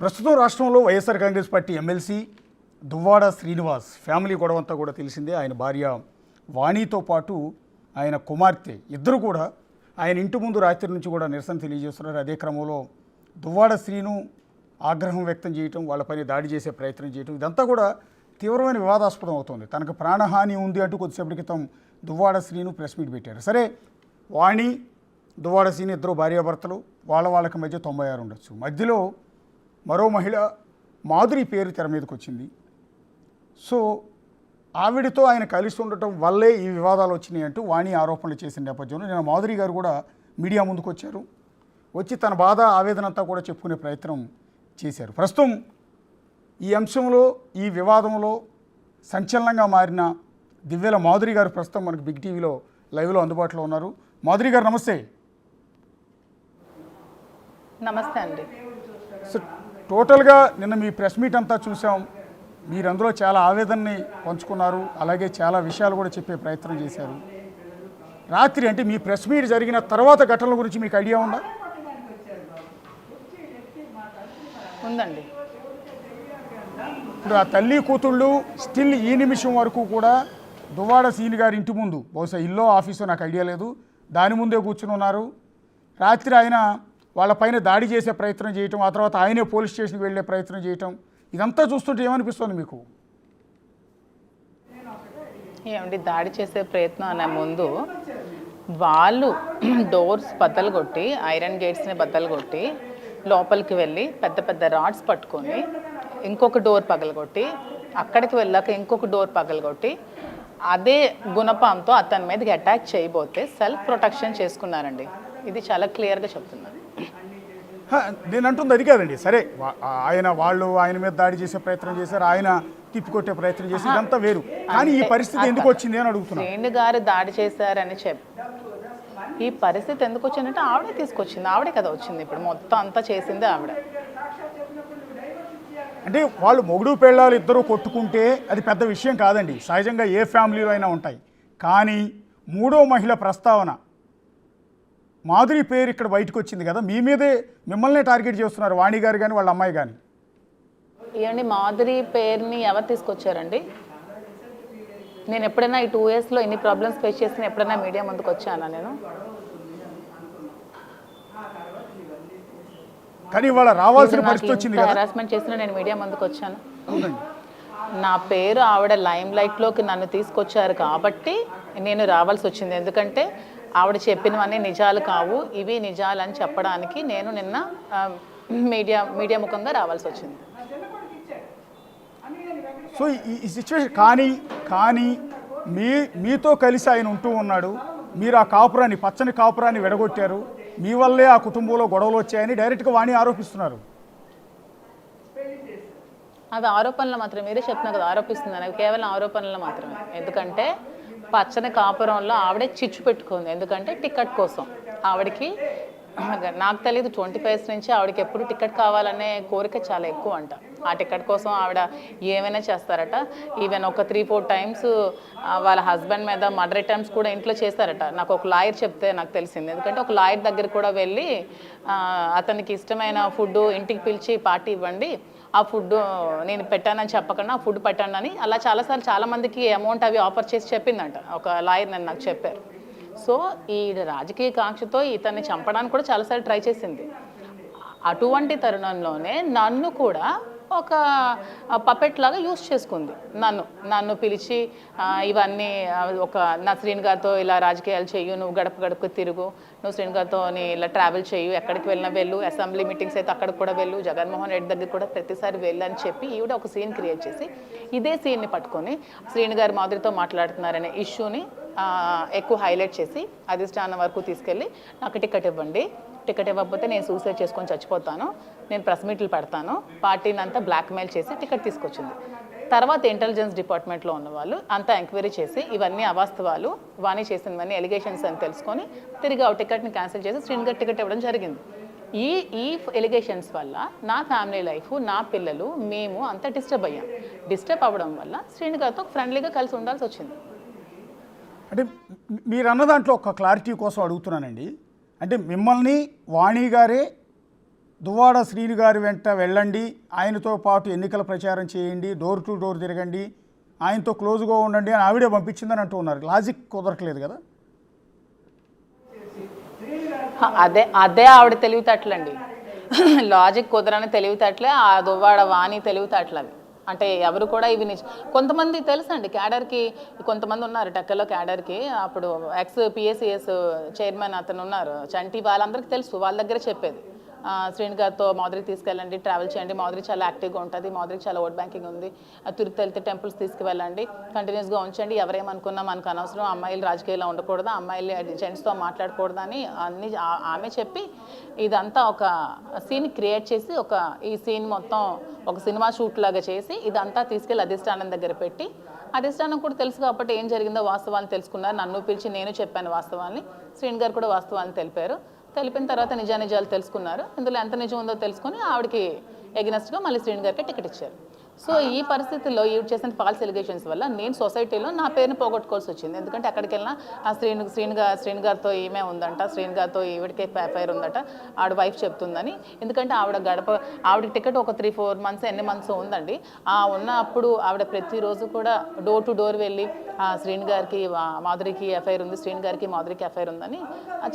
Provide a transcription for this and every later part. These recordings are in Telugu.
ప్రస్తుతం రాష్ట్రంలో వైఎస్ఆర్ కాంగ్రెస్ పార్టీ ఎమ్మెల్సీ దువ్వాడ శ్రీనివాస్ ఫ్యామిలీ గొడవంతా కూడా తెలిసిందే. ఆయన భార్య వాణితో పాటు ఆయన కుమార్తె ఇద్దరు కూడా ఆయన ఇంటి ముందు రాత్రి నుంచి కూడా నిరసన తెలియజేస్తున్నారు. అదే క్రమంలో దువ్వాడ శ్రీను ఆగ్రహం వ్యక్తం చేయటం, వాళ్ళపైన దాడి చేసే ప్రయత్నం చేయటం, ఇదంతా కూడా తీవ్రమైన వివాదాస్పదం అవుతుంది. తనకు ప్రాణహాని ఉంది అంటూ కొద్దిసేపటి క్రితం దువ్వాడ శ్రీను ప్రెస్ మీట్ పెట్టారు. సరే, వాణి దువ్వాడ శ్రీను ఇద్దరు భార్యాభర్తలు, వాళ్ళకి మధ్య 96 ఉండొచ్చు. మధ్యలో మరో మహిళ మాధురి పేరు తెర మీదకి వచ్చింది. సో ఆవిడతో ఆయన కలిసి ఉండటం వల్లే ఈ వివాదాలు వచ్చినాయి అంటూ వాణి ఆరోపణలు చేసిన నేపథ్యంలో నేను మాధురి గారు కూడా మీడియా ముందుకు వచ్చారు. వచ్చి తన బాధ ఆవేదన అంతా కూడా చెప్పుకునే ప్రయత్నం చేశారు. ప్రస్తుతం ఈ అంశంలో, ఈ వివాదంలో సంచలనంగా మారిన దివ్యల మాధురి గారు ప్రస్తుతం మనకు బిగ్ టీవీలో లైవ్లో అందుబాటులో ఉన్నారు. మాధురి గారు నమస్తే. నమస్తే అండి. సో టోటల్గా నిన్న మీ ప్రెస్ మీట్ అంతా చూసాం. మీరు అందులో చాలా ఆవేదనని పంచుకున్నారు, అలాగే చాలా విషయాలు కూడా చెప్పే ప్రయత్నం చేశారు. రాత్రి అంటే మీ ప్రెస్ మీట్ జరిగిన తర్వాత ఘటనల గురించి మీకు ఐడియా ఉందా? ఉందండి. ఇప్పుడు ఆ తల్లి కూతుళ్ళు స్టిల్ ఈ నిమిషం వరకు కూడా దువ్వాడ శ్రీను గారి ఇంటి ముందు, బహుశా ఇల్లో ఆఫీసో నాకు ఐడియా లేదు, దాని ముందే కూర్చుని ఉన్నారు. రాత్రి ఆయన వాళ్ళపైన దాడి చేసే ప్రయత్నం చేయటం, ఆ తర్వాత ఆయనే పోలీస్ స్టేషన్కి వెళ్ళే ప్రయత్నం చేయటం, ఇదంతా చూస్తుంటే ఏమనిపిస్తుంది మీకు? ఏమండి, దాడి చేసే ప్రయత్నం అనే ముందు వాళ్ళు డోర్స్ బద్దలు కొట్టి, ఐరన్ గేట్స్ని బద్దలు కొట్టి లోపలికి వెళ్ళి పెద్ద పెద్ద రాడ్స్ పట్టుకొని ఇంకొక డోర్ పగలగొట్టి, అక్కడికి వెళ్ళాక ఇంకొక డోర్ పగలగొట్టి అదే గుణపంతో అతని మీదకి అటాక్ చేయబోతే సెల్ఫ్ ప్రొటెక్షన్ చేసుకున్నారండి. ఇది చాలా క్లియర్గా చెప్తున్నాను. నేను అంటుంది అది కాదండి. సరే, వాళ్ళు ఆయన మీద దాడి చేసే ప్రయత్నం చేశారు, ఆయన తిప్పికొట్టే ప్రయత్నం చేసి, ఇదంతా వేరు. కానీ ఈ పరిస్థితి ఎందుకు వచ్చింది అని అడుగుతున్నాను. శ్రీను గారు దాడి చేశారని ఈ పరిస్థితి ఎందుకు వచ్చిందంటే ఆవిడే తీసుకొచ్చింది, ఆవిడే కదా వచ్చింది. ఇప్పుడు మొత్తం అంతా చేసింది ఆవిడ. అంటే వాళ్ళు మొగుడు పెళ్ళాలు ఇద్దరు కొట్టుకుంటే అది పెద్ద విషయం కాదండి, సహజంగా ఏ ఫ్యామిలీలో అయినా ఉంటాయి. కానీ మూడో మహిళ ప్రస్తావన, మాధురి పేరు ఇక్కడ బయటకు వచ్చింది కదా, మీ మీదే మిమ్మల్నే టార్గెట్ చేస్తున్నారు వాణి గారు కానీ వాళ్ళ అమ్మాయి కానీ. ఏమండి, మాధురి పేరుని ఎవరు తీసుకొచ్చారండి? నేను ఎప్పుడైనా ఈ 2 yearsలో ఇన్ని ప్రాబ్లమ్స్ ఫేస్ చేసిన ఎప్పుడైనా మీడియా ముందుకు వచ్చానా నేను? కానీ వాళ్ళ రావాల్సిన పరిస్థితి వచ్చింది కదా. హెరాస్మెంట్ చేసిన నేను మీడియా ముందుకు వచ్చాను. నా పేరు ఆవిడ లైమ్ లైట్లోకి నన్ను తీసుకొచ్చారు కాబట్టి నేను రావాల్సి వచ్చింది. ఎందుకంటే ఆవిడ చెప్పినవన్నీ నిజాలు కావు, ఇవి నిజాలు అని చెప్పడానికి నేను నిన్న మీడియా ముఖంగా రావాల్సి వచ్చింది. సో ఈ సిచ్యువేషన్ కానీ మీతో కలిసి ఆయన ఉంటూ ఉన్నాడు, మీరు ఆ కాపురాన్ని, పచ్చని కాపురాన్ని విడగొట్టారు, మీ వల్లే ఆ కుటుంబంలో గొడవలు వచ్చాయని డైరెక్ట్గా వాణి ఆరోపిస్తున్నారు. అది ఆరోపణలు మాత్రమే, మీరే చెప్తున్నారు కదా ఆరోపిస్తున్నాను, అవి కేవలం ఆరోపణలు మాత్రమే. ఎందుకంటే పచ్చని కాపురంలో ఆవిడే చిచ్చు పెట్టుకుంది. ఎందుకంటే టికెట్ కోసం ఆవిడకి, నాకు తెలియదు 25 years నుంచి ఆవిడకి ఎప్పుడు టికెట్ కావాలనే కోరిక చాలా ఎక్కువ అంట. ఆ టికెట్ కోసం ఆవిడ ఏమైనా చేస్తారట. ఈవెన్ ఒక 3-4 times వాళ్ళ హస్బెండ్ మీద మర్డర్ అటెంప్ట్స్ కూడా ఇంట్లో చేస్తారట. నాకు ఒక లాయర్ చెప్తే నాకు తెలిసింది. ఎందుకంటే ఒక లాయర్ దగ్గర కూడా వెళ్ళి అతనికి ఇష్టమైన ఫుడ్ ఇంటికి పిలిచి పార్టీ ఇవ్వండి, ఆ ఫుడ్ నేను పెట్టానని చెప్పకుండా ఆ ఫుడ్ పెట్టండి అని అలా చాలాసార్లు చాలామందికి అమౌంట్ అవి ఆఫర్ చేసి చెప్పిందంట ఒక లాయర్, నన్ను నాకు చెప్పారు. సో ఈ రాజకీయ కాంక్షతో ఇతన్ని చంపడానికి కూడా చాలాసార్లు ట్రై చేసింది. అటువంటి తరుణంలోనే నన్ను కూడా ఒక పపెట్ లాగా యూస్ చేసుకుంది. నన్ను పిలిచి ఇవన్నీ నా శ్రీను గారితో ఇలా రాజకీయాలు చెయ్యు, నువ్వు గడప గడపకు తిరుగు, నువ్వు శ్రీను గారితో ఇలా ట్రావెల్ చెయ్యు, ఎక్కడికి వెళ్ళినా వెళ్ళు, అసెంబ్లీ మీటింగ్స్ అయితే అక్కడికి కూడా వెళ్ళు, జగన్మోహన్ రెడ్డి దగ్గర కూడా ప్రతిసారి వెళ్ళు అని చెప్పి ఈవిడ ఒక సీన్ క్రియేట్ చేసి ఇదే సీన్ని పట్టుకొని శ్రీను గారు మాధురితో మాట్లాడుతున్నారనే ఇష్యూని ఎక్కువ హైలైట్ చేసి అధిష్టానం వరకు తీసుకెళ్ళి నాకు టికెట్ ఇవ్వండి, టికెట్ ఇవ్వకపోతే నేను సూసైడ్ చేసుకొని చచ్చిపోతాను, నేను ప్రెస్ మీట్లు పెడతాను, పార్టీని అంతా బ్లాక్మెయిల్ చేసి టికెట్ తీసుకొచ్చింది. తర్వాత ఇంటెలిజెన్స్ డిపార్ట్మెంట్లో ఉన్న వాళ్ళు అంతా ఎంక్వైరీ చేసి ఇవన్నీ అవాస్తవాలు, వాణి చేసినవన్నీ ఎలిగేషన్స్ అని తెలుసుకొని తిరిగి ఆ టికెట్ని క్యాన్సిల్ చేసి శ్రీను గారు టికెట్ ఇవ్వడం జరిగింది. ఈ ఎలిగేషన్స్ వల్ల నా ఫ్యామిలీ లైఫ్, నా పిల్లలు, మేము అంతా డిస్టర్బ్ అయ్యాం. డిస్టర్బ్ అవ్వడం వల్ల శ్రీను గారితో ఫ్రెండ్లీగా కలిసి ఉండాల్సి వచ్చింది. అంటే మీరు అన్న దాంట్లో ఒక క్లారిటీ కోసం అడుగుతున్నానండి. అంటే మిమ్మల్ని వాణి గారే దువ్వాడ శ్రీను గారి వెంట వెళ్ళండి, ఆయనతో పాటు ఎన్నికల ప్రచారం చేయండి, డోర్ టు డోర్ తిరగండి, ఆయనతో క్లోజ్గా ఉండండి అని ఆవిడే పంపించిందని అంటూ ఉన్నారు. లాజిక్ కుదరట్లేదు కదా. అదే అదే ఆవిడ తెలివితేటలండి. లాజిక్ కుదరని తెలివితేటలే ఆ దువ్వాడ వాణి తెలివితేటలవి. అంటే ఎవరు కూడా ఇవి కొంతమంది తెలుసండి క్యాడర్కి, కొంతమంది ఉన్నారు టెక్కలో క్యాడర్కి. అప్పుడు ఎక్స్ పిఎస్సిఎస్ చైర్మన్ అతను ఉన్నారు చంటి, వాళ్ళందరికీ తెలుసు, వాళ్ళ దగ్గర చెప్పేది. శ్రీను గారితో మాధురికి తీసుకెళ్ళండి, ట్రావెల్ చేయండి, మాధురి చాలా యాక్టివ్గా ఉంటుంది, మాధురికి చాలా ఓట్ బ్యాంకింగ్ ఉంది, తిరుపతి వెళ్తే టెంపుల్స్ తీసుకువెళ్ళండి, కంటిన్యూస్గా ఉంచండి, ఎవరేమనుకున్నా మనకు అనవసరం, అమ్మాయిలు రాజకీయాల్లో ఉండకూడదు, అమ్మాయిలు జెంట్స్తో మాట్లాడకూడదు అని అన్ని ఆమె చెప్పి ఇదంతా ఒక సీన్ క్రియేట్ చేసి ఈ సీన్ మొత్తం ఒక సినిమా షూట్ లాగా చేసి ఇదంతా తీసుకెళ్ళి అధిష్టానం దగ్గర పెట్టి, అధిష్టానం కూడా తెలుసు కాబట్టి ఏం జరిగిందో వాస్తవాన్ని తెలుసుకున్నారు. నన్ను పిలిచి నేను చెప్పాను వాస్తవాన్ని, శ్రీను గారు కూడా వాస్తవాన్ని తెలిపారు. తెలిపిన తర్వాత నిజాలు తెలుసుకున్నారు. ఇందులో ఎంత నిజం ఉందో తెలుసుకొని ఆవిడకి ఎగనెస్ట్గా మళ్ళీ శ్రీను గారికి టికెట్ ఇచ్చారు. సో ఈ పరిస్థితుల్లో ఈవిడ చేసిన ఫాల్స్ ఎలిగేషన్స్ వల్ల నేను సొసైటీలో నా పేరుని పోగొట్టుకోవాల్సి వచ్చింది. ఎందుకంటే అక్కడికి వెళ్ళినా ఆ శ్రీను గారితో ఈమె ఉందంట, శ్రీను గారితో ఈవిడికే ఎఫ్ఐఆర్ ఉందట, ఆవిడ వైఫ్ చెప్తుందని. ఎందుకంటే ఆవిడ టికెట్ ఒక 3-4 మంత్స్ ఎన్ని మంత్స్ ఉందండి. ఉన్నప్పుడు ఆవిడ ప్రతిరోజు కూడా డోర్ టు డోర్ వెళ్ళి శ్రీను గారికి మాధురికి ఎఫ్ఐఆర్ ఉంది, శ్రీను గారికి మాధురికి ఎఫ్ఐఆర్ ఉందని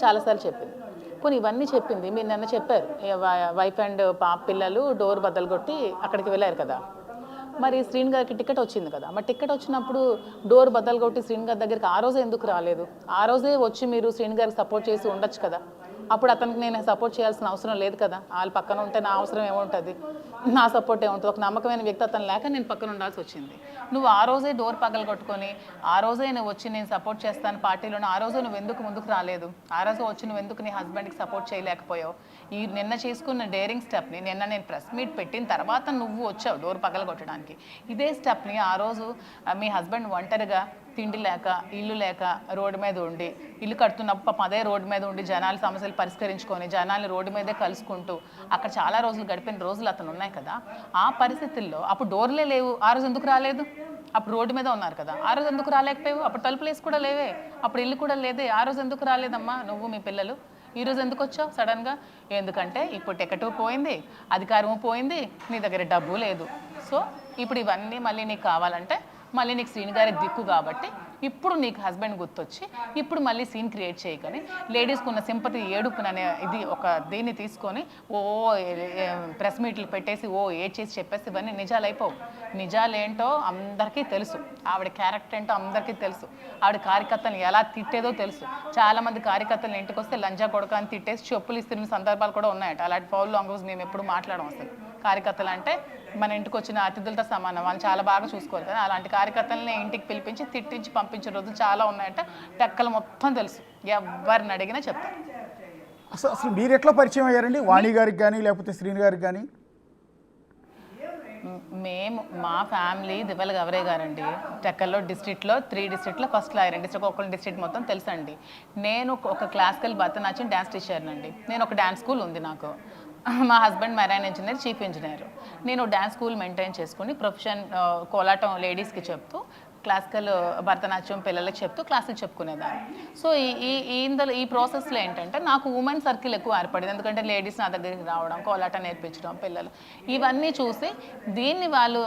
చాలాసార్లు చెప్పింది. పోనీ ఇవన్నీ చెప్పింది. మీరు నిన్న చెప్పారు వైఫ్ అండ్ పిల్లలు డోర్ బద్దలు కొట్టి అక్కడికి వెళ్ళారు కదా, మరి శ్రీను గారికి టికెట్ వచ్చింది కదా, మరి టికెట్ వచ్చినప్పుడు డోర్ బద్దలు కొట్టి శ్రీను గారి దగ్గరికి ఆ రోజే ఎందుకు రాలేదు? ఆ రోజే వచ్చి మీరు శ్రీను గారికి సపోర్ట్ చేసి ఉండొచ్చు కదా. అప్పుడు అతనికి నేను సపోర్ట్ చేయాల్సిన అవసరం లేదు కదా. వాళ్ళు పక్కన ఉంటే నా అవసరం ఏముంటుంది, నా సపోర్ట్ ఏముంటుంది? ఒక నమ్మకమైన వ్యక్తి అతను లేక నేను పక్కన ఉండాల్సి వచ్చింది. నువ్వు ఆ రోజే డోర్ పగలు కొట్టుకొని ఆ రోజే నువ్వు వచ్చి నేను సపోర్ట్ చేస్తాను పార్టీలోనే, ఆ రోజే నువ్వు ఎందుకు ముందుకు రాలేదు? ఆ రోజు వచ్చి నువ్వు ఎందుకు నీ హస్బెండ్కి సపోర్ట్ చేయలేకపోయావు? ఈ నిన్న చేసుకున్న డేరింగ్ స్టెప్ని నిన్న నేను ప్రెస్ మీట్ పెట్టిన తర్వాత నువ్వు వచ్చావు డోర్ పగలు కొట్టడానికి. ఇదే స్టెప్ని ఆ రోజు మీ హస్బెండ్ ఒంటరిగా తిండి లేక ఇల్లు లేక రోడ్డు మీద ఉండి, ఇల్లు కడుతున్నప్పుడు అదే రోడ్డు మీద ఉండి జనాల సమస్యలు పరిష్కరించుకొని జనాలు రోడ్డు మీదే కలుసుకుంటూ అక్కడ చాలా రోజులు గడిపిన రోజులు అతను ఉన్నాయి కదా. ఆ పరిస్థితుల్లో అప్పుడు డోర్లే లేవు, ఆ రోజు ఎందుకు రాలేదు? అప్పుడు రోడ్డు మీద ఉన్నారు కదా, ఆ రోజు ఎందుకు రాలేకపోయావు? అప్పుడు తలుపులేసి కూడా లేవే, అప్పుడు ఇల్లు కూడా లేదే, ఆ రోజు ఎందుకు రాలేదమ్మా నువ్వు మీ పిల్లలు? ఈరోజు ఎందుకు వచ్చావు సడన్గా? ఎందుకంటే ఇప్పుడు టికెట్ పోయింది, అధికారము పోయింది, నీ దగ్గర డబ్బు లేదు. సో ఇప్పుడు ఇవన్నీ మళ్ళీ నీకు కావాలంటే మళ్ళీ నీకు శ్రీను గారి దిక్కు కాబట్టి ఇప్పుడు నీకు హస్బెండ్ గుర్తొచ్చి ఇప్పుడు మళ్ళీ సీన్ క్రియేట్ చేయగానే లేడీస్కి ఉన్న సింపతి ఏడుపుననే ఇది ఒక దీన్ని తీసుకొని ప్రెస్ మీట్లు పెట్టేసి ఏడ్చేసి చెప్పేసి ఇవన్నీ నిజాలు అయిపోవు. నిజాలేంటో అందరికీ తెలుసు, ఆవిడ క్యారెక్టర్ ఏంటో అందరికీ తెలుసు, ఆవిడ కార్యకర్తలను ఎలా తిట్టేదో తెలుసు. చాలామంది కార్యకర్తలు ఇంటికి వస్తే లంజా కొడుకు అని తిట్టేసి చెప్పులు ఇస్తున్న సందర్భాలు కూడా ఉన్నాయట. అలాంటి ఫౌల్ లాంగ్వేజ్ మేము ఎప్పుడు మాట్లాడడం అసలు. కార్యకర్తలు అంటే మన ఇంటికి వచ్చిన అతిథులతో సమానం, వాళ్ళు చాలా బాగా చూసుకోవాలి కదా. అలాంటి కార్యకర్తలని ఇంటికి పిలిపించి తిట్టించి పంపించే రోజులు చాలా ఉన్నాయంటే టెక్కలు మొత్తం తెలుసు, ఎవరిని అడిగినా చెప్తారు. అసలు మీరు ఎట్లా పరిచయం అయ్యారండి వాణి గారికి కానీ లేకపోతే శ్రీను గారికి కానీ? మేము మా ఫ్యామిలీ దివ్వల గవరే గారండి. టెక్కల్లో డిస్ట్రిక్ట్లో 3 డిస్ట్రిక్ట్లో ఫస్ట్ లాయర్ అండి. ఒక్కొక్క డిస్ట్రిక్ట్ మొత్తం తెలుసండి. నేను ఒక క్లాసికల్ భరతనాట్యం డ్యాన్స్ టీచర్నండి. నేను ఒక డ్యాన్స్ స్కూల్ ఉంది నాకు. మా husband marine engineer, chief engineer. నేను డ్యాన్స్ స్కూల్ మెయింటైన్ చేసుకుని ప్రొఫెషన్ కోలాటం లేడీస్కి చెప్తూ, క్లాసికల్ భరతనాట్యం పిల్లలకి చెప్తూ క్లాసులు చెప్పుకునేదాన్ని. సో ఇందులో ఈ ప్రాసెస్లో ఏంటంటే నాకు ఉమెన్ సర్కిల్ ఎక్కువ ఏర్పడింది. ఎందుకంటే లేడీస్ నా దగ్గరికి రావడం, కోలాటం నేర్పించడం పిల్లలు, ఇవన్నీ చూసి దీన్ని వాళ్ళు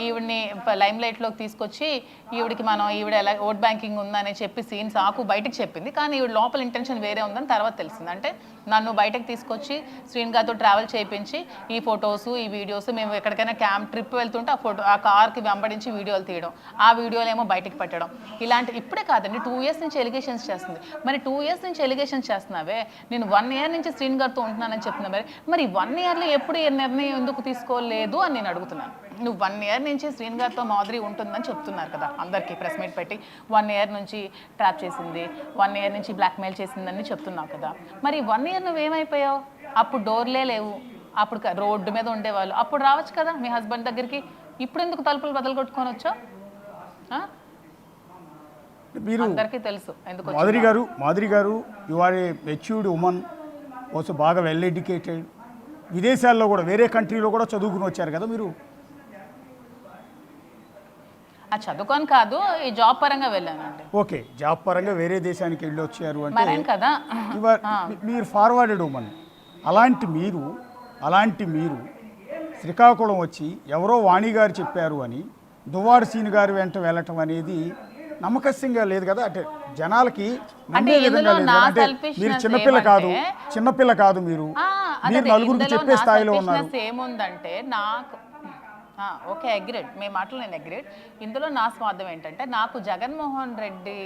ఈవిడ్ని లైమ్ లైట్లోకి తీసుకొచ్చి ఈవిడ ఎలా ఓట్ బ్యాంకింగ్ ఉందని చెప్పి సీన్స్ బయటకు చెప్పింది. కానీ ఈవిడ లోపల ఇంటెన్షన్ వేరే ఉందని తర్వాత తెలిసింది. అంటే నన్ను బయటకు తీసుకొచ్చి శ్రీను గారితో ట్రావెల్ చేయించి ఈ ఫొటోస్ ఈ వీడియోస్, మేము ఎక్కడికైనా ట్రిప్ వెళ్తుంటే ఆ కార్కి వెంబడించి వీడియోలు తీయడం, ఆ వీడియోలు ఏమో బయటకు పెట్టడం, ఇలాంటి ఇప్పుడే కాదండి 2 ఇయర్స్ నుంచి ఎలిగేషన్స్ చేస్తుంది. మరి 2 ఇయర్స్ నుంచి ఎలిగేషన్స్ చేస్తున్నావే, నేను 1 ఇయర్ నుంచి శ్రీను గారితో ఉంటున్నానని చెప్తున్నా, మరి 1 ఇయర్లో ఎప్పుడు నిర్ణయం ఎందుకు తీసుకోలేదు అని నేను అడుగుతున్నాను. నువ్వు 1 ఇయర్ నుంచి శ్రీను గారితో మాధురి ఉంటుందని చెప్తున్నారు కదా అందరికీ ప్రెస్ మీట్ పెట్టి, 1 ఇయర్ నుంచి ట్రాప్ చేసింది, 1 ఇయర్ నుంచి బ్లాక్మెయిల్ చేసిందని చెప్తున్నావు కదా. మరి 1 ఇయర్ నువ్వేమైపోయావు? అప్పుడు డోర్లే లేవు, అప్పుడు రోడ్డు మీద ఉండేవాళ్ళు, అప్పుడు రావచ్చు కదా మీ హస్బెండ్ దగ్గరికి. ఇప్పుడు ఎందుకు తలుపులు బదలు కొట్టుకొని వచ్చావు? మీరు అందరికీ తెలుసు ఎందుకు. మాధురి గారు you are a matured woman, also బాగా వెల్ ఎడ్యుకేటెడ్, విదేశాల్లో కూడా వేరే కంట్రీలో కూడా చదువుకుని వచ్చారు కదా మీరు? చదువుకొని కాదు, ఈ జాబ్ పరంగా వెళ్ళానండి. ఓకే, జాబ్ పరంగా వేరే దేశానికి వెళ్ళి వచ్చారు అంటే కదా. మీరు ఫార్వర్డెడ్ ఉమెన్, అలాంటి మీరు శ్రీకాకుళం వచ్చి ఎవరో వాణి గారు చెప్పారు అని దువ్వాడ సీను గారి వెంట వెళ్ళటం అనేది నమ్మకస్యంగా లేదు కదా. అంటే జనాలకి నమ్మే విధంగా లేదు కదా. అంటే మీరు చిన్నపిల్ల కాదు మీరు నలుగురికి చెప్పే స్థాయిలో ఉన్నారు. ఏముందంటే నాకు ఓకే అగ్రీడ్, మీ మాటలు నేను అగ్రీడ్. ఇందులో నా స్వార్థం ఏంటంటే నాకు జగన్మోహన్ రెడ్డి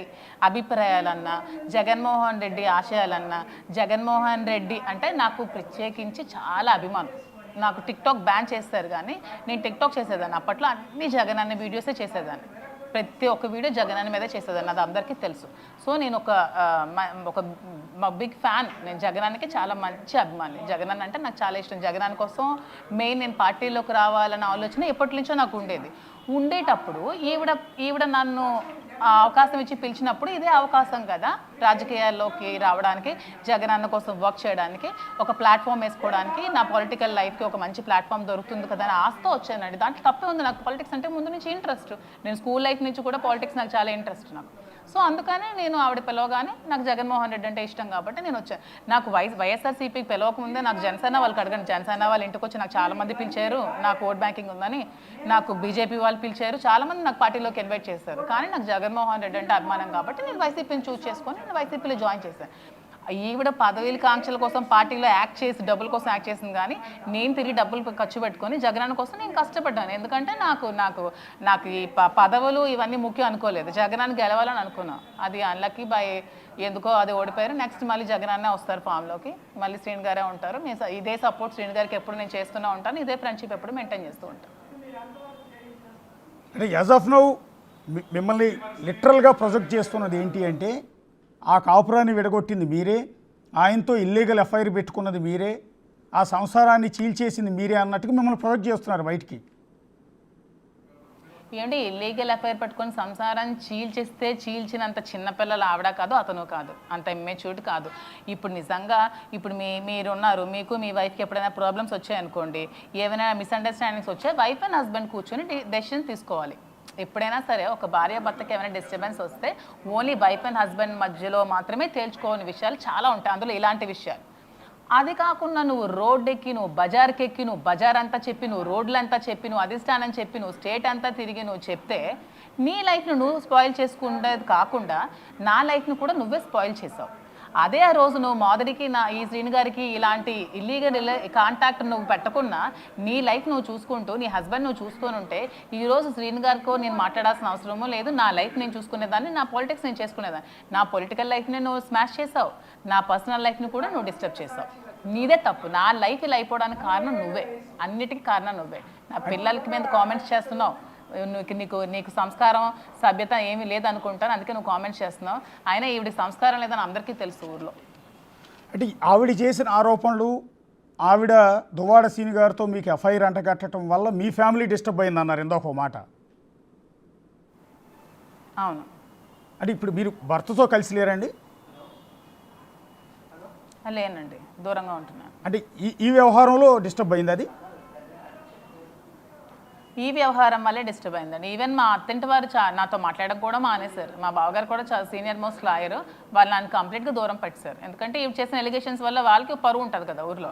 అభిప్రాయాలన్నా, జగన్మోహన్ రెడ్డి ఆశయాలన్నా, జగన్మోహన్ రెడ్డి అంటే నాకు ప్రత్యేకించి చాలా అభిమానం. నాకు టిక్టాక్ బ్యాన్ చేస్తారు కానీ నేను టిక్టాక్ చేసేదాన్ని. అప్పట్లో అన్ని జగన్ అనే వీడియోసే చేసేదాన్ని. ప్రతి ఒక్క వీడియో జగన్ అన్న మీదే చేసేదాన్ని, అది అందరికీ తెలుసు. సో నేను ఒక బిగ్ ఫ్యాన్. నేను జగనానికి చాలా మంచి అభిమాని. జగన్ అంటే నాకు చాలా ఇష్టం. జగన్ కోసం మెయిన్ నేను పార్టీలోకి రావాలన్న ఆలోచన ఎప్పటి నుంచో నాకు ఉండేటప్పుడు ఈవిడ నన్ను అవకాశం ఇచ్చి పిలిచినప్పుడు ఇదే అవకాశం కదా రాజకీయాల్లోకి రావడానికి, జగన్ అన్న కోసం వర్క్ చేయడానికి, ఒక ప్లాట్ఫామ్ వేసుకోవడానికి, నా పొలిటికల్ లైఫ్కి ఒక మంచి ప్లాట్ఫామ్ దొరుకుతుంది కదా అని ఆస్తో వచ్చానండి. దాంట్లో తప్పే ఉంది. నాకు పాలిటిక్స్ అంటే ముందు నుంచి ఇంట్రెస్ట్. నేను స్కూల్ లైఫ్ నుంచి కూడా పాలిటిక్స్ నాకు చాలా ఇంట్రెస్ట్ నాకు. సో అందుకనే నేను ఆవిడ పిలవగానే నాకు జగన్మోహన్ రెడ్డి అంటే ఇష్టం కాబట్టి నేను వచ్చాను. నాకు వైఎస్ఆర్సీపీకి పిలవకముందే నాకు జనసేన వాళ్ళకి అడగండి. జనసేన వాళ్ళ ఇంటికి వచ్చి నాకు చాలామంది పిలిచారు, నాకు ఓట్ బ్యాంకింగ్ ఉందని. నాకు బీజేపీ వాళ్ళు పిలిచారు, చాలామంది నాకు పార్టీలోకి ఇన్వైట్ చేశారు. కానీ నాకు జగన్మోహన్ రెడ్డి అంటే అభిమానం కాబట్టి నేను వైసీపీని చూస్ చేసుకొని నేను వైసీపీలో జాయిన్ చేశాను. ఈవిడ పదవిల కాంక్షల కోసం పార్టీలో యాక్ట్ చేసి డబ్బుల కోసం యాక్ట్ చేసింది కానీ నేను తిరిగి డబ్బులు ఖర్చు పెట్టుకొని జగనన్న కోసం నేను కష్టపడ్డాను. ఎందుకంటే నాకు ఈ పదవులు ఇవన్నీ ముఖ్యం అనుకోలేదు. జగనన్న గెలవాలని అనుకున్నాను. అది అన్లక్కీ బై ఎందుకో అది ఓడిపోయారు. నెక్స్ట్ మళ్ళీ జగనన్నే వస్తారు ఫామ్లోకి, మళ్ళీ శ్రీని గారే ఉంటారు. ఇదే సపోర్ట్ శ్రీని గారికి ఎప్పుడు నేను చేస్తూనే ఉంటాను, ఇదే ఫ్రెండ్షిప్ ఎప్పుడు మెయింటైన్ చేస్తూ ఉంటాను. అంటే యాజ్ ఆఫ్ నౌ మిమ్మల్ని లిటరల్గా ప్రొజెక్ట్ చేస్తున్నది ఏంటి అంటే ఆ కాపురాన్ని విడగొట్టింది మీరే, ఆయనతో ఇల్లీగల్ ఎఫ్ఐఆర్ పెట్టుకున్నది మీరే, ఆ సంసారాన్ని చీల్చేసింది మీరే అన్నట్టుగా మిమ్మల్ని ప్రొజెక్ట్ చేస్తున్నారు బయటికి. ఏమంటే ఇల్లీగల్ ఎఫ్ఐఆర్ పట్టుకొని సంసారాన్ని చీల్చినంత చిన్నపిల్లలు ఆవిడ కాదు, అతను కాదు, అంత ఇమ్మెచ్యూర్డ్ కాదు. ఇప్పుడు నిజంగా మీరున్నారు, మీకు మీ వైఫ్కి ఎప్పుడైనా ప్రాబ్లమ్స్ వచ్చాయనుకోండి, ఏమైనా మిస్అండర్స్టాండింగ్స్ వచ్చాయి, వైఫ్ అండ్ హస్బెండ్ కూర్చొని డెసిషన్ తీసుకోవాలి. ఎప్పుడైనా సరే ఒక భార్య భర్తకి ఏమైనా డిస్టర్బెన్స్ వస్తే ఓన్లీ వైఫ్ అండ్ హస్బెండ్ మధ్యలో మాత్రమే తేల్చుకోని విషయాలు చాలా ఉంటాయి. అందులో ఇలాంటి విషయాలు. అది కాకుండా నువ్వు రోడ్ ఎక్కి, నువ్వు బజార్కి ఎక్కి, నువ్వు బజార్ అంతా చెప్పి, నువ్వు రోడ్లంతా చెప్పి, నువ్వు అధిష్టానం చెప్పి, నువ్వు స్టేట్ అంతా తిరిగి నువ్వు చెప్తే నీ లైఫ్ను నువ్వు స్పాయిల్ చేసుకునేది కాకుండా నా లైఫ్ను కూడా నువ్వే స్పాయిల్ చేసావు. అదే ఆ రోజు నువ్వు మాధురికి ఈ శ్రీని గారికి ఇలాంటి ఇల్లీగల్ కాంటాక్ట్ నువ్వు పెట్టకుండా నీ లైఫ్ నువ్వు చూసుకుంటూ నీ హస్బెండ్ నువ్వు చూసుకొని ఉంటే ఈరోజు శ్రీని గారితో నేను మాట్లాడాల్సిన అవసరమో లేదు. నా లైఫ్ నేను చూసుకునేదాన్ని, నా పాలిటిక్స్ నేను చేసుకునేదాన్ని. నా పొలిటికల్ లైఫ్ని నువ్వు స్మాష్ చేసావు, నా పర్సనల్ లైఫ్ని కూడా నువ్వు డిస్టర్బ్ చేసావు. నీదే తప్పు. నా లైఫ్ ఇలా అయిపోవడానికి కారణం నువ్వే, అన్నిటికీ కారణం నువ్వే. నా పిల్లలకి మీద కామెంట్స్ చేస్తున్నావు, నీకు సంస్కారం సభ్యత ఏమీ లేదనుకుంటాను, అందుకే నువ్వు కామెంట్స్ చేస్తున్నావు. అయినా ఈవిడ సంస్కారం లేదని అందరికీ తెలుసు ఊర్లో. అంటే ఆవిడ చేసిన ఆరోపణలు, ఆవిడ దువ్వాడ సీని గారితో మీకు ఎఫ్ఐఆర్ అంటగట్టడం వల్ల మీ ఫ్యామిలీ డిస్టర్బ్ అయింది అన్నారు ఇందాక మాట. అవును. అంటే ఇప్పుడు మీరు భర్తతో కలిసి లేరండి? లేనండి, దూరంగా ఉంటున్నాను. అంటే ఈ వ్యవహారంలో డిస్టర్బ్ అయింది అది? ఈ వ్యవహారం వల్లే డిస్టర్బ్ అయిందండి. ఈవెన్ మా అత్తింటి వారు నాతో మాట్లాడడం కూడా మానేశారు. మా బావగారు కూడా చాలా సీనియర్ మోస్ట్ లాయర్, వాళ్ళు నన్ను కంప్లీట్గా దూరం పెట్టారు. ఎందుకంటే ఇవి చేసిన ఎలిగేషన్స్ వల్ల వాళ్ళకి పరువు ఉంటుంది కదా ఊర్లో.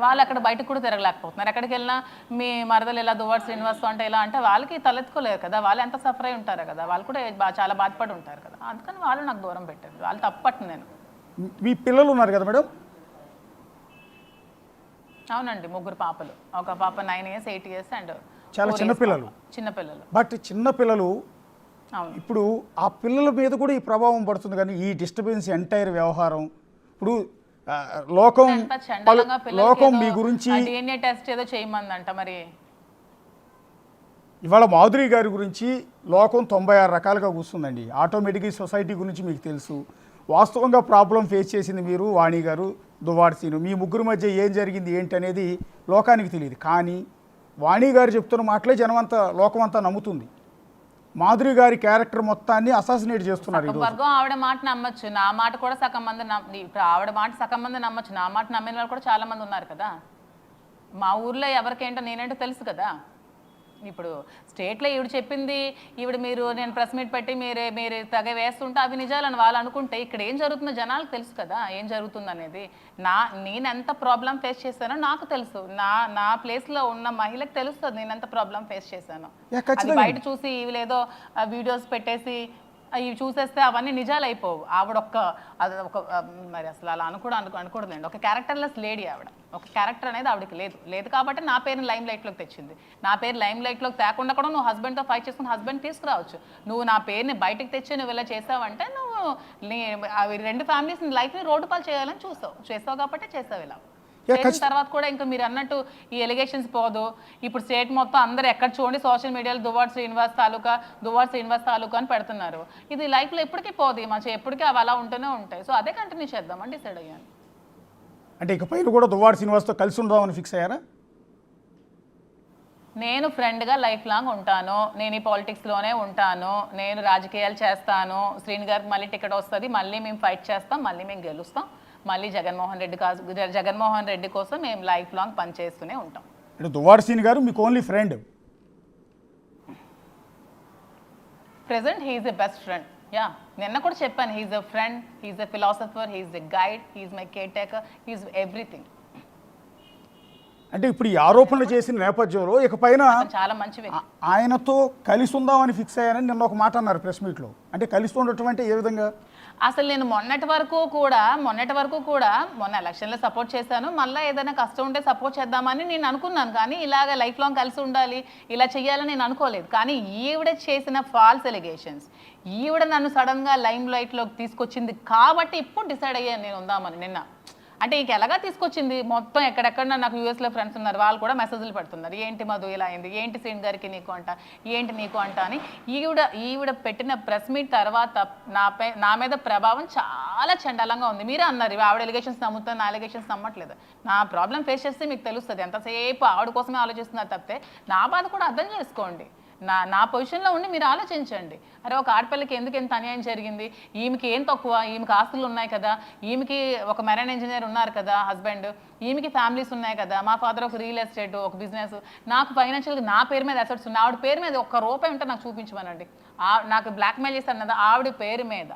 వాళ్ళు అక్కడ బయటకు కూడా తిరగలేకపోతున్నారు. ఎక్కడికి వెళ్ళినా మీ మరదలు ఇలా దువ్వాడ శ్రీనివాస్తో అంటే ఇలా అంటే వాళ్ళకి తలెత్తుకోలేరు కదా, వాళ్ళు ఎంత సఫర్ అయి ఉంటారు కదా, వాళ్ళు కూడా చాలా బాధపడి ఉంటారు కదా. అందుకని వాళ్ళు నాకు దూరం పెట్టారు. వాళ్ళు తప్పట్టు నేను. మీ పిల్లలు ఉన్నారు కదా మేడం? అవునండి, 3 పాపలు. ఒక పాప 9 years, 8 years అండ్ చాలా చిన్నపిల్లలు. బట్ చిన్నపిల్లలు ఇప్పుడు ఆ పిల్లల మీద కూడా ఈ ప్రభావం పడుతుంది. కానీ ఈ డిస్టర్బెన్స్ ఎంటైర్ వ్యవహారం ఇప్పుడు లోకం మీ గురించి DNA టెస్ట్ ఏదో చేయమందంట. మరి ఇవాళ మాధురి గారి గురించి లోకం 96 రకాలుగా కూర్చుందండి. ఆటోమేటిక్గా సొసైటీ గురించి మీకు తెలుసు. వాస్తవంగా ప్రాబ్లం ఫేస్ చేసింది మీరు, వాణి గారు, దువ్వాడ సీను. మీ ముగ్గురు మధ్య ఏం జరిగింది ఏంటి అనేది లోకానికి తెలియదు. కానీ వాణి గారు చెప్తున్న మాటలే జనమంతా లోకమంతా నమ్ముతుంది. మాధురి గారి క్యారెక్టర్ మొత్తాన్ని అసాసినేట్ చేస్తున్నారు. ఆవిడ మాట నమ్మచ్చు, నా మాట కూడా సగం మంది ఆవిడ మాట సగం మంది నమ్మచ్చు, నా మాట నమ్మిన వాళ్ళు కూడా చాలా మంది ఉన్నారు కదా. మా ఊర్లో ఎవరికేంటో నేనేంటో తెలుసు కదా. ఇప్పుడు స్టేట్లో ఈవిడ చెప్పింది, ఈవిడ మీరు నేను ప్రెస్ మీట్ పెట్టి మీరు తెగ వేస్తుంటే అవి నిజాలని వాళ్ళు అనుకుంటే ఇక్కడ ఏం జరుగుతుందో జనాలకు తెలుసు కదా ఏం జరుగుతుంది అనేది. నేను ఎంత ప్రాబ్లం ఫేస్ చేశానో నాకు తెలుసు, నా ప్లేస్లో ఉన్న మహిళకు తెలుస్తుంది నేను ఎంత ప్రాబ్లం ఫేస్ చేశాను. అది బయట చూసి ఇవి లేదో వీడియోస్ పెట్టేసి ఇవి చూసేస్తే అవన్నీ నిజాలు అయిపోవు. అది ఒక మరి అసలు అలా అనకూడదండి. ఒక క్యారెక్టర్లెస్ లేడీ ఆవిడ. ఒక క్యారెక్టర్ అనేది ఆవిడకి లేదు కాబట్టి నా పేరుని లైమ్ లైట్లోకి తెచ్చింది. నా పేరు లైమ్ లైట్లోకి తేకుండా కూడా నువ్వు హస్బెండ్తో ఫైట్ చేసుకుని హస్బెండ్ తీసుకురావచ్చు. నువ్వు నా పేరుని బయటకు తెచ్చి నువ్వు ఇలా చేసావంటే నువ్వు అవి రెండు ఫ్యామిలీస్ లైఫ్ని రోడ్డు పాలు చేయాలని చేసావు కాబట్టి చేసావు. ఇలా చేసిన తర్వాత కూడా ఇంకా మీరు అన్నట్టు ఈ ఎలిగేషన్స్ పోదు. ఇప్పుడు స్టేట్ మొత్తం అందరూ ఎక్కడ చూడండి సోషల్ మీడియాలో దువ్వాడ శ్రీనివాస్ తాలూకా అని పెడుతున్నారు. ఇది లైఫ్లో ఎప్పటికీ పోదు, ఎప్పటికీ అవి అలా ఉంటూనే ఉంటాయి. సో అదే కంటిన్యూ చేద్దామని డిసైడ్ అయ్యాను. అంటే ఇకపైన కూడా దువ్వాడ శ్రీనివాస్తో కలిసి ఉందామని ఫిక్స్ అయ్యారా? నేను ఫ్రెండ్గా లైఫ్ లాంగ్ ఉంటాను, నేను ఈ పాలిటిక్స్లోనే ఉంటాను, నేను రాజకీయాలు చేస్తాను. శ్రీని గారికి మళ్ళీ టికెట్ వస్తుంది, మళ్ళీ మేము ఫైట్ చేస్తాం, మళ్ళీ మేము గెలుస్తాం, మళ్ళీ జగన్మోహన్ రెడ్డి కోసం మేము లైఫ్ లాంగ్ పనిచేస్తూనే ఉంటాం. అంటే దువ్వాడ శ్రీని గారు మీకు only friend? Present he's a best friend. నిన్న కూడా చెప్పాను, he's a friend, he's a philosopher, he's a guide, he's my caretaker, he's everything. అంటే ఇప్పుడు ఈ ఆరోపణలు చేసిన నేపథ్యంలో ఇకపైన చాలా మంచి వ్యక్తి, ఆయనతో కలిసి ఉందామని ఫిక్స్ అయ్యారని నిన్న ఒక మాట అన్నారు ప్రెస్ మీట్లో. అంటే కలిసి ఉండటం అంటే ఏ విధంగా? అసలు నేను మొన్నటి వరకు కూడా మొన్న ఎలక్షన్లో సపోర్ట్ చేశాను. మళ్ళీ ఏదైనా కష్టం ఉంటే సపోర్ట్ చేద్దామని నేను అనుకున్నాను. కానీ ఇలాగ లైఫ్ లాంగ్ కలిసి ఉండాలి, ఇలా చెయ్యాలని నేను అనుకోలేదు. కానీ ఈవిడ చేసిన ఫాల్స్ ఎలిగేషన్స్, ఈవిడ నన్ను సడన్గా లైమ్ లైట్లోకి తీసుకొచ్చింది కాబట్టి ఇప్పుడు డిసైడ్ అయ్యాను నేను ఉందామని. నిన్న అంటే ఇంక ఎలాగా తీసుకొచ్చింది మొత్తం ఎక్కడెక్కడ నాకు యూఎస్లో ఫ్రెండ్స్ ఉన్నారు, వాళ్ళు కూడా మెసేజ్లు పెడుతున్నారు, ఏంటి మధు ఇలా అయింది, ఏంటి శ్రీని గారికి నీకు అంట అని. ఈవిడ పెట్టిన ప్రెస్ మీట్ తర్వాత నా మీద ప్రభావం చాలా చండాలంగా ఉంది. మీరే అన్నారు ఆవిడ ఎలిగేషన్స్ నమ్ముతాను, నా ఎలిగేషన్స్ నమ్మట్లేదు. నా ప్రాబ్లం ఫేస్ చేస్తే మీకు తెలుస్తుంది, ఎంతసేపు ఆవిడ కోసమే ఆలోచిస్తున్నారు తప్పితే నా బాధ కూడా అర్థం చేసుకోండి. నా పొజిషన్లో ఉండి మీరు ఆలోచించండి. అరే ఒక ఆడపిల్లకి ఎందుకు ఎంత అన్యాయం జరిగింది, ఈమెకి ఏం తక్కువ, ఈమెకి ఆస్తులు ఉన్నాయి కదా, ఈమెకి ఒక మెరైన్ ఇంజనీర్ ఉన్నారు కదా హస్బెండ్, ఈమెకి ఫ్యామిలీస్ ఉన్నాయి కదా, మా ఫాదర్ ఒక రియల్ ఎస్టేట్ ఒక బిజినెస్, నాకు ఫైనాన్షియల్గా నా పేరు మీద అసెట్స్ ఉన్నాయి, ఆవిడ పేరు మీద ఒక్క రూపాయి ఉంటే నాకు చూపించమనండి. నాకు బ్లాక్మెయిల్ చేస్తాను కదా, ఆవిడ పేరు మీద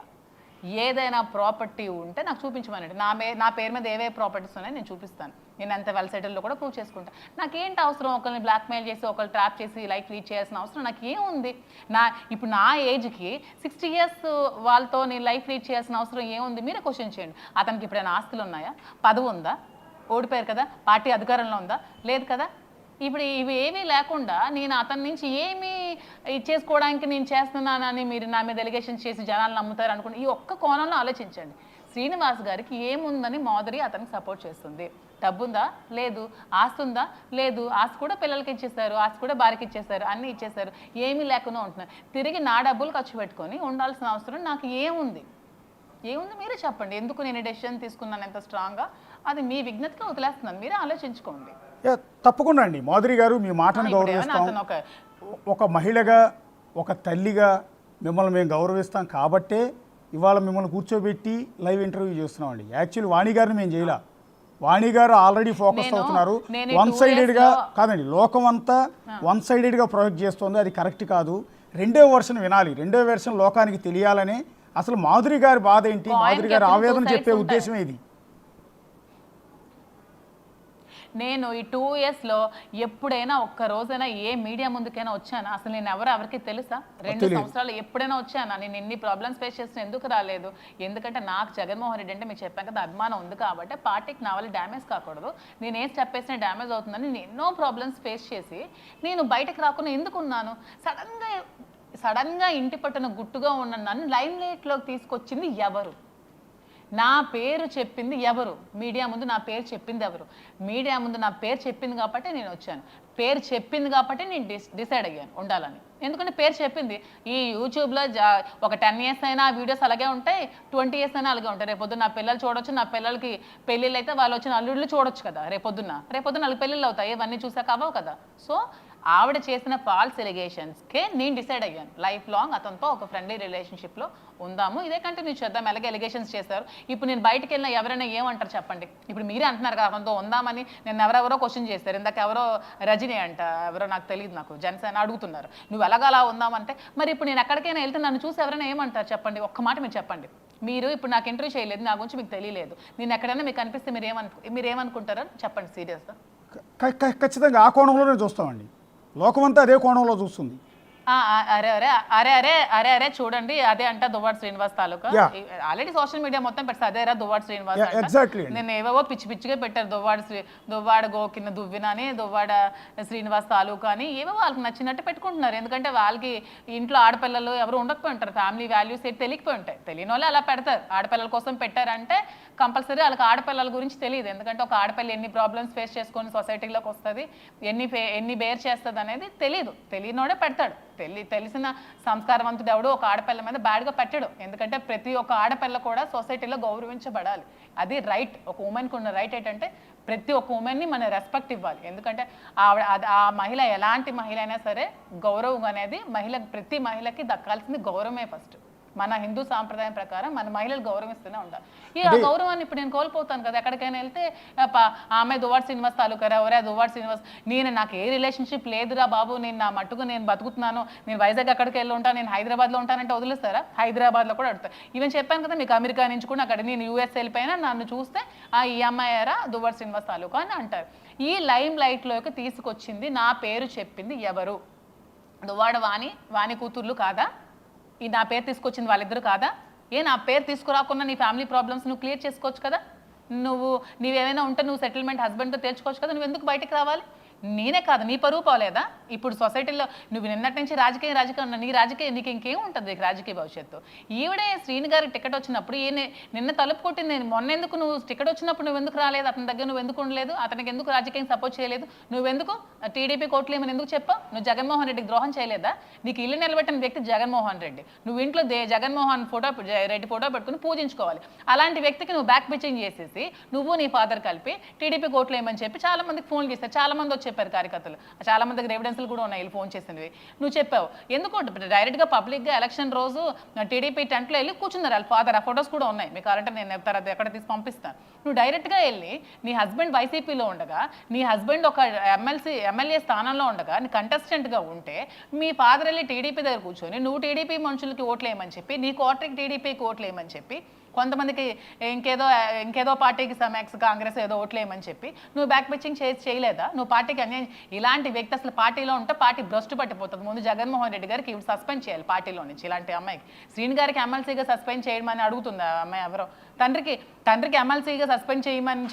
ఏదైనా ప్రాపర్టీ ఉంటే నాకు చూపించమనండి. నా పేరు మీద ఏవే ప్రాపర్టీస్ ఉన్నాయో నేను చూపిస్తాను. నేను ఎంత వెల్ సెటిల్లో కూడా ప్రూవ్ చేసుకుంటాను. నాకేంటి అవసరం ఒకరిని బ్లాక్మెయిల్ చేసి ఒకరు ట్రాప్ చేసి లైఫ్ లీడ్ చేయాల్సిన అవసరం నాకు ఏముంది? ఇప్పుడు నా ఏజ్కి 60 years వాళ్ళతో నేను లైఫ్ లీడ్ చేయాల్సిన అవసరం ఏముంది? మీరే క్వశ్చన్ చేయండి. అతనికి ఇప్పుడైనా ఆస్తులు ఉన్నాయా, పదవి ఉందా, ఓడిపోయారు కదా, పార్టీ అధికారంలో ఉందా, లేదు కదా. ఇప్పుడు ఇవి ఏమీ లేకుండా నేను అతని నుంచి ఏమీ ఇచ్చేసుకోవడానికి నేను చేస్తున్నానని మీరు నా మీద ఎలిగేషన్స్ చేసి జనాలు నమ్ముతారు అనుకుంటే ఈ ఒక్క కోణంలో ఆలోచించండి. శ్రీనివాస్ గారికి ఏముందని మాధురి అతనికి సపోర్ట్ చేస్తుంది? డబ్బుందా? లేదు. ఆస్తి ఉందా? లేదు. ఆస్తి కూడా పిల్లలకి ఇచ్చేస్తారు, ఆస్తి కూడా భార్యకి ఇచ్చేస్తారు, అన్నీ ఇచ్చేస్తారు, ఏమీ లేకుండా ఉంటున్నారు. తిరిగి నా డబ్బులు ఖర్చు పెట్టుకొని ఉండాల్సిన అవసరం నాకు ఏముంది? మీరే చెప్పండి. ఎందుకు నేను డెసిషన్ తీసుకున్నాను ఎంత స్ట్రాంగ్గా? అది మీ విజ్ఞతగా వదిలేస్తున్నాను, మీరే ఆలోచించుకోండి. తప్పకుండా అండి మాధురి గారు, మీ మాటను గౌరవిస్తాం. ఒక మహిళగా ఒక తల్లిగా మిమ్మల్ని మేము గౌరవిస్తాం కాబట్టే ఇవాళ మిమ్మల్ని కూర్చోబెట్టి లైవ్ ఇంటర్వ్యూ చేస్తున్నామండి. యాక్చువల్లీ వాణి గారిని మేము చేయాల. వాణి గారు ఆల్రెడీ ఫోకస్ అవుతున్నారు. వన్ సైడెడ్గా కాదండి, లోకం అంతా వన్ సైడెడ్గా ప్రొజెక్ట్ చేస్తుంది, అది కరెక్ట్ కాదు. రెండో వెర్షన్ వినాలి, రెండో వెర్షన్ లోకానికి తెలియాలని. అసలు మాధురి గారి బాధ ఏంటి, మాధురి గారి ఆవేదన చెప్పే ఉద్దేశం ఇది. నేను ఈ 2 yearsలో ఎప్పుడైనా ఒక్క రోజైనా ఏ మీడియా ముందుకైనా వచ్చానా? అసలు నేను ఎవరికి తెలుసా? 2 సంవత్సరాలు ఎప్పుడైనా వచ్చానా? నేను ఎన్ని ప్రాబ్లమ్స్ ఫేస్ చేసిన ఎందుకు రాలేదు? ఎందుకంటే నాకు జగన్మోహన్ రెడ్డి అంటే మీకు చెప్పాను కదా అభిమానం ఉంది కాబట్టి, పార్టీకి నా వల్ల డ్యామేజ్ కాకూడదు, నేను ఏం స్టెప్ వేసినా డ్యామేజ్ అవుతుందని నేను ఎన్నో ప్రాబ్లమ్స్ ఫేస్ చేసి నేను బయటకు రాకుండా ఎందుకున్నాను? సడన్గా ఇంటి పట్టున గుట్టుగా ఉన్న నన్ను లైమ్ లైట్లోకి తీసుకొచ్చింది ఎవరు? నా పేరు చెప్పింది ఎవరు? మీడియా ముందు నా పేరు చెప్పింది ఎవరు? మీడియా ముందు నా పేరు చెప్పింది కాబట్టి నేను వచ్చాను. పేరు చెప్పింది కాబట్టి నేను డిసైడ్ అయ్యాను ఉండాలని. ఎందుకంటే పేరు చెప్పింది. ఈ యూట్యూబ్లో ఒక 10 years అయినా వీడియోస్ అలాగే ఉంటాయి, 20 years అయినా అలాగే ఉంటాయి. రేపొద్దున నా పిల్లలు చూడొచ్చు, నా పిల్లలకి పెళ్ళిళ్ళు అయితే వాళ్ళు వచ్చిన అల్లుళ్ళు చూడొచ్చు కదా. రేపొద్దున వాళ్ళకి పెళ్ళిళ్ళు అవుతాయి, ఇవన్నీ చూసాక అవ్వవు కదా. సో ఆవిడ చేసిన ఫాల్స్ ఎలిగేషన్స్కే నేను డిసైడ్ అయ్యాను లైఫ్ లాంగ్ అతనితో ఒక ఫ్రెండ్లీ రిలేషన్షిప్లో ఉందాము, ఇదే కంటిన్యూ చేద్దాం. ఎలాగే ఎలిగేషన్స్ చేశారు. ఇప్పుడు నేను బయటకు వెళ్ళినా ఎవరైనా ఏమంటారు చెప్పండి? ఇప్పుడు మీరే అంటున్నారు కదా అతనితో ఉందామని. నేను ఎవరెవరో క్వశ్చన్ చేశారు ఇందాక, ఎవరో రజనీ అంట, ఎవరో నాకు తెలియదు, నాకు జనసేన అడుగుతున్నారు నువ్వు ఎలాగలా ఉందామంటే. మరి ఇప్పుడు నేను ఎక్కడికైనా వెళ్తే నన్ను చూసి ఎవరైనా ఏమంటారు చెప్పండి? ఒక్క మాట మీరు చెప్పండి. మీరు ఇప్పుడు నాకు ఇంటర్వ్యూ చేయలేదు, నా గురించి మీకు తెలియలేదు, నేను ఎక్కడైనా మీకు అనిపిస్తే మీరు ఏమనుకుంటారో చెప్పండి సీరియస్గా. ఖచ్చితంగా ఆ కోణంలోనే చూస్తామండి. లోకమంతా అదే కోణంలో చూస్తుంది. అరే అరే అరే అరే అరే అరే చూడండి, అదే అంట దువ్వాడ శ్రీనివాస్ తాలూకా. ఆల్రెడీ సోషల్ మీడియా మొత్తం పెట్టి అదేరా దువ్వాడ శ్రీనివాస్. నేను ఏవేవో పిచ్చి పిచ్చిగా పెట్టారు, దువ్వాడ గోకిన దువ్విన అని, దువ్వాడ శ్రీనివాస్ తాలూకా అని, ఏవో వాళ్ళకి నచ్చినట్టు పెట్టుకుంటున్నారు. ఎందుకంటే వాళ్ళకి ఇంట్లో ఆడపిల్లలు ఎవరు ఉండకపోయి ఉంటారు, ఫ్యామిలీ వాల్యూస్ తెలియకపోయి ఉంటాయి. తెలియని వాళ్ళు అలా పెడతారు. ఆడపిల్లల కోసం పెట్టారంటే కంపల్సరీ వాళ్ళకి ఆడపిల్లల గురించి తెలియదు. ఎందుకంటే ఒక ఆడపిల్ల ఎన్ని ప్రాబ్లమ్స్ ఫేస్ చేసుకొని సొసైటీలోకి వస్తుంది, ఎన్ని బేర్ చేస్తుంది అనేది తెలియదు. తెలియనోడే పెడతాడు. తెలిసిన సంస్కారవంతుడు ఎవడు ఒక ఆడపిల్ల మీద బ్యాడ్గా పెట్టడు. ఎందుకంటే ప్రతి ఒక్క ఆడపిల్ల కూడా సొసైటీలో గౌరవించబడాలి. అది రైట్. ఒక ఉమెన్కి ఉన్న రైట్ ఏంటంటే ప్రతి ఒక్క ఉమెన్ని మనం రెస్పెక్ట్ ఇవ్వాలి. ఎందుకంటే ఆ మహిళ ఎలాంటి మహిళ అయినా సరే గౌరవం అనేది ప్రతి మహిళకి దక్కాల్సింది గౌరవమే ఫస్ట్. మన హిందూ సాంప్రదాయం ప్రకారం మన మహిళలు గౌరవిస్తూనే ఉండాలి. ఈ ఆ గౌరవాన్ని ఇప్పుడు నేను కోల్పోతాను కదా. ఎక్కడికైనా వెళ్తే ఆమె దువ్వాడ శ్రీనివాస్ తాలూకారా, ఎవరే దువ్వాడ శ్రీనివాస్, నాకు ఏ రిలేషన్షిప్ లేదురా బాబు, నేను నా మట్టుకు నేను బతుకుతున్నాను, నేను వైజాగ్ అక్కడికి వెళ్ళి ఉంటాను, నేను హైదరాబాద్లో ఉంటానంటే వదిలేస్తారా? హైదరాబాద్లో కూడా అడుగుతారు. ఈవెన్ చెప్పాను కదా మీకు, అమెరికా నుంచి కూడా అక్కడ నేను యూఎస్ వెళ్ళిపోయినా నన్ను చూస్తే ఈ అమ్మాయారా దువ్వాడ శ్రీనివాస్ తాలూకా అని అంటారు. ఈ లైమ్ లైట్లోకి తీసుకొచ్చింది, నా పేరు చెప్పింది ఎవరు? దువ్వాడ వాణి కూతుర్లు కాదా? ఈ నా పేరు తీసుకొచ్చింది వాళ్ళిద్దరు కాదా? నా పేరు తీసుకురాకుండా నీ ఫ్యామిలీ ప్రాబ్లమ్స్ నువ్వు క్లియర్ చేసుకోవచ్చు కదా. నీవేమైనా ఉంటే నువ్వు సెటిల్మెంట్ హస్బెండ్తో తేల్చుకోవచ్చు కదా. నువ్వు ఎందుకు బయటకు రావాలి? నేనే కాదు, నీ పరువు పోలేదా? ఇప్పుడు సొసైటీలో నువ్వు నిన్నటి నుంచి రాజకీయం నీ రాజకీయం నీకు ఇంకేం ఉంటుంది నీకు రాజకీయ భవిష్యత్తు? ఈవిడే శ్రీని గారికి టికెట్ వచ్చినప్పుడు నిన్న తలుపు కొట్టింది. మొన్న ఎందుకు నువ్వు టికెట్ వచ్చినప్పుడు నువ్వు ఎందుకు రాలేదు? అతని దగ్గర నువ్వు ఎందుకు ఉండలేదు? అతనికి ఎందుకు రాజకీయం సపోర్ట్ చేయలేదు? నువ్వెందుకు టీడీపీ కోట్లు ఏమని ఎందుకు చెప్పావు? నువ్వు జగన్మోహన్ రెడ్డికి ద్రోహం చేయలేదా? నీకు ఇల్లు నిలబెట్టిన వ్యక్తి జగన్మోహన్ రెడ్డి. నువ్వు ఇంట్లో జగన్మోహన్ రెడ్డి ఫోటో పెట్టుకుని పూజించుకోవాలి. అలాంటి వ్యక్తికి నువ్వు బ్యాక్ పిచ్చింగ్ చేసేసి నువ్వు నీ ఫాదర్ కలిపి టీడీపీ కోట్లు ఏమని చెప్పి చాలా మందికి ఫోన్ చేస్తారు. చాలా మంది వచ్చి చెప్పారు కార్యకర్తలు, చాలా మందికి ఎవిడెన్స్లు కూడా ఉన్నాయి ఫోన్ చేసినవి. నువ్వు చెప్పావు ఎందుకు? డైరెక్ట్గా పబ్లిక్గా ఎలక్షన్ రోజు టీడీపీ టెంట్లో వెళ్ళి కూర్చున్నారు వాళ్ళ ఫాదర్. ఆ ఫొటోస్ కూడా ఉన్నాయి, మీకు కావాలంటే నేను తర్వాత ఎక్కడ తీసి పంపిస్తాను. నువ్వు డైరెక్ట్గా వెళ్ళి నీ హస్బెండ్ వైసీపీలో ఉండగా, నీ హస్బెండ్ ఒక ఎమ్మెల్యే స్థానంలో ఉండగా, నీ కంటెస్టెంట్గా ఉంటే మీ ఫాదర్ వెళ్ళి టీడీపీ దగ్గర కూర్చొని నువ్వు టీడీపీ మనుషులకి ఓట్లు వేయమని చెప్పి, నీ కోటరీకి టీడీపీకి ఓట్లు వేయమని చెప్పి, కొంతమందికి ఇంకేదో పార్టీకి సమాక్స్ కాంగ్రెస్ ఏదో ఓట్లు వేయమని చెప్పి నువ్వు బ్యాక్ పిచ్చింగ్ చేయలేదా? నువ్వు పార్టీకి అన్యాయం. ఇలాంటి వ్యక్తి అసలు పార్టీలో ఉంటే పార్టీ భ్రష్టు పట్టిపోతుంది. ముందు జగన్మోహన్ రెడ్డి గారికి ఇవి సస్పెండ్ చేయాలి పార్టీలో నుంచి. ఇలాంటి అమ్మాయికి శ్రీని గారికి ఎమ్మెల్సీగా సస్పెండ్ చేయమని అడుగుతుంది ఆ అమ్మాయి. ఎవరో తండ్రికి ఎమ్మెల్సీగా సస్పెండ్ చేయమని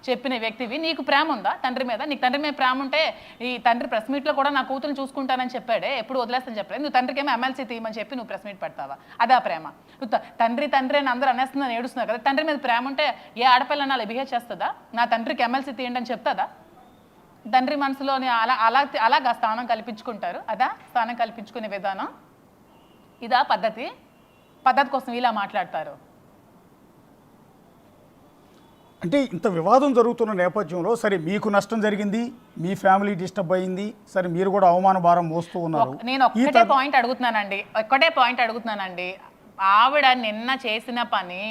చెప్పిన వ్యక్తివి. నీకు ప్రేమ ఉందా తండ్రి మీద? నీకు తండ్రి మీద ప్రేమ ఉంటే ఈ తండ్రి ప్రెస్ మీట్లో కూడా నా కూతురు చూసుకుంటానని చెప్పాడే, ఎప్పుడు వదిలేస్తాను చెప్పలేదు. నువ్వు తండ్రికి ఏమో ఎమ్మెల్సీ తీయమని చెప్పి నువ్వు ప్రెస్ మీట్ పెడతావా? అదా ప్రేమ? నువ్వు తండ్రి అని అందరూ అనేస్తుందని ఏడుస్తున్నారు కదా. తండ్రి మీద ప్రేమ ఉంటే ఏ ఆడపిల్ల అలా బిహేవ్ చేస్తుందా? నా తండ్రికి ఎమ్మెల్సీ తీయండి అని చెప్తుందా? తండ్రి మనసులోని అలాగా స్థానం కల్పించుకుంటారు. అదా స్థానం కల్పించుకునే విధానం? ఇదా పద్ధతి కోసం ఇలా మాట్లాడతారు? అంటే ఇంత వివాదం జరుగుతున్న నేపథ్యంలో సరే మీకు నష్టం జరిగింది, మీ ఫ్యామిలీ డిస్టర్బ్ అయింది, సరే మీరు కూడా అవమాన భారం మోస్తూ ఉన్నారు. నేను ఒక్కటే పాయింట్ అడుగుతున్నానండి. ఆవిడ నిన్న చేసిన పని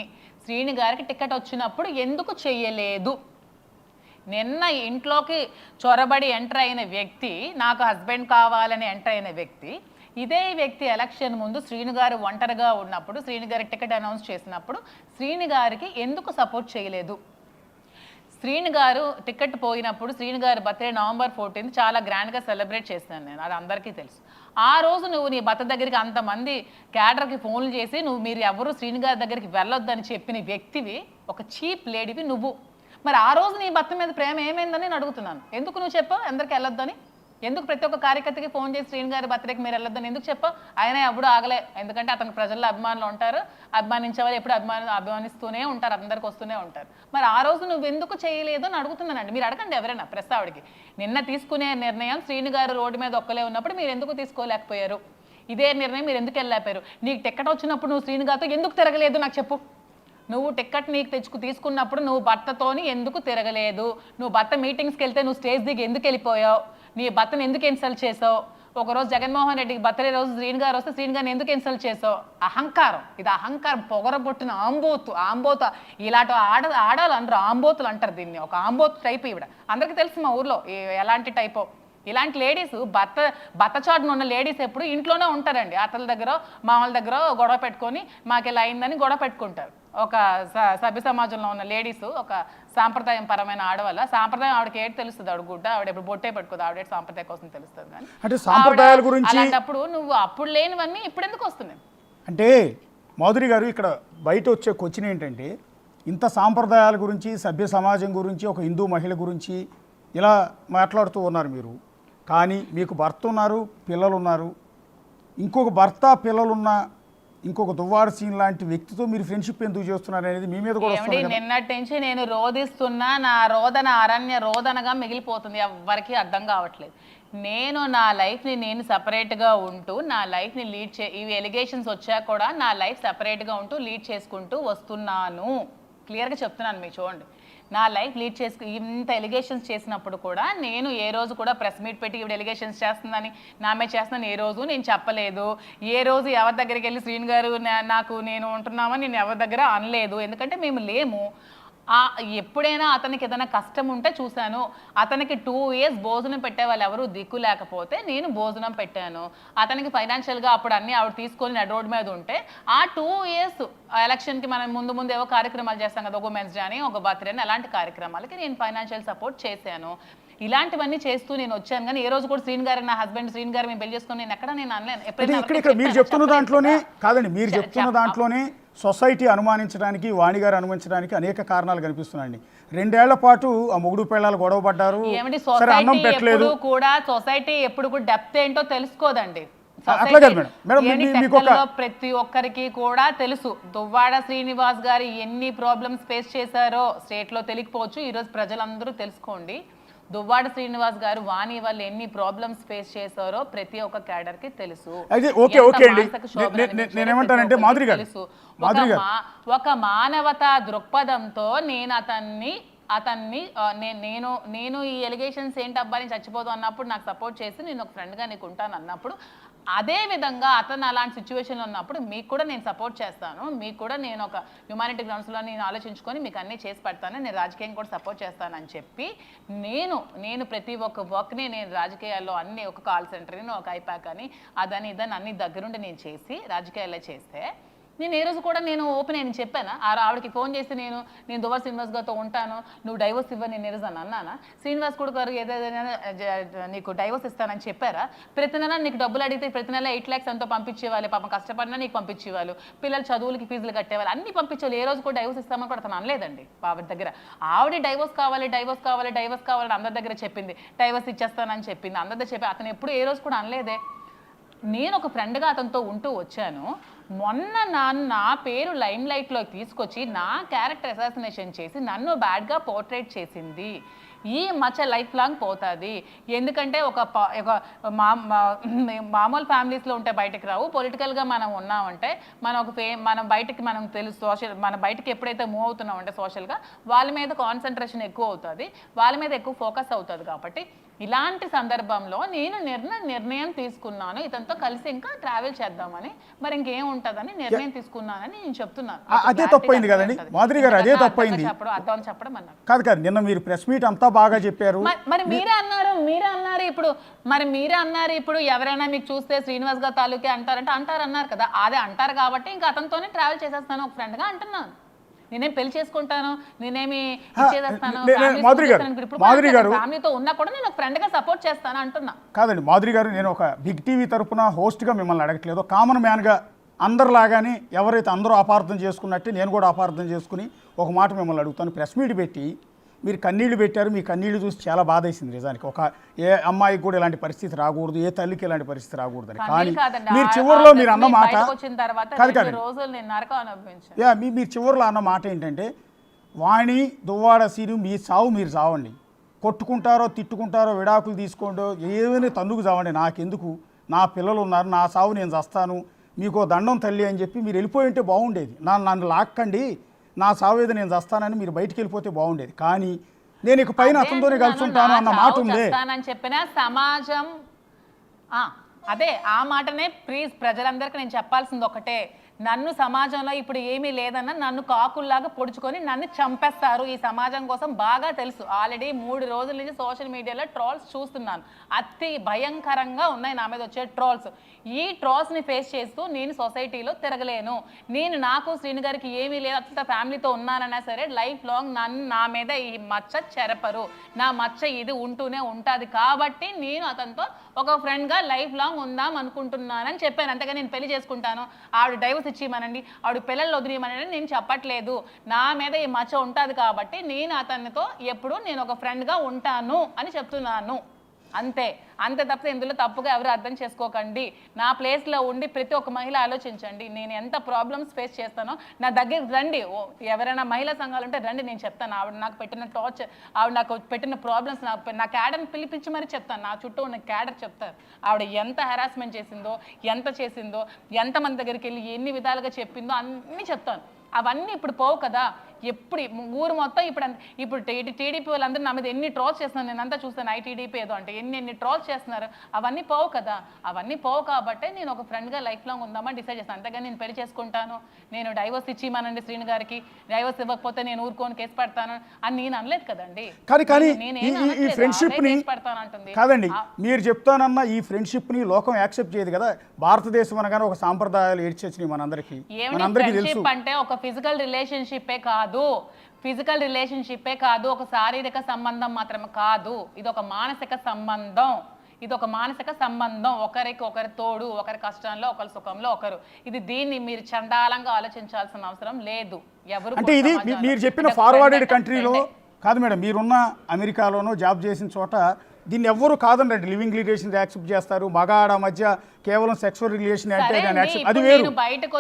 శ్రీని గారికి టికెట్ వచ్చినప్పుడు ఎందుకు చెయ్యలేదు? నిన్న ఇంట్లోకి చొరబడి ఎంటర్ అయిన వ్యక్తి, నాకు హస్బెండ్ కావాలని ఎంటర్ అయిన వ్యక్తి, ఇదే వ్యక్తి ఎలక్షన్ ముందు శ్రీని గారు ఒంటరిగా ఉన్నప్పుడు, శ్రీని గారికి టికెట్ అనౌన్స్ చేసినప్పుడు శ్రీని గారికి ఎందుకు సపోర్ట్ చేయలేదు? శ్రీని గారు టికెట్ పోయినప్పుడు శ్రీని గారి బర్త్డే November 14 చాలా గ్రాండ్గా సెలబ్రేట్ చేసినాను నేను, అది అందరికీ తెలుసు. ఆ రోజు నువ్వు నీ భర్త దగ్గరికి అంతమంది క్యాడర్కి ఫోన్లు చేసి మీరు ఎవరు శ్రీని గారి దగ్గరికి వెళ్ళొద్దని చెప్పిన వ్యక్తివి, ఒక చీప్ లేడీవి నువ్వు. మరి ఆ రోజు నీ భర్త మీద ప్రేమ ఏమైందని నేను అడుగుతున్నాను. ఎందుకు నువ్వు చెప్పావు అందరికి వెళ్ళొద్దని? ఎందుకు ప్రతి ఒక్క కార్యకర్తకి ఫోన్ చేసి శ్రీని గారి బర్త్డేకి మీరు వెళ్ళొద్దని ఎందుకు చెప్పావు? ఆయన ఎప్పుడు ఆగలే, ఎందుకంటే అతనికి ప్రజల్లో అభిమానులు ఉంటారు, అభిమానించే వాళ్ళు ఎప్పుడు అభిమానిస్తూనే ఉంటారు, అందరికి వస్తూనే ఉంటారు. మరి ఆ రోజు నువ్వు ఎందుకు చేయలేదు అని అడుగుతున్నానండి. మీరు అడగండి ఎవరైనా ప్రెస్ ఆవిడికి. నిన్న తీసుకునే నిర్ణయం శ్రీని గారు రోడ్డు మీద ఒక్కలే ఉన్నప్పుడు మీరు ఎందుకు తీసుకోలేకపోయారు? ఇదే నిర్ణయం మీరు ఎందుకు వెళ్ళలేపారు? నీకు టికెట్ వచ్చినప్పుడు నువ్వు శ్రీని గారితో ఎందుకు తిరగలేదు నాకు చెప్పు. నువ్వు టికెట్ నీకు తీసుకున్నప్పుడు నువ్వు భర్తతోని ఎందుకు తిరగలేదు? నువ్వు భర్త మీటింగ్స్కి వెళ్తే నువ్వు స్టేజ్ దిగి ఎందుకు వెళ్ళిపోయావు? నీ భర్తను ఎందుకు ఇన్సల్ట్ చేసావు, ఒకరోజు జగన్మోహన్ రెడ్డికి బర్త్డే రోజు శ్రీని గారు వస్తే శ్రీని గారిని ఎందుకు ఇన్సల్ట్ చేసావు, అహంకారం, ఇది అహంకారం, పొగరబొట్టిన ఆంబోత ఇలాంటి ఆడాలి అంటారు, ఆంబోతులు అంటారు దీన్ని, ఒక ఆంబోతు టైప్ ఈవిడ. అందరికీ తెలుసు మా ఊర్లో ఎలాంటి టైపో. ఇలాంటి లేడీస్ భర్త చాటున ఉన్న లేడీస్ ఎప్పుడు ఇంట్లోనే ఉంటారండి, అత్తల దగ్గర మామల దగ్గర గొడవ పెట్టుకొని మాకు ఇలా అయిందని గొడవ పెట్టుకుంటారు. ఒక సభ్య సమాజంలో ఉన్న లేడీస్, ఒక సాంప్రదాయం పరమైన ఆడవాళ్ళ సాంప్రదాయం ఆవిడకి ఏంటి తెలుస్తుంది, ఆవిడ గుడ్డ ఆవిడ ఎప్పుడు బొట్టే పెట్టుకోదు, ఆవిడ సాంప్రదాయం కోసం తెలుస్తుంది. కానీ అంటే సాంప్రదాయాల గురించి అలాంటప్పుడు నువ్వు అప్పుడు లేనివన్నీ ఇప్పుడు ఎందుకు వస్తున్నాయి అంటే మాధురి గారు, ఇక్కడ బయట వచ్చే క్వశ్చన్ ఏంటంటే, ఇంత సాంప్రదాయాల గురించి, సభ్య సమాజం గురించి, ఒక హిందూ మహిళ గురించి ఇలా మాట్లాడుతూ ఉన్నారు మీరు, కానీ మీకు భర్త ఉన్నారు, పిల్లలు ఉన్నారు, ఇంకొక భర్త పిల్లలున్న ఇంకొక దువ్వాడ సీన్ లాంటి వ్యక్తితో మీరు ఫ్రెండ్షిప్ ఎందుకు చేస్తున్నారు అనేది మీ మీద కూడా వస్తుంది కదా. నిన్నటి నుంచి నేను రోధిస్తున్నా, నా రోదన అరణ్య రోదనగా మిగిలిపోతుంది, ఎవ్వరికీ అర్థం కావట్లేదు. నేను నా లైఫ్ని నేను సపరేట్గా ఉంటూ నా లైఫ్ని లీడ్ ఇవి ఎలిగేషన్స్ వచ్చా కూడా నా లైఫ్ సపరేట్గా ఉంటూ లీడ్ చేసుకుంటూ వస్తున్నాను. క్లియర్గా చెప్తున్నాను, మీకు చూడండి. నా లైఫ్ లీడ్ ఇంత ఎలిగేషన్స్ చేసినప్పుడు కూడా నేను ఏ రోజు కూడా ప్రెస్ మీట్ పెట్టి ఇవి ఎలిగేషన్స్ చేస్తుందని, నా మీద చేస్తున్నాను ఏ రోజు నేను చెప్పలేదు. ఏ రోజు ఎవరి దగ్గరికి వెళ్ళి శ్రీని గారు నాకు నేను ఉంటున్నామని నేను ఎవరి దగ్గర అనలేదు, ఎందుకంటే మేము లేము. ఎప్పుడైనా అతనికి ఏదైనా కష్టం ఉంటే చూశాను. అతనికి 2 years భోజనం పెట్టే వాళ్ళు ఎవరు దిక్కు లేకపోతే నేను భోజనం పెట్టాను. అతనికి ఫైనాన్షియల్గా అప్పుడు అన్నీ ఆవిడ తీసుకొని రోడ్డు మీద ఉంటే ఆ 2 years ఎలక్షన్కి మనం ముందు ఏవో కార్యక్రమాలు చేస్తాం కదా, ఒక మెన్స్ డే అని, ఒక బర్త్డే అని, అలాంటి కార్యక్రమాలకి నేను ఫైనాన్షియల్ సపోర్ట్ చేశాను. ఇలాంటివన్నీ చేస్తూ నేను వచ్చాను. కానీ ఏ రోజు కూడా శ్రీని గారు, నా హస్బెండ్ శ్రీని గారు మేము పెళ్లి చేసుకుని నేను ఎక్కడ నేను అనలేను. ఇక్కడ మీరు చెప్తున్న దాంట్లోనే కాదండి, మీరు చెప్తున్న దాంట్లోనే సొసైటీ అనుమానించడానికి, వాణి గారు అనుమానించడానికి అనేక కారణాలు కనిపిస్తున్నాయండి. 2 ఏళ్ల పాటు ఆ మొగుడు పిల్లలు గొడవ పడ్డారు, అన్నం పెట్టలేదు కూడా. సొసైటీ ఎప్పుడు కూడా డెప్త్ ఏంటో తెలుసుకోదండి. ప్రతి ఒక్కరికి కూడా తెలుసు దువ్వాడ శ్రీనివాస్ గారు ఎన్ని ప్రాబ్లమ్స్ ఫేస్ చేశారో స్టేట్ లో తెలియకపోవచ్చు, ఈ రోజు ప్రజలందరూ తెలుసుకోండి. దువ్వాడ శ్రీనివాస్ గారు వాణి వాళ్ళు ఎన్ని ప్రాబ్లమ్స్ ఫేస్ చేశారో ప్రతి ఒక్క క్యాడర్ కి తెలుసు. ఒక మానవతా దృక్పథంతో నేను నేను ఈ ఎలిగేషన్స్ ఏంటి అబ్బాయి చచ్చిపోదు అన్నప్పుడు నాకు సపోర్ట్ చేసి నేను ఒక ఫ్రెండ్గా నీకు ఉంటాను అన్నప్పుడు, అదే విధంగా అతను అలాంటి సిచ్యువేషన్లో ఉన్నప్పుడు మీకు కూడా నేను సపోర్ట్ చేస్తాను, మీకు కూడా నేను ఒక హ్యుమానిటీ గ్రౌండ్స్లో నేను ఆలోచించుకొని మీకు అన్నీ చేసి పెడతాను, నేను రాజకీయం కూడా సపోర్ట్ చేస్తానని చెప్పి నేను ప్రతి ఒక్క వర్క్ని నేను రాజకీయాల్లో అన్ని, ఒక కాల్ సెంటర్ని, ఒక ఐపాక్ అని, అదని ఇదని అన్ని దగ్గరుండి నేను చేసి రాజకీయాల్లో చేస్తే, నేను ఏ రోజు కూడా నేను ఓపెన్ అయ్యి చెప్పాను. ఆవిడకి ఫోన్ చేసి నేను దువ్వాడ శ్రీనివాస్ గారితో ఉంటాను, నువ్వు డైవోర్స్ ఇవ్వని నేను ఏ రోజు అన్నానా? శ్రీనివాస్ కూడా గారు ఏదైనా నీకు డైవోర్స్ ఇస్తానని చెప్పారా? ప్రతి నెల నీకు డబ్బులు అడిగితే ప్రతి నెల 8 lakhs ఎంతో పంపించేవాళ్ళు, పాపం కష్టపడినా నీకు పంపించేవాళ్ళు, పిల్లలు చదువులకి ఫీజులు కట్టేవాళ్ళు, అన్ని పంపించేవాళ్ళు. ఏ రోజు కూడా డైవోర్స్ ఇస్తామని కూడా అతను అనలేదండి. ఆవిడ దగ్గర ఆవిడ డైవోర్స్ కావాలి అందరి దగ్గర చెప్పింది, డైవోర్స్ ఇచ్చేస్తానని చెప్పింది, అందరి చెప్పి అతను ఎప్పుడు ఏ రోజు కూడా అనలేదే. నేను ఒక ఫ్రెండ్గా అతనితో ఉంటూ వచ్చాను. మొన్న నా పేరు లైమ్ లైట్లోకి తీసుకొచ్చి నా క్యారెక్టర్ అసాసినేషన్ చేసి నన్ను బ్యాడ్గా పోర్ట్రేట్ చేసింది. ఈ మచ్చ లైఫ్ లాంగ్ పోతుంది. ఎందుకంటే ఒక మామూలు ఫ్యామిలీస్లో ఉంటే బయటకు రావు, పొలిటికల్గా మనం ఉన్నామంటే మనం బయటకి మనం తెలుసు, మన బయటకి ఎప్పుడైతే మూవ్ అవుతున్నామంటే సోషల్గా వాళ్ళ మీద కాన్సన్ట్రేషన్ ఎక్కువ అవుతుంది, వాళ్ళ మీద ఎక్కువ ఫోకస్ అవుతుంది. కాబట్టి ఇలాంటి సందర్భంలో నేను నిర్ణయం తీసుకున్నాను, ఇతనితో కలిసి ఇంకా ట్రావెల్ చేద్దామని, మరి ఇంకేం ఉంటుందని నిర్ణయం తీసుకున్నానని నేను చెప్తున్నాను. అదే తప్పైంది కదండి మాధురి గారు, అదే తప్పైంది అర్థం చెప్పడం అన్నారు కాదు. నిన్న మీరు ప్రెస్ మీట్ అంతా బాగా చెప్పారు, మరి మీరే అన్నారు ఇప్పుడు ఎవరైనా మీకు చూస్తే శ్రీనివాస్ గారు తాలూకే అంటారంటే అన్నారు కదా, అదే అంటారు కాబట్టి ఇంకా అతనితోనే ట్రావెల్ చేసేస్తాను ఒక ఫ్రెండ్గా అంటున్నాను. నేనేం పెళ్లి చేసుకుంటాను, నేనేమి ఇచ్చేస్తాను, ఫ్యామిలీతో ఉన్నా కూడా నేను ఒక ఫ్రెండ్గా సపోర్ట్ చేస్తాను అంటున్నా. కాదండి మాధురి గారు, నేను ఒక బిగ్ టీవీ తరపున హోస్ట్గా మిమ్మల్ని అడగట్లేదు, కామన్ మ్యాన్గా అందరిలాగానే ఎవరైతే అందరూ అపార్థం చేసుకున్నట్టే నేను కూడా అపార్థం చేసుకుని ఒక మాట మిమ్మల్ని అడుగుతాను. ప్రెస్ మీట్ పెట్టి మీరు కన్నీళ్లు పెట్టారు, మీ కన్నీళ్లు చూసి చాలా బాధ వేసింది నిజానికి. ఒక ఏ అమ్మాయికి కూడా ఇలాంటి పరిస్థితి రాకూడదు, ఏ తల్లికి ఇలాంటి పరిస్థితి రాకూడదని. కానీ మీరు చివరిలో మీరు అన్న మాట మీరు చివరిలో అన్న మాట ఏంటంటే, వాణి దువ్వాడ సీను మీ సావు మీరు చావండి, కొట్టుకుంటారో తిట్టుకుంటారో విడాకులు తీసుకోండో ఏమైనా తన్నుకు చావండి, నాకెందుకు, నా పిల్లలు ఉన్నారు, నా సావు నేను చస్తాను, మీకు దండం తల్లి అని చెప్పి మీరు వెళ్ళిపోయి ఉంటే బాగుండేది. నన్ను లాక్కండి, నా సావేది నేను చస్తానని మీరు బయటికి వెళ్ళిపోతే బాగుండేది. కానీ నేను ఇక పైన అతనితోనే కలిసి ఉంటాను అన్న మాట ఉంది. అని చెప్పిన సమాజం అదే ఆ మాటనే ప్లీజ్ ప్రజలందరికీ నేను చెప్పాల్సింది ఒకటే, నన్ను సమాజంలో ఇప్పుడు ఏమీ లేదన్న నన్ను కాకుల్లాగా పొడుచుకొని నన్ను చంపేస్తారు ఈ సమాజం కోసం బాగా తెలుసు. ఆల్రెడీ 3 రోజుల నుంచి సోషల్ మీడియాలో ట్రోల్స్ చూస్తున్నాను, అతి భయంకరంగా ఉన్నాయి నా మీద వచ్చే ట్రోల్స్. ఈ ట్రోల్స్ని ఫేస్ చేస్తూ నేను సొసైటీలో తిరగలేను. నేను నాకు శ్రీను గారికి ఏమీ లేదు, అట్లా ఫ్యామిలీతో ఉన్నానన్నా సరే లైఫ్ లాంగ్ నా మీద ఈ మచ్చ చెరపరు, నా మచ్చ ఇది ఉంటూనే ఉంటుంది. కాబట్టి నేను అతనితో ఒక ఫ్రెండ్గా లైఫ్ లాంగ్ ఉందాం అనుకుంటున్నానని చెప్పాను. అంతగా నేను పెళ్లి చేసుకుంటాను, ఆవిడ డైవర్స్ ఇచ్చేయమనండి, ఆవిడ పిల్లలు వదిలేయమనండి నేను చెప్పట్లేదు. నా మీద ఈ మచ్చ ఉంటుంది కాబట్టి నేను అతనితో ఎప్పుడు నేను ఒక ఫ్రెండ్గా ఉంటాను అని చెప్తున్నాను. అంతే తప్పితే ఇందులో తప్పుగా ఎవరు అర్థం చేసుకోకండి. నా ప్లేస్లో ఉండి ప్రతి ఒక్క మహిళ ఆలోచించండి, నేను ఎంత ప్రాబ్లమ్స్ ఫేస్ చేస్తానో. నా దగ్గరికి రండి, ఎవరైనా మహిళా సంఘాలు ఉంటే రండి, నేను చెప్తాను. ఆవిడ నాకు పెట్టిన టార్చర్, ఆవిడ నాకు పెట్టిన ప్రాబ్లమ్స్, నా క్యాడర్ని పిలిపించి మరి చెప్తాను. నా చుట్టూ ఉన్న క్యాడర్ చెప్తారు ఆవిడ ఎంత హెరాస్మెంట్ చేసిందో, ఎంత చేసిందో, ఎంతమంది దగ్గరికి వెళ్ళి ఎన్ని విధాలుగా చెప్పిందో అన్నీ చెప్తాను. అవన్నీ ఇప్పుడు పోవు కదా. ఎప్పుడు ఊరు మొత్తం ఇప్పుడు టీడీపీ వాళ్ళందరూ నా మీద ఎన్ని ట్రోల్స్ చేస్తున్నారు, నేను అంతా చూస్తాను. ఐటీడీపీ ఏదో అంటే ఎన్ని ట్రోల్స్ చేస్తున్నారు, అవన్నీ పోవు కదా. అవన్నీ పోవు కాబట్టే నేను ఒక ఫ్రెండ్గా లైఫ్ లాంగ్ ఉందామని డిసైడ్ చేస్తాను. అంతేగాని నేను పెళ్లి చేసుకుంటాను, నేను డైవర్స్ ఇచ్చిమనండి శ్రీను గారికి, డైవర్స్ ఇవ్వకపోతే నేను ఊరుకొని కేసు పడతాను అని నేను అనలేదు కదండి. కానీ ఈ ఫ్రెండ్షిప్ని కాదండి, మీరు చెప్తానన్న ఈ ఫ్రెండ్షిప్ని లోకం యాక్సెప్ట్ చేయదు కదా. భారతదేశం అనగానే ఒక సాంప్రదాయాలు ఏడ్చేసినాయి మనందరికీ తెలుసు. అంటే ఒక ఫిజికల్ రిలేషన్షిప్పే కాదు, ఒక శారీరక సంబంధం మాత్రమే కాదు, ఇది ఒక మానసిక సంబంధం. ఒకరి తోడు, ఒకరి కష్టంలో, ఒకరి సుఖంలో ఒకరు. దీన్ని మీరు చండాలంగా ఆలోచించాల్సిన అవసరం లేదు. ఎవరు అంటే ఇది మీరు చెప్పిన ఫార్వర్డెడ్ కంట్రీలో కాదు మేడం, మీరున్న అమెరికాలోనో జాబ్ చేసిన చోట దీన్ని ఎవ్వరు కాదండి. లివింగ్ రిలేషన్ యాక్సెప్ట్ చేస్తారు. మగ ఆడ మధ్య కేవలం సెక్సువల్ రిలేషన్ అంటే అది వేరు.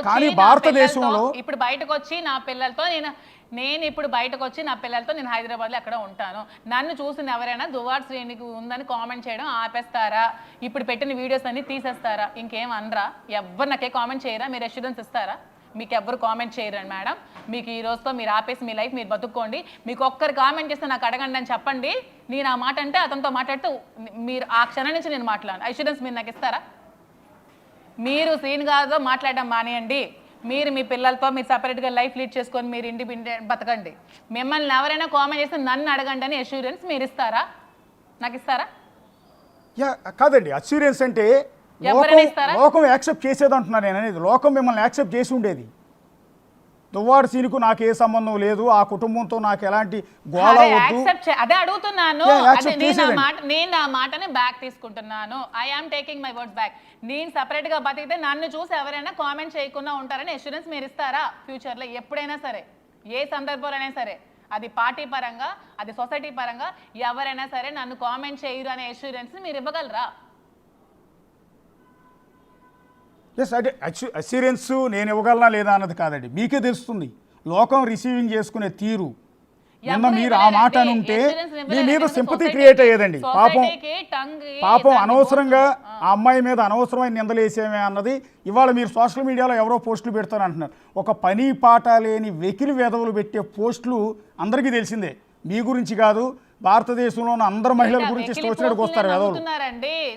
కానీ భారతదేశంలో ఇప్పుడు బయటకు వచ్చి నా పిల్లలతో నేను హైదరాబాద్లో ఎక్కడ ఉంటాను, నన్ను చూసిన ఎవరైనా దువ్వాడ శ్రేణికి ఉందని కామెంట్ చేయడం ఆపేస్తారా? ఇప్పుడు పెట్టిన వీడియోస్ అన్ని తీసేస్తారా? ఇంకేం అనరా? ఎవ్వరు నాకే కామెంట్ చేయరా? మీరు అష్యూరెన్స్ ఇస్తారా? మీకు ఎవ్వరు కామెంట్ చేయరండి మేడం. మీకు ఈ రోజుతో మీరు ఆపేసి మీ లైఫ్ మీరు బతుక్కోండి. మీకు ఒక్కరు కామెంట్ చేస్తే నాకు అడగండి అని చెప్పండి. నేను ఆ మాట అంటే అతనితో మాట్లాడితే మీరు ఆ క్షణం నుంచి నేను మాట్లాడను. అష్యూరెన్స్ మీరు నాకు ఇస్తారా? మీరు శ్రీను గారితో మాట్లాడడం మానేయండి. మీరు మీ పిల్లలతో మీరు సపరేట్గా లైఫ్ లీడ్ చేసుకొని మీరు ఇండిపెండెంట్ బతకండి. మిమ్మల్ని ఎవరైనా కామెంట్ చేస్తే నన్ను అడగండి అని అష్యూరెన్స్ మీరు ఇస్తారా? నాకు ఇస్తారా? కాదండి, అష్యూరెన్స్ అంటే లోకం యాక్సెప్ట్ చేసేది అంటున్నారు. నేను అనేది లోకం మిమ్మల్ని యాక్సెప్ట్ చేసి ఉండేది. దువ్వాడ సీనుకు నాకు ఏ సంబంధం లేదు, ఆ కుటుంబంతో నాకు ఎలాంటి గోళ వద్దు, అదే అడుగుతున్నాను. నేను ఆ మాటని బ్యాక్ తీసుకుంటున్నాను. I am taking my words back. నేను సపరేట్ గా బతికితే నన్ను చూసి ఎవరైనా కామెంట్ చేయకుండా ఉంటారని అష్యూరెన్స్ మీరు ఇస్తారా? ఫ్యూచర్ లో ఎప్పుడైనా సరే, ఏ సందర్భంలోనైనా సరే, అది పార్టీ పరంగా, అది సొసైటీ పరంగా ఎవరైనా సరే నన్ను కామెంట్ చేయరు అనే అష్యూరెన్స్ మీరు ఇవ్వగలరా? అంటే అష్యూరెన్స్ నేను ఇవ్వగలనా లేదా అన్నది కాదండి, మీకే తెలుస్తుంది. లోకం రిసీవింగ్ చేసుకునే తీరు. నిన్న మీరు ఆ మాట అనుంటే మీ మీద సింపతి క్రియేట్ అయ్యేదండి. పాపం అనవసరంగా ఆ అమ్మాయి మీద అనవసరమైన నిందలేసేమే అన్నది ఇవాళ మీరు సోషల్ మీడియాలో ఎవరో పోస్టులు పెడతారు అంటున్నారు. ఒక పని పాట లేని వెకిలి వెధవులు పెట్టే పోస్టులు అందరికీ తెలిసిందే. మీ గురించి కాదు, భారతదేశంలో ఉన్న అందరు మహిళల గురించి వచ్చినట్టుకు వస్తారు.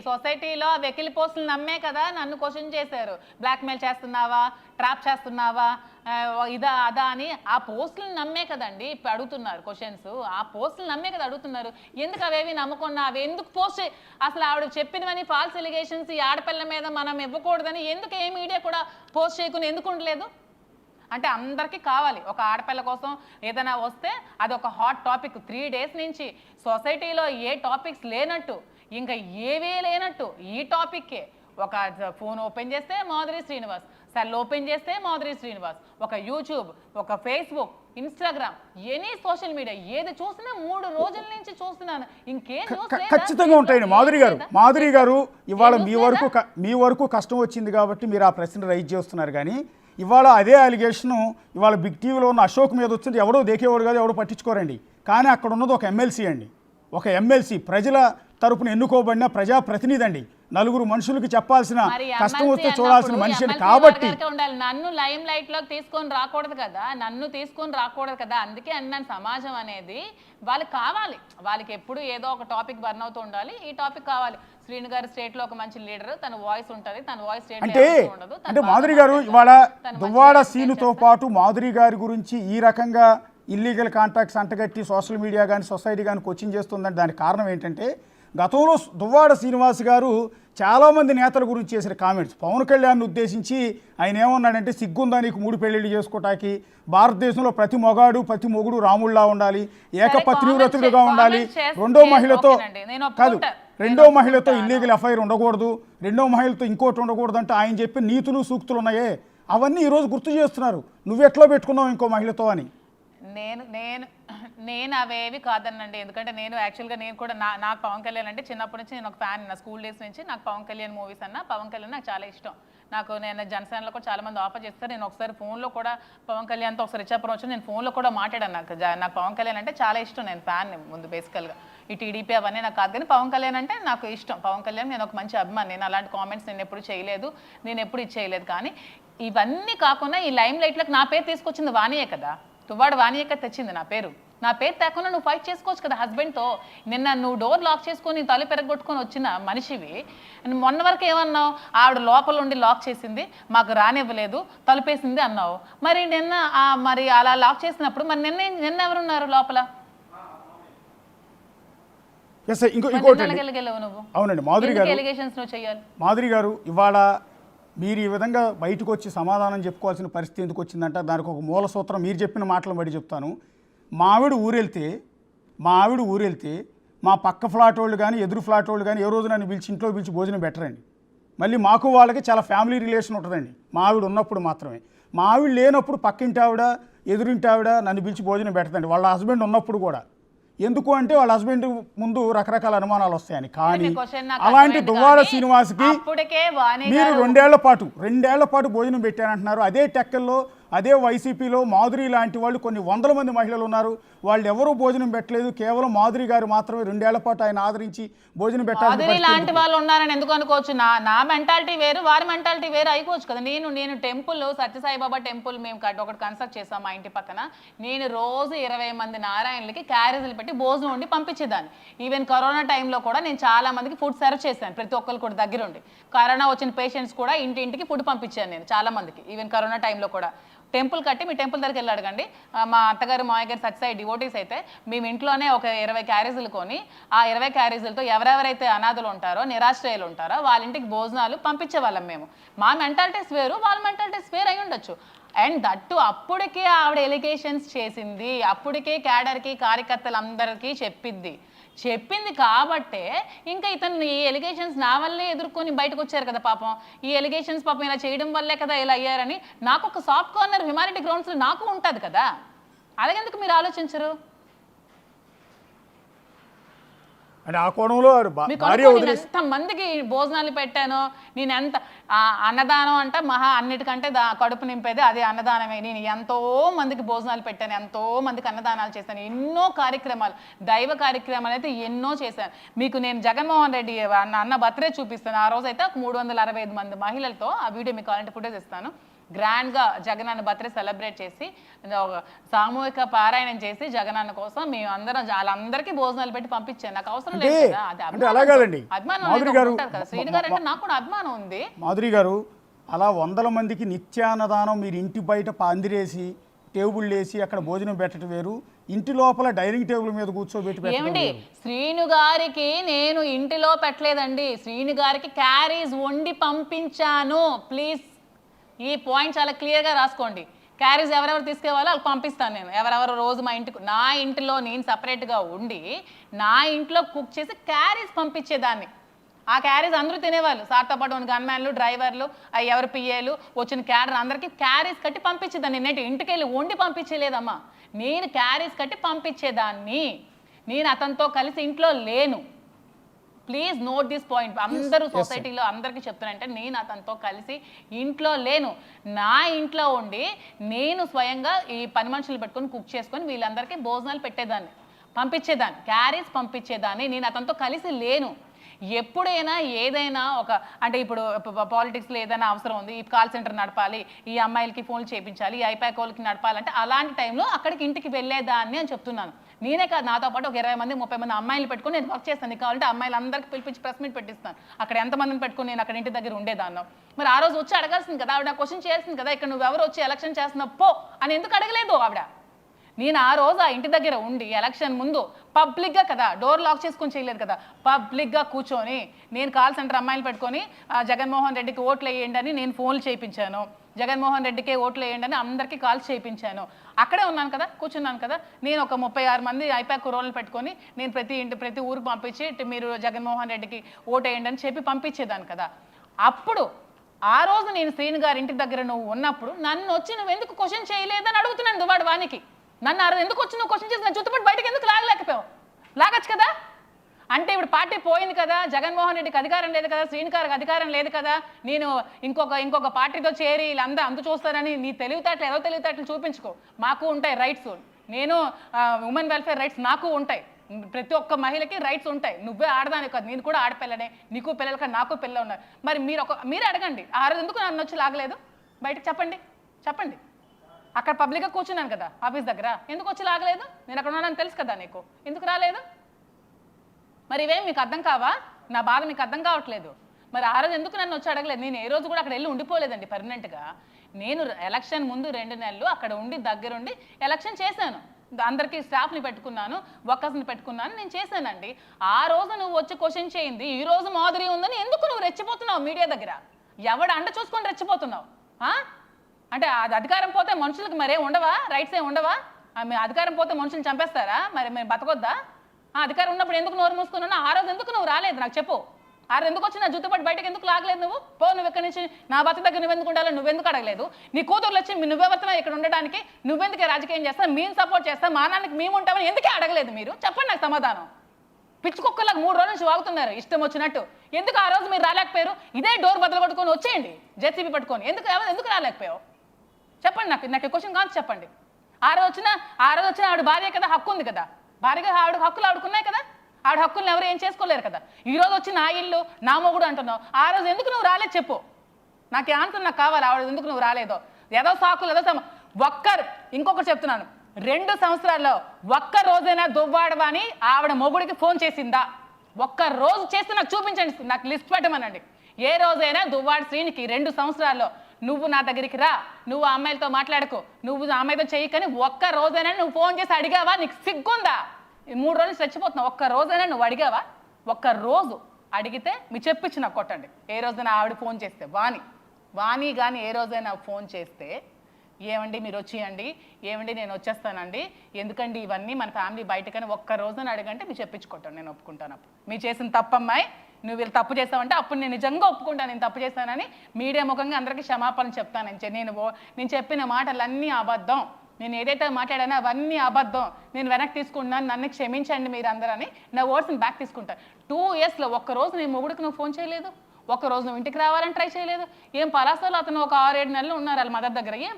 సొసైటీలో వెకిలి పోస్టులు నమ్మే కదా నన్ను క్వశ్చన్ చేశారు. బ్లాక్మెయిల్ చేస్తున్నావా, ట్రాప్ చేస్తున్నావా, ఇదా అదా అని ఆ పోస్టులు నమ్మే కదండి అడుగుతున్నారు క్వశ్చన్స్. ఆ పోస్టులు నమ్మే కదా అడుగుతున్నారు. ఎందుకు అవేవి నమ్మకుండా అవి ఎందుకు పోస్ట్ అసలు ఆవిడ చెప్పినవని ఫాల్స్ ఎలిగేషన్స్ ఈ ఆడపిల్ల మీద మనం ఇవ్వకూడదని ఎందుకు ఏ మీడియా కూడా పోస్ట్ చేయకుండా ఎందుకు ఉండలేదు? అంటే అందరికీ కావాలి. ఒక ఆడపిల్ల కోసం ఏదైనా వస్తే అది ఒక హాట్ టాపిక్. 3 డేస్ నుంచి సొసైటీలో ఏ టాపిక్స్ లేనట్టు, ఇంకా ఏవీ లేనట్టు ఈ టాపిక్కే. ఒక ఫోన్ ఓపెన్ చేస్తే మాధురి శ్రీనివాస్, సెల్ ఓపెన్ చేస్తే మాధురి శ్రీనివాస్, ఒక యూట్యూబ్, ఒక Facebook, Instagram, any social media ఏది చూసినా 3 రోజుల నుంచి చూస్తున్నాను. ఇంకేం ఖచ్చితంగా ఉంటాయండి. మాధురి గారు ఇవాళ మీ వరకు కష్టం వచ్చింది కాబట్టి మీరు ఆ ప్రశ్న రైజ్ చేస్తున్నారు. కానీ ఇవాళ అదే అలిగేషను ఇవాళ బిగ్ టీవీలో ఉన్న అశోక్ మీద వచ్చింది. ఎవడో దేకేవాడు కాదు, ఎవడో పట్టించుకోరండి. కానీ అక్కడ ఉన్నది ఒక ఎమ్మెల్సీ అండి. ఒక ఎమ్మెల్సీ ప్రజల తరపున ఎన్నుకోబడిన ప్రజాప్రతినిధి అండి. నలుగురు మనుషులకి చెప్పాల్సిన మరి కష్టం వస్తే MLC చూడాల్సిన అన్నప్పుడు మనిషిని MLC కాబట్టి వర్గానికే ఉండాలి. నన్ను లైమ్ లైట్ లోకి తీసుకొని రాకూడదు కదా. అందుకే అన్నాను, సమాజం అనేది వాళ్ళకి కావాలి. వాళ్ళకి ఎప్పుడు ఏదో ఒక టాపిక్ బర్న్ అవుతూ ఉండాలి. ఈ టాపిక్ కావాలి. శ్రీను గారు స్టేట్ లో ఒక మంచి లీడర్, తన వాయిస్ ఉంటుంది, తన వాయిస్ స్టేట్ ఉండదు. అంటే మాధురి గారు ఇవాళ దువ్వాడ సీనుతో పాటు మాధురి గారి గురించి ఈ రకంగా ఇల్లీగల్ కాంటాక్ట్స్ అంటగట్టి సోషల్ మీడియా కానీ సొసైటీ కానీ కోచింగ్ చేస్తుందంటే దానికి కారణం ఏంటంటే గతంలో దువ్వాడ శ్రీనివాస్ గారు చాలామంది నేతల గురించి చేసిన కామెంట్స్. పవన్ కళ్యాణ్ను ఉద్దేశించి ఆయన ఏమన్నాడంటే, సిగ్గుందా నీకు 3 పెళ్ళిళ్ళు చేసుకోవటానికి, భారతదేశంలో ప్రతి మొగుడు రాముళ్లా ఉండాలి, ఏకపత్నివ్రతుడుగా ఉండాలి, రెండో మహిళతో ఇల్లీగల్ ఎఫ్ఐఆర్ ఉండకూడదు, రెండో మహిళతో ఇంకోటి ఉండకూడదు అంటే ఆయన చెప్పి నీతులు సూక్తులు ఉన్నాయే అవన్నీ ఈరోజు గుర్తు చేస్తున్నారు. నువ్వెట్లో పెట్టుకున్నావు ఇంకో మహిళతో అని. నేను అవేవి కాదనండి. ఎందుకంటే నేను యాక్చువల్గా నేను కూడా నాకు పవన్ కళ్యాణ్ అంటే చిన్నప్పటి నుంచి నేను ఒక ఫ్యాన్. నా స్కూల్ డేస్ నుంచి నాకు పవన్ కళ్యాణ్ మూవీస్ అన్న పవన్ కళ్యాణ్ నాకు చాలా ఇష్టం. నేను జనసేనలో కూడా చాలా మంది ఆఫర్ చేస్తారు. నేను ఒకసారి ఫోన్లో కూడా పవన్ కళ్యాణ్తో ఒకసారి ఇచ్చాపురం వచ్చి నేను ఫోన్లో కూడా మాట్లాడాను. నాకు పవన్ కళ్యాణ్ అంటే చాలా ఇష్టం. నేను ఫ్యాన్ ముందు బేసికల్గా. ఈ టీడీపీ అవన్నీ నాకు కాదు, కానీ పవన్ కళ్యాణ్ అంటే నాకు ఇష్టం. పవన్ కళ్యాణ్ నేను ఒక మంచి అభిమాని. నేను అలాంటి కామెంట్స్ నేను ఎప్పుడు చేయలేదు, నేను ఎప్పుడు ఇది చేయలేదు. కానీ ఇవన్నీ కాకుండా ఈ లైమ్ లైట్లకు నా పేరు తీసుకొచ్చింది వాణియే కదా. దువ్వాడ వాణియే కదా తెచ్చింది నా పేరు తేకుండా నువ్వు ఫైట్ చేసుకోవచ్చు కదా హస్బెండ్తో. నిన్న నువ్వు డోర్ లాక్ చేసుకొని తల పెరగొట్టుకొని వచ్చిన మనిషివి. మొన్న వరకు ఏమన్నావు, ఆవిడ లోపల ఉండి లాక్ చేసింది, మాకు రానివ్వలేదు, తలుపేసింది అన్నావు. మరి మరి అలా లాక్ చేసినప్పుడు మరి నిన్న ఎవరున్నారు లోపల? అవునండి మాధురి గారు, ఇవాళ మీరు ఈ విధంగా బయటకు వచ్చి సమాధానం చెప్పుకోవాల్సిన పరిస్థితి ఎందుకు వచ్చిందంటే దానికి ఒక మూల సూత్రం మీరు చెప్పిన మాటలు బట్టి చెప్తాను. మా ఆవిడ ఊరెళ్తే మా పక్క ఫ్లాట్ వాళ్ళు కానీ ఎదురు ఫ్లాట్ వాళ్ళు కానీ ఏ రోజు నన్ను ఇంట్లో పిలిచి భోజనం పెట్టరండి. మళ్ళీ మాకు వాళ్ళకి చాలా ఫ్యామిలీ రిలేషన్ ఉంటుందండి మా ఆవిడ ఉన్నప్పుడు మాత్రమే. మా ఆవిడ లేనప్పుడు పక్కింటి ఆవిడ ఎదురింటి ఆవిడ నన్ను పిలిచి భోజనం పెట్టదండి, వాళ్ళ హస్బెండ్ ఉన్నప్పుడు కూడా. ఎందుకు అంటే వాళ్ళ హస్బెండ్ ముందు రకరకాల అనుమానాలు వస్తాయని. కానీ అలాంటి దువ్వాడ శ్రీనివాస్కి మీరు 2 ఏళ్ల పాటు భోజనం పెట్టానంటున్నారు. అదే టెక్కల్లో అదే వైసీపీలో మాధురి లాంటి వాళ్ళు కొన్ని వందల మంది మహిళలు ఉన్నారు, వాళ్ళు ఎవరూ భోజనం పెట్టలేదు. కేవలం మాధురి గారు మాత్రమే 2 ఏళ్ల పాటు ఆయన ఆదరించి భోజనం పెట్టాలి. లాంటి వాళ్ళు ఉన్నారని ఎందుకు అనుకోవచ్చు? నా మెంటాలిటీ వేరు, వారి మెంటాలిటీ వేరు అయిపోవచ్చు కదా. నేను టెంపుల్ సత్యసాయిబాబా టెంపుల్ మేము ఒకటి కన్స్ట్రక్ట్ చేసాం మా ఇంటి పక్కన. నేను రోజు 20 మంది నారాయణలకి క్యారేజీలు పెట్టి భోజనం వండి పంపించేదాన్ని. ఈవెన్ కరోనా టైంలో కూడా నేను చాలా మందికి ఫుడ్ సర్వ్ చేశాను, ప్రతి ఒక్కరు కూడా దగ్గరుండి. కరోనా వచ్చిన పేషెంట్స్ కూడా ఇంటింటికి ఫుడ్ పంపించాను నేను చాలా మందికి. ఈవెన్ కరోనా టైంలో కూడా టెంపుల్ కట్టి మీ టెంపుల్ దగ్గరికి వెళ్ళి అడగండి. మా అత్తగారు మామయ్య గారు సత్యసాయి డివోటీస్ అయితే మేము ఇంట్లోనే ఒక 20 క్యారేజీలు కొని ఆ 20 క్యారేజీలతో ఎవరెవరైతే అనాథలు ఉంటారో నిరాశ్రయాలు ఉంటారో వాళ్ళ ఇంటికి భోజనాలు పంపించేవాళ్ళం మేము. మా మెంటాలిటీస్ వేరు, వాళ్ళ మెంటాలిటీస్ వేరు అయి ఉండొచ్చు. అండ్ దట్టు అప్పటికే ఆవిడ ఎలిగేషన్స్ చేసింది, అప్పటికే క్యాడర్కి కార్యకర్తలందరికీ చెప్పింది కాబట్టే ఇంకా ఇతను ఈ ఎలిగేషన్స్ నా వల్లే ఎదుర్కొని బయటకు వచ్చారు కదా పాపం. ఈ ఎలిగేషన్స్ పాపం ఇలా చేయడం వల్లే కదా ఇలా అయ్యారని నాకు ఒక సాఫ్ట్ కార్నర్ హ్యుమానిటీ గ్రౌండ్స్లో నాకు ఉంటుంది కదా. అలాగెందుకు మీరు ఆలోచించరు? అంటే ఆ కోణంలో ఎంత మందికి భోజనాలు పెట్టాను నేను, ఎంత అన్నదానం అంటే అన్నిటికంటే కడుపు నింపేది అదే అన్నదానమే. నేను ఎంతో మందికి భోజనాలు పెట్టాను, ఎంతో మందికి అన్నదానాలు చేశాను, ఎన్నో కార్యక్రమాలు, దైవ కార్యక్రమాలు అయితే ఎన్నో చేశాను. మీకు నేను జగన్మోహన్ రెడ్డి అన్న బర్త్డే చూపిస్తాను. ఆ రోజు అయితే 365 మంది మహిళలతో ఆ వీడియో మీకు కావాలంటే ఫుటేజ్ ఇస్తాను. గ్రాండ్గా జగనన్న బర్త్డే సెలబ్రేట్ చేసి సామూహిక పారాయణం చేసి జగనన్న కోసం మేము అందరం వాళ్ళందరికీ భోజనాలు పెట్టి పంపించాను. నాకు అవసరం లేదు కదా, అది అభిమానం కదా. శ్రీను గారు అంటే నాకు కూడా అభిమానం ఉంది. మాధురి గారు, అలా 100 మందికి నిత్యాన్నదానం మీరు ఇంటి బయట పందిరేసి టేబుల్ వేసి అక్కడ భోజనం పెట్టడం వేరు, ఇంటి లోపల డైనింగ్ టేబుల్ మీద కూర్చోబెట్టి ఏమండి శ్రీను గారికి నేను ఇంటిలో పెట్టలేదండి, శ్రీను గారికి క్యారీస్ వండి పంపించాను. ప్లీజ్ ఈ పాయింట్ చాలా క్లియర్గా రాసుకోండి. క్యారీస్ ఎవరెవరు తీసుకెళ్ళాలో వాళ్ళకి పంపిస్తాను నేను. ఎవరెవరు రోజు నా ఇంటిలో నేను సపరేట్గా ఉండి నా ఇంట్లో కుక్ చేసి క్యారీస్ పంపించేదాన్ని. ఆ క్యారీస్ అందరూ తినేవాళ్ళు, సార్తో పాటు ఉన్న గన్మ్యాన్లు, డ్రైవర్లు, ఎవరు పిఏలు వచ్చిన క్యాడర్ అందరికీ క్యారీస్ కట్టి పంపించేదాన్ని. నేను ఇంటికి వెళ్ళి వండి పంపించలేదమ్మా, నేను క్యారీస్ కట్టి పంపించేదాన్ని. నేను అతనితో కలిసి ఇంట్లో లేను. Please note this point. అందరూ సొసైటీలో అందరికీ చెప్తున్నానంటే నేను అతనితో కలిసి ఇంట్లో లేను. నా ఇంట్లో ఉండి నేను స్వయంగా ఈ పని మనుషులు పెట్టుకొని కుక్ చేసుకొని వీళ్ళందరికీ భోజనాలు పెట్టేదాన్ని, పంపించేదాన్ని, క్యారీస్ పంపించేదాన్ని. నేను అతనితో కలిసి లేను. ఎప్పుడైనా ఏదైనా ఒక అంటే ఇప్పుడు పాలిటిక్స్లో ఏదైనా అవసరం ఉంది, ఈ కాల్ సెంటర్ నడపాలి, ఈ అమ్మాయిలకి ఫోన్లు చేయించాలి, ఈ ఐపాక్ వాళ్ళకి నడపాలంటే అలాంటి టైంలో అక్కడికి ఇంటికి వెళ్ళేదాన్ని అని చెప్తున్నాను. నేనే కాదు, నాతో పాటు ఒక 20 మంది 30 మంది అమ్మాయిలు పెట్టుకుని నేను వర్క్ చేస్తాను. నీకు కావాలంటే అమ్మాయిలందరికీ పిలిపించి ప్రెస్ మీట్ పెట్టిస్తాను. అక్కడ ఎంతమందిని పెట్టుకుని నేను అక్కడ ఇంటి దగ్గర ఉండేదాన్ని. మరి ఆ రోజు వచ్చి అడగాల్సింది కదా ఆవిడ, క్వశ్చన్ చేయాల్సింది కదా, ఇక్కడ నువ్వు ఎవరు వచ్చి ఎలక్షన్ చేస్తున్నావు పో అని ఎందుకు అడగలేదు ఆవిడ? నేను ఆ రోజు ఆ ఇంటి దగ్గర ఉండి ఎలక్షన్ ముందు పబ్లిక్గా కదా, డోర్ లాక్ చేసుకొని చేయలేదు కదా, పబ్లిక్గా కూర్చొని నేను కాల్ సెంటర్ అమ్మాయిలు పెట్టుకొని జగన్మోహన్ రెడ్డికి ఓట్లు వేయండి అని నేను ఫోన్లు చేయించాను, జగన్మోహన్ రెడ్డికే ఓట్లు వేయండి అని అందరికీ కాల్స్ చేయించాను. అక్కడే ఉన్నాను కదా, కూర్చున్నాను కదా. నేను ఒక 36 మంది ఐపాక్ కుర్రోళ్ళని పెట్టుకొని నేను ప్రతి ఊరికి పంపించి మీరు జగన్మోహన్ రెడ్డికి ఓటు వేయండి అని చెప్పి పంపించేదాన్ని కదా. అప్పుడు ఆ రోజు నేను శ్రీను గారి ఇంటి దగ్గర నువ్వు ఉన్నప్పుడు నన్ను వచ్చి నువ్వు ఎందుకు క్వశ్చన్ చేయలేదని అడుగుతున్నాను దువ్వాడు వానికి. నన్ను ఆ రోజు ఎందుకు వచ్చి నువ్వు క్వశ్చన్ చేసి నా చుట్టుపక్కల బయటకు ఎందుకు లాగలేకపోయావు? లాగచ్చు కదా. అంటే ఇప్పుడు పార్టీ పోయింది కదా, జగన్మోహన్ రెడ్డికి అధికారం లేదు కదా, శ్రీను గారికి అధికారం లేదు కదా, నేను ఇంకొక పార్టీతో చేరి వీళ్ళందరూ అంత చూస్తారని నీ తెలివితేటలు ఏదో తెలివితేటలు చూపించుకో. మాకు ఉంటాయి రైట్స్, నేను ఉమెన్ వెల్ఫేర్ రైట్స్ నాకు ఉంటాయి, ప్రతి ఒక్క మహిళకి రైట్స్ ఉంటాయి. నువ్వే ఆడదాని కాదు, నేను కూడా ఆడపిల్లనే, నీకు పిల్లలు కానీ నాకు పిల్లలు ఉన్నారు. మరి మీరే అడగండి, ఆ రోజు ఎందుకు నన్ను వచ్చి లాగలేదు బయటకు చెప్పండి. అక్కడ పబ్లిక్గా కూర్చున్నాను కదా ఆఫీస్ దగ్గర, ఎందుకు వచ్చి లాగలేదు? నేను అక్కడ ఉన్నానని తెలుసు కదా నీకు, ఎందుకు రాలేదు? మరి ఇవేం మీకు అర్థం కావా? నా బాధ మీకు అర్థం కావట్లేదు. మరి ఆ రోజు ఎందుకు నన్ను వచ్చి అడగలేదు? నేను ఏ రోజు కూడా అక్కడ వెళ్ళి ఉండిపోలేదండి పర్మనెంట్గా. నేను ఎలక్షన్ ముందు 2 నెలలు అక్కడ ఉండి దగ్గరుండి ఎలక్షన్ చేశాను. అందరికీ స్టాఫ్ని పెట్టుకున్నాను, వర్కర్స్ని పెట్టుకున్నాను, నేను చేశానండి. ఆ రోజు నువ్వు వచ్చి క్వశ్చన్ చేయింది ఈ రోజు మాదిరి ఉందని ఎందుకు నువ్వు రెచ్చిపోతున్నావు మీడియా దగ్గర? ఎవడ అండ చూసుకొని రెచ్చిపోతున్నావు? అంటే అది అధికారం పోతే మనుషులకు మరే ఉండవా, రైట్స్ ఏమి ఉండవా? అధికారం పోతే మనుషులు చంపేస్తారా? మరి మేము బతకొద్దా? అధికారం ఉన్నప్పుడు ఎందుకు నోరు మూసుకున్నావు? ఆ రోజు ఎందుకు నువ్వు రాలేదు నాకు చెప్పు. ఆ రోజు ఎందుకు వచ్చి నా జుట్టుపట్టి బయటకు ఎందుకు లాగలేదు? నువ్వు నువ్వు ఎక్కడి నుంచి నా బతుకు దగ్గర నువ్వెందుకు ఉండాలో నువ్వెందుకు అడగలేదు? నీ కూతుర్లు వచ్చి నువ్వెవరుతున్నావు ఇక్కడ ఉండడానికి, నువ్వెందుకే రాజకీయం చేస్తా, మేము సపోర్ట్ చేస్తా, మా నాన్నకి మేము ఉంటామని ఎందుకే అడగలేదు మీరు? చెప్పండి నాకు సమాధానం. పిచ్చుకొక్కలకు 3 రోజుల నుంచి వాగుతున్నారు ఇష్టం వచ్చినట్టు. ఎందుకు ఆ రోజు మీరు రాలేకపోయారు? ఇదే డోర్ బదులు కొట్టుకొని వచ్చేయండి జేసీబీ పట్టుకొని. ఎందుకు రాలేకపోయావు చెప్పండి నాకు క్వశ్చన్ కాదు చెప్పండి. ఆ రోజు వచ్చిన ఆవిడ భార్య కదా, హక్కు ఉంది కదా, భార్యగా ఆవిడ హక్కులు ఆవిడకున్నాయి కదా, ఆవిడ హక్కులను ఎవరు ఏం చేసుకోలేరు కదా. ఈ రోజు వచ్చి నా ఇల్లు నా మొగుడు అంటున్నావు, ఆ రోజు ఎందుకు నువ్వు రాలేదు చెప్పు. నాకు ఆన్సర్ నాకు కావాలి. ఆవిడ ఎందుకు నువ్వు రాలేదో ఏదో సాకులు ఇంకొకటి చెప్తున్నాను, 2 సంవత్సరాల్లో ఒక్క రోజైనా దువ్వాడవాని ఆవిడ మొగుడికి ఫోన్ చేసిందా? ఒక్క రోజు చేస్తే నాకు చూపించండి, నాకు లిస్ట్ పెట్టమనండి. ఏ రోజైనా దువ్వాడ శ్రీనికి 2 సంవత్సరాల్లో నువ్వు నా దగ్గరికి రా, నువ్వు ఆ అమ్మాయిలతో మాట్లాడుకో, నువ్వు ఆ అమ్మాయితో చేయకని ఒక్క రోజైనా నువ్వు ఫోన్ చేసి అడిగావా? నీకు సిగ్గుందా? 3 రోజులు చచ్చిపోతున్నావు, ఒక్క రోజైనా నువ్వు అడిగావా? ఒక్క రోజు అడిగితే మీ చెప్పించి నాకు కొట్టండి. ఏ రోజైనా ఆవిడ ఫోన్ చేస్తే వాణి కానీ ఏ రోజైనా ఫోన్ చేస్తే ఏమండి మీరు వచ్చేయండి, ఏమండి నేను వచ్చేస్తానండి, ఎందుకండి ఇవన్నీ మన ఫ్యామిలీ బయటకని ఒక్క రోజున అడగంటే మీరు చెప్పించుకుంటాను, నేను ఒప్పుకుంటాను. అప్పుడు మీరు చేసిన తప్పమ్మాయి, నువ్వు వీళ్ళు తప్పు చేస్తావంటే అప్పుడు నేను నిజంగా ఒప్పుకుంటాను నేను తప్పు చేస్తానని, మీడియా ముఖంగా అందరికీ క్షమాపణ చెప్తాను. నేను చెప్పిన మాటలన్నీ అబద్ధం, నేను ఏదైతే మాట్లాడానో అవన్నీ అబద్ధం, నేను వెనక్కి తీసుకుంటున్నాను, నన్ను క్షమించండి మీరు అందరని నా వర్డ్స్ని బ్యాక్ తీసుకుంటాను. 2 ఇయర్స్లో ఒక్కరోజు నీ మొగుడికి నువ్వు ఫోన్ చేయలేదు, ఒక్కరోజు నువ్వు ఇంటికి రావాలని ట్రై చేయలేదు. ఏం పలాసలో అతను ఒక 6-7 నెలలు ఉన్నారు వాళ్ళ మదర్ దగ్గర. ఏం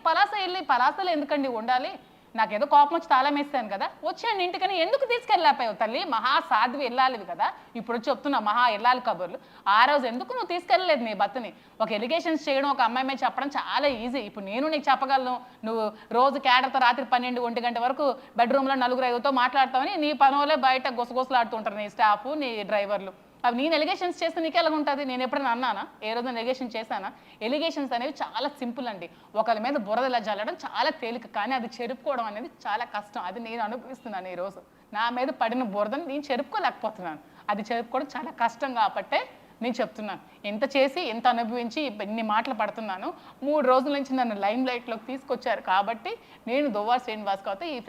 పలాసలో ఎందుకండి ఉండాలి? నాకేదో కోపం వచ్చి తాళం వేస్తాను కదా, వచ్చాను ఇంటికని ఎందుకు తీసుకెళ్ళలేకపోయావు తల్లి? మహా సాధ్వి వెళ్ళాలివి కదా, ఇప్పుడు చెప్తున్నా మహా వెళ్ళాలి కబుర్లు. ఆ రోజు ఎందుకు నువ్వు తీసుకెళ్ళలేదు నీ భర్తని? ఒక ఎలిగేషన్స్ చేయడం, ఒక అమ్మాయి మీద చెప్పడం చాలా ఈజీ. ఇప్పుడు నేను నీకు చెప్పగలను, నువ్వు రోజు క్యాడర్తో రాత్రి 12-1 గంట వరకు బెడ్రూమ్లో 4-5తో మాట్లాడతావని, నీ పనులే బయట గుసగుసలాడుతుంటారు నీ స్టాఫ్ నీ డ్రైవర్లు. అవి నేను ఎలిగేషన్స్ చేస్తే నీకు ఎలా ఉంటుంది? నేను ఎప్పుడైనా అన్నానా? ఏ రోజు ఎలిగేషన్ చేశానా? ఎలిగేషన్స్ అనేవి చాలా సింపుల్ అండి. ఒకరి మీద బురదలా జల్లడం చాలా తేలిక, కానీ అది చెరుపుకోవడం అనేది చాలా కష్టం. అది నేను అనుభవిస్తున్నాను. ఈరోజు నా మీద పడిన బురదని నేను చెరుపుకోలేకపోతున్నాను. అది చెరుపుకోవడం చాలా కష్టం కాబట్టే నేను చెప్తున్నాను. ఎంత చేసి ఎంత అనుభవించి ఇన్ని మాటలు పడుతున్నాను. 3 రోజుల నుంచి నన్ను లైమ్ లైట్లోకి తీసుకొచ్చారు కాబట్టి నేను దువ్వాడ శ్రీనివాస్ కాబట్టి ఈ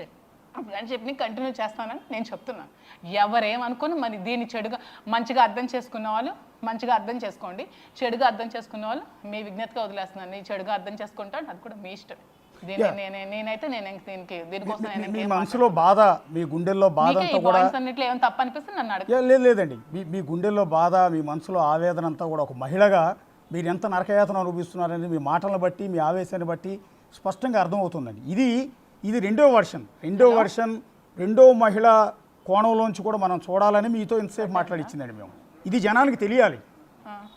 ఫ్రెండ్షిప్ని కంటిన్యూ చేస్తానని నేను చెప్తున్నాను. ఎవరేమనుకుని మరి దీన్ని చెడుగా మంచిగా అర్థం చేసుకున్న వాళ్ళు మంచిగా అర్థం చేసుకోండి, చెడుగా అర్థం చేసుకున్న వాళ్ళు మీ విజ్ఞతగా వదిలేస్తున్నాను. నీ చెడుగా అర్థం చేసుకుంటాను, అది కూడా మీ ఇష్టం. నేనైతే దీనికోసం మీ మనసులో బాధ, మీ గుండెల్లో బాధ అంతా కూడా అన్నిట్లో ఏమైనా తప్పు అనిపిస్తుంది నన్ను అడగ. లేదండి, మీ గుండెల్లో బాధ, మీ మనసులో ఆవేదన అంతా కూడా ఒక మహిళగా మీరు ఎంత నరకయాతన అనుభవిస్తున్నారని మీ మాటలను బట్టి, మీ ఆవేశాన్ని బట్టి స్పష్టంగా అర్థమవుతుందండి. ఇది రెండో వర్షన్, రెండో మహిళ కోణంలోంచి కూడా మనం చూడాలని మీతో ఇంతసేపు మాట్లాడిచ్చిందండి మేము. ఇది జనానికి తెలియాలి.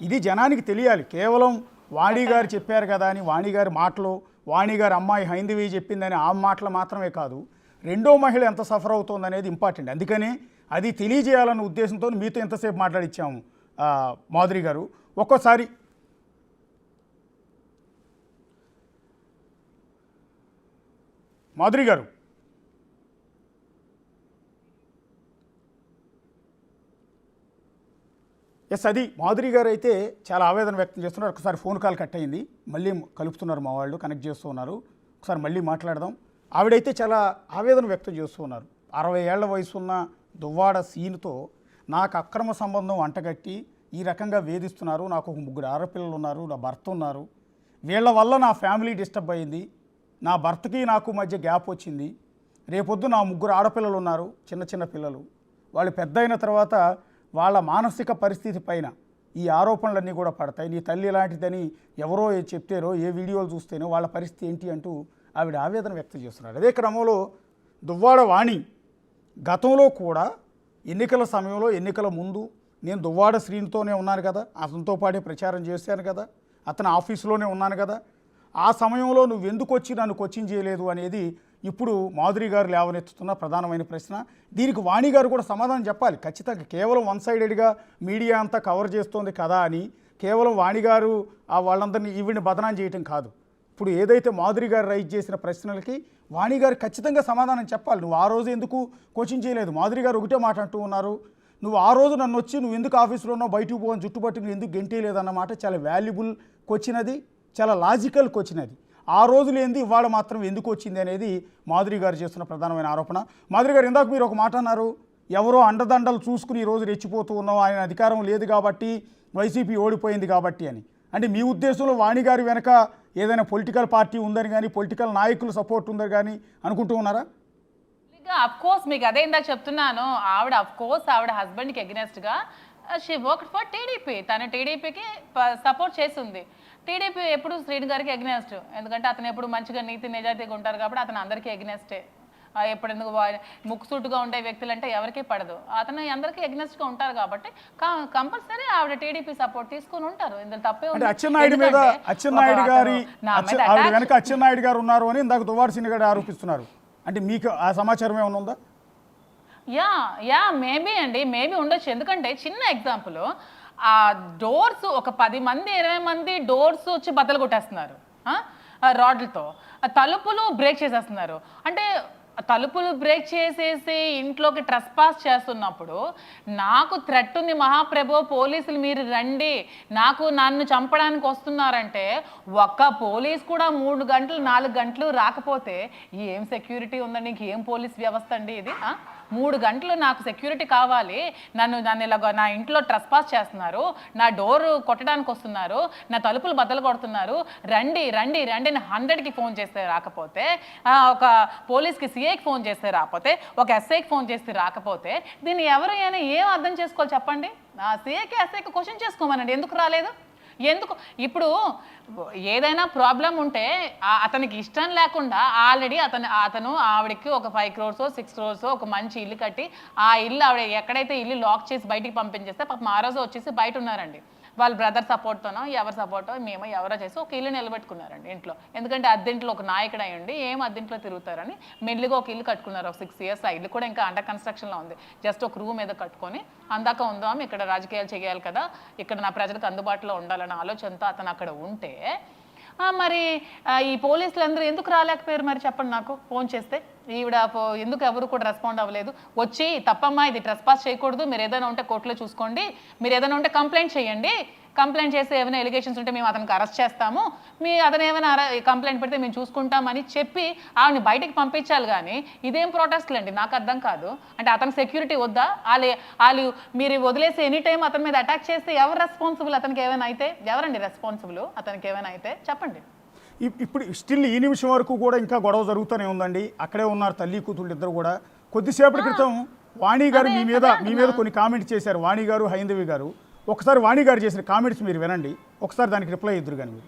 ఇది జనానికి తెలియాలి. కేవలం వాణి గారు చెప్పారు కదా అని వాణి గారి మాటలు, వాణి గారి అమ్మాయి హైందవి చెప్పిందని ఆ మాటలు మాత్రమే కాదు, రెండో మహిళ ఎంత సఫర్ అవుతుంది అనేది ఇంపార్టెంట్. అందుకని అది తెలియజేయాలన్న ఉద్దేశంతో మీతో ఎంతసేపు మాట్లాడిచ్చాము మాధురి గారు. ఒక్కోసారి మాధురి గారు అది మాధురి గారు అయితే చాలా ఆవేదన వ్యక్తం చేస్తున్నారు. ఒకసారి ఫోన్ కాల్ కట్ అయింది, మళ్ళీ కలుపుతున్నారు, మా వాళ్ళు కనెక్ట్ చేస్తూ ఉన్నారు. ఒకసారి మళ్ళీ మాట్లాడదాం. ఆవిడైతే చాలా ఆవేదన వ్యక్తం చేస్తూ ఉన్నారు. 60 ఏళ్ల వయసు ఉన్న దువ్వాడ సీనుతో నాకు అక్రమ సంబంధం అంటగట్టి ఈ రకంగా వేధిస్తున్నారు, నాకు ఒక 3 ఆడపిల్లలు ఉన్నారు, నా భర్త ఉన్నారు, వీళ్ళ వల్ల నా ఫ్యామిలీ డిస్టర్బ్ అయింది, నా భర్తకి నాకు మధ్య గ్యాప్ వచ్చింది, రేపొద్దు నా 3 ఆడపిల్లలు ఉన్నారు, చిన్న చిన్న పిల్లలు, వాళ్ళు పెద్ద అయిన తర్వాత వాళ్ళ మానసిక పరిస్థితి పైన ఈ ఆరోపణలన్నీ కూడా పడతాయి, నీ తల్లి లాంటిదని ఎవరో చెప్తారో, ఏ వీడియోలు చూస్తేనో వాళ్ళ పరిస్థితి ఏంటి అంటూ ఆవిడ ఆవేదన వ్యక్తం చేస్తున్నారు. అదే క్రమంలో దువ్వాడ వాణి గతంలో కూడా ఎన్నికల సమయంలో, ఎన్నికల ముందు నేను దువ్వాడ శ్రీనితోనే ఉన్నాను కదా, అతనితో పాటే ప్రచారం చేశాను కదా, అతని ఆఫీసులోనే ఉన్నాను కదా, ఆ సమయంలో నువ్వు ఎందుకు వచ్చి నన్ను కోచింగ్ చేయలేదు అనేది ఇప్పుడు మాధురి గారు లేవనెత్తుతున్న ప్రధానమైన ప్రశ్న. దీనికి వాణి గారు కూడా సమాధానం చెప్పాలి ఖచ్చితంగా. కేవలం వన్ సైడెడ్గా మీడియా అంతా కవర్ చేస్తోంది కదా అని కేవలం వాణి గారు వాళ్ళందరినీ ఈవిడిని బదనాం చేయటం కాదు. ఇప్పుడు ఏదైతే మాధురి గారు రైజ్ చేసిన ప్రశ్నలకి వాణి గారు ఖచ్చితంగా సమాధానం చెప్పాలి. నువ్వు ఆ రోజు ఎందుకు కోచింగ్ చేయలేదు? మాధురి గారు ఒకటే మాట అంటూ ఉన్నారు, నువ్వు ఆ రోజు నన్ను వచ్చి నువ్వు ఎందుకు ఆఫీస్లో ఉన్నావు, బయటకు పోని జుట్టుపట్టి నువ్వు ఎందుకు గెంటేయలేదు అన్నమాట చాలా వాల్యుబుల్ క్వశ్చన్, అది చాలా లాజికల్ క్వశ్చన్. అది ఆ రోజు లేనిది ఇవాళ మాత్రం ఎందుకు వచ్చింది అనేది మాధురి గారు చేస్తున్న ప్రధానమైన ఆరోపణ. మాధురి గారు, ఇందాక మీరు ఒక మాట అన్నారు, ఎవరో అండదండలు చూసుకుని ఈరోజు రెచ్చిపోతూ ఉన్నావు, ఆయన అధికారం లేదు కాబట్టి, వైసీపీ ఓడిపోయింది కాబట్టి అని. అంటే మీ ఉద్దేశంలో వాణి గారి వెనక ఏదైనా పొలిటికల్ పార్టీ ఉందని కానీ, పొలిటికల్ నాయకులు సపోర్ట్ ఉందని కానీ అనుకుంటూ ఉన్నారా? అఫ్ కోర్స్ మీకు అదే ఇందాక చెప్తున్నాను, ఆవిడ అఫ్ కోర్స్ ఆవిడ హస్బెండ్కి అగెనెస్ట్గా షీ వర్క్డ్ ఫర్ టీడీపీ, తన టీడీపీకి సపోర్ట్ చేస్తుంది. టీడీపీ ఎప్పుడు శ్రీని గారికి అగెనెస్ట్, ఎందుకంటే అతను ఎప్పుడు మంచిగా నీతి నిజాయితీగా ఉంటారు కాబట్టి అతను అందరికీ అగెనెస్టే. ఎప్పుడు ఎందుకు ముక్కుసూటుగా ఉండే వ్యక్తులు అంటే ఎవరికీ పడదు, అతను అందరికీ అగెనెస్ట్గా ఉంటారు కాబట్టి కంపల్సరీ ఆవిడ టీడీపీ సపోర్ట్ తీసుకుని ఉంటారు. ఇందులో తప్పే ఉంది. అచ్చెన్నాయుడు మీద అచ్చెన్నాయుడు గారు ఉన్నారు అని ఇందాక దువ్వాడ శ్రీని గారు ఆరోపిస్తున్నారు. అంటే మీకు ఆ సమాచారం ఏమైనా ఉందా? యా మేబీ అండి, మేబీ ఉండొచ్చు. ఎందుకంటే చిన్న ఎగ్జాంపుల్, ఆ డోర్స్ ఒక 10 మంది 20 మంది డోర్స్ వచ్చి బద్దలు కొట్టేస్తున్నారు రాడ్లతో, తలుపులు బ్రేక్ చేసేస్తున్నారు. అంటే తలుపులు బ్రేక్ చేసేసి ఇంట్లోకి ట్రెస్పాస్ చేస్తున్నప్పుడు నాకు థ్రెట్ ఉంది, మహాప్రభు పోలీసులు మీరు రండి, నన్ను చంపడానికి వస్తున్నారంటే ఒక్క పోలీస్ కూడా 3 గంటలు 4 గంటలు రాకపోతే ఏం సెక్యూరిటీ ఉందండి, ఇంకేం పోలీస్ వ్యవస్థ అండి ఇది? 3 గంటలు నాకు సెక్యూరిటీ కావాలి, నన్ను ఇలాగ నా ఇంట్లో ట్రెస్పాస్ చేస్తున్నారు, నా డోరు కొట్టడానికి వస్తున్నారు, నా తలుపులు బద్దలు కొడుతున్నారు, రండి రండి రండి అని 100కి ఫోన్ చేస్తే రాకపోతే, ఒక పోలీస్కి సిఐకి ఫోన్ చేస్తే రాకపోతే, ఒక ఎస్ఐకి ఫోన్ చేస్తే రాకపోతే దీన్ని ఎవరైనా ఏం అర్థం చేసుకోవాలి చెప్పండి? సిఐకి ఎస్ఐకి క్వశ్చన్ చేసుకోమనండి, ఎందుకు రాలేదు? ఎందుకు? ఇప్పుడు ఏదైనా ప్రాబ్లం ఉంటే అతనికి ఇష్టం లేకుండా ఆల్రెడీ అతను ఆవిడకి ఒక 5 crores 6 crores ఒక మంచి ఇల్లు కట్టి, ఆ ఇల్లు ఆవిడ ఎక్కడైతే ఇల్లు లాక్ చేసి బయటికి పంపించేస్తే పాపం ఆ రోజు వచ్చేసి బయట ఉన్నారండి. వాళ్ళ బ్రదర్ సపోర్ట్తోనో ఎవరి సపోర్టో మేము ఎవరో చేసి ఒక ఇల్లు నిలబెట్టుకున్నారండి ఇంట్లో. ఎందుకంటే అద్దెంట్లో ఒక నాయకుడు అయ్యండి ఏం అద్దెంట్లో తిరుగుతారని మెల్లిగా ఒక ఇల్లు కట్టుకున్నారు. ఒక 6 years ఆ ఇల్లు కూడా ఇంకా అండర్ కన్స్ట్రక్షన్లో ఉంది. జస్ట్ ఒక రూమ్ మీద కట్టుకొని అందాక ఉందాం, ఇక్కడ రాజకీయాలు చేయాలి కదా, ఇక్కడ నా ప్రజలకు అందుబాటులో ఉండాలన్న ఆలోచనతో అతను అక్కడ ఉంటే మరి ఈ పోలీసులు అందరూ ఎందుకు రాలేకపోయారు మరి చెప్పండి నాకు? ఫోన్ చేస్తే ఈవిడ ఎందుకు ఎవరు కూడా రెస్పాండ్ అవ్వలేదు? వచ్చి తప్పమ్మా ఇది ట్రెస్పాస్ చేయకూడదు, మీరు ఏదైనా ఉంటే కోర్టులో చూసుకోండి, మీరు ఏదైనా ఉంటే కంప్లైంట్ చేయండి, కంప్లైంట్ చేస్తే ఏమైనా ఎలిగేషన్స్ ఉంటే మేము అతనికి అరెస్ట్ చేస్తాము, అతను ఏమైనా కంప్లైంట్ పెడితే మేము చూసుకుంటామని చెప్పి ఆవిడని బయటికి పంపించాలి. కానీ ఇదేం ప్రొటెస్ట్లు అండి, నాకు అర్థం కాదు. అంటే అతనికి సెక్యూరిటీ వద్దా? వాళ్ళు మీరు వదిలేసి ఎనీ టైం అతని మీద అటాక్ చేస్తే ఎవరు రెస్పాన్సిబుల్? అతనికి ఏమైనా అయితే ఎవరండి రెస్పాన్సిబుల్? అతనికి ఏమైనా అయితే చెప్పండి. ఇప్పుడు స్టిల్ ఈ నిమిషం వరకు కూడా ఇంకా గొడవ జరుగుతూనే ఉందండి. అక్కడే ఉన్నారు తల్లి కూతుళ్ళు ఇద్దరు కూడా. కొద్దిసేపటి క్రితం వాణి గారు మీ మీద కొన్ని కామెంట్స్ చేశారు, వాణి గారు హైందవి గారు. ఒకసారి వాణి గారు చేసిన కామెంట్స్ మీరు వినండి, ఒకసారి దానికి రిప్లై ఇద్దరు కానీ మీరు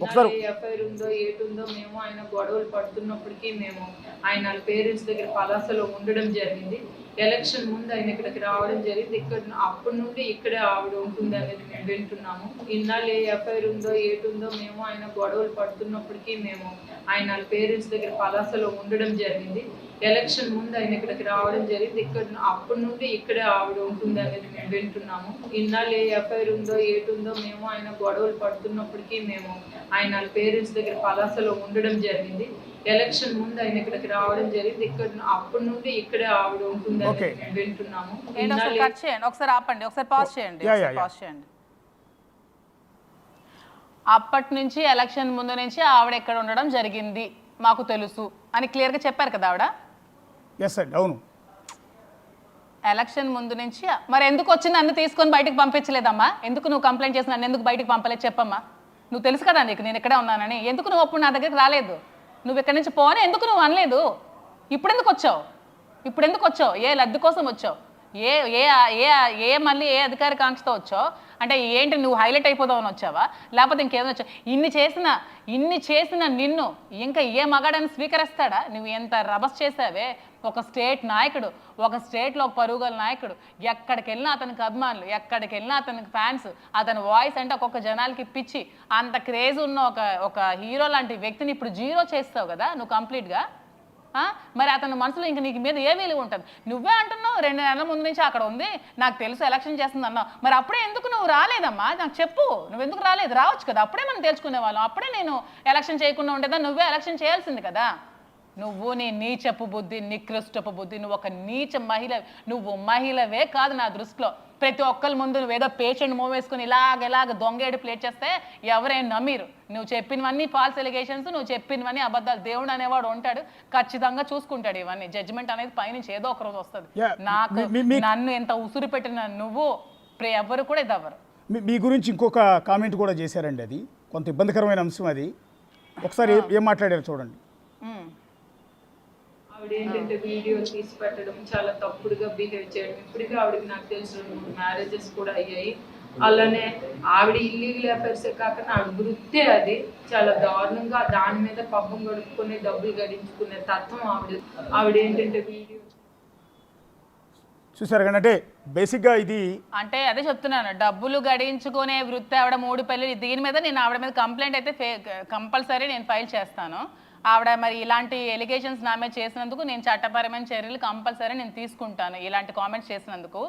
ఒకసారి. ఎఫ్ఐఆర్ ఉందో ఏటుందో మేము ఆయన గొడవలు పడుతున్నప్పటికీ మేము ఆయన పేరెంట్స్ దగ్గర పలాసలో ఉండడం జరిగింది. ఎలక్షన్ ముందు ఆయన ఇక్కడికి రావడం జరిగింది. ఇక్కడ అప్పటి నుండి ఇక్కడే ఆవిడ ఉంటుంది అనేది మేము వింటున్నాము. ఇన్నాళ్ళు ఏ ఎఫ్ఐఆర్ ఉందో ఏటుందో మేము ఆయన గొడవలు పడుతున్నప్పటికీ మేము ఆయన పేరెంట్స్ దగ్గర పలాసలో ఉండడం జరిగింది. ఎలక్షన్ ముందు ఆయన ఇక్కడికి రావడం జరిగింది. ఇక్కడ అప్పటి నుండి ఇక్కడే ఆవిడ ఉంటుంది అనేది మేము వింటున్నాము. ఇన్నాళ్ళు ఏ ఎఫ్ఐఆర్ ఉందో ఏటుందో మేము ఆయన గొడవలు పడుతున్నప్పటికీ మేము ఆయన పేరెంట్స్ దగ్గర పలాసలో ఉండడం జరిగింది. ఎలక్షన్ ముందు ఆయన ఇక్కడికి రావడం జరిగింది. ఇక్కడ అప్పటి నుండి ఇక్కడే ఆవిడ ఉంటుంది అనేది మేము వింటున్నాము. ఒకసారి ఆపండి, ఒకసారి పాజ్ చేయండి, పాజ్ చేయండి. అప్పటి నుంచి ఎలక్షన్ ముందు నుంచి ఆవిడ ఎక్కడ ఉండడం జరిగింది మాకు తెలుసు అని క్లియర్గా చెప్పారు కదా ఆవిడ. ఎస్ అండి, అవును. ఎలక్షన్ ముందు నుంచి మరి ఎందుకు వచ్చి నన్ను తీసుకొని బయటకు పంపించలేదమ్మా? ఎందుకు నువ్వు కంప్లైంట్ చేసి నన్ను ఎందుకు బయటకు పంపలేదు చెప్పమ్మా? నువ్వు తెలుసు కదా నీకు నేను ఎక్కడే ఉన్నానని. ఎందుకు నువ్వు అప్పుడు నా దగ్గరికి రాలేదు? నువ్వు ఇక్కడి నుంచి పోనీ ఎందుకు నువ్వు అనలేదు? ఇప్పుడు ఎందుకు వచ్చావు? ఏ లబ్ధి కోసం వచ్చావు? ఏ ఏ ఏ ఏ మళ్ళీ ఏ అధికార కాంక్షతో వచ్చావు? అంటే ఏంటి నువ్వు హైలైట్ అయిపోదామని వచ్చావా? లేకపోతే ఇంకేదో వచ్చావు? ఇన్ని చేసిన నిన్ను ఇంకా ఏ మగాడని స్వీకరిస్తాడా? నువ్వు ఎంత రభస్ చేసావే. ఒక స్టేట్ నాయకుడు, ఒక స్టేట్లో ఒక పరుగుల నాయకుడు, ఎక్కడికి వెళ్ళినా అతనికి అభిమానులు, ఎక్కడికి వెళ్ళినా అతనికి ఫ్యాన్స్, అతని వాయిస్ అంటే ఒక్కొక్క జనాలకి పిచ్చి, అంత క్రేజ్ ఉన్న ఒక హీరో లాంటి వ్యక్తిని ఇప్పుడు జీరో చేస్తావు కదా నువ్వు కంప్లీట్గా. మరి అతని మనసులో ఇంక నీకు మీద ఏ విలువ ఉంటుంది? నువ్వే అంటున్నావు 2 నెలల ముందు నుంచి అక్కడ ఉంది, నాకు తెలుసు ఎలక్షన్ చేస్తుంది అన్నావు. మరి అప్పుడే ఎందుకు నువ్వు రాలేదమ్మా? నాకు చెప్పు, నువ్వు ఎందుకు రాలేదు? రావచ్చు కదా, అప్పుడే మనం తెలుసుకునే వాళ్ళం. అప్పుడే నేను ఎలక్షన్ చేయకుండా ఉండేదా? నువ్వే ఎలక్షన్ చేయాల్సింది కదా. నువ్వు నీ నీచపు బుద్ధి, నికృష్టపు బుద్ధి, నువ్వు ఒక నీచ మహిళ. నువ్వు మహిళవే కాదు నా దృష్టిలో. ప్రతి ఒక్కరి ముందు నువ్వు ఏదో పేషెంట్ మూవ్ వేసుకుని ఇలాగ దొంగేడు ప్లేట్ చేస్తే ఎవరైనా నమ్మిరు. నువ్వు చెప్పినవన్నీ ఫాల్స్ ఎలిగేషన్స్, నువ్వు చెప్పినవన్నీ అబద్ధాలు. దేవుడు అనేవాడు ఉంటాడు, ఖచ్చితంగా చూసుకుంటాడు ఇవన్నీ. జడ్జిమెంట్ అనేది పైనుంచి ఏదో ఒక రోజు వస్తుంది. నాకు నన్ను ఎంత ఉసురు పెట్టిన నువ్వు ఎవరు కూడా ఇది అవ్వరు. మీ గురించి ఇంకొక కామెంట్ కూడా చేశారండి, అది కొంత ఇబ్బందికరమైన అంశం. అది ఒకసారి ఏం మాట్లాడారు చూడండి. ఆవిడ ఏంటంటే వీడియో తీసి పెట్టడం, చాలా తప్పుడుగా బిహేవ్ చేయడం. ఇప్పటికీ ఆవిడకి నాకు తెలిసిన 3 మ్యారేజెస్ కూడా అయ్యాయి. అలానే ఆవిడ ఇల్లీగల్ అఫైర్సే కాకుండా ఆవిడ వృత్తే అది. చాలా దారుణంగా దాని మీద పబ్బం గడుపుకొని డబ్బులు గడించుకునే తత్వం ఆవిడ ఏంటంటే వీడియో చూసారు కానీ, అంటే బేసిక్గా ఇది అంటే అదే చెప్తున్నాను, డబ్బులు గడించుకునే వృత్తి ఆవిడ 3 పెళ్ళి. దీని మీద నేను ఆవిడ మీద కంప్లైంట్ అయితే కంపల్సరీ నేను ఫైల్ చేస్తాను. ఆవిడ మరి ఇలాంటి ఎలిగేషన్స్ నా మీద చేసినందుకు నేను చట్టపరమైన చర్యలు కంపల్సరీ నేను తీసుకుంటాను. ఇలాంటి కామెంట్స్ చేసినందుకు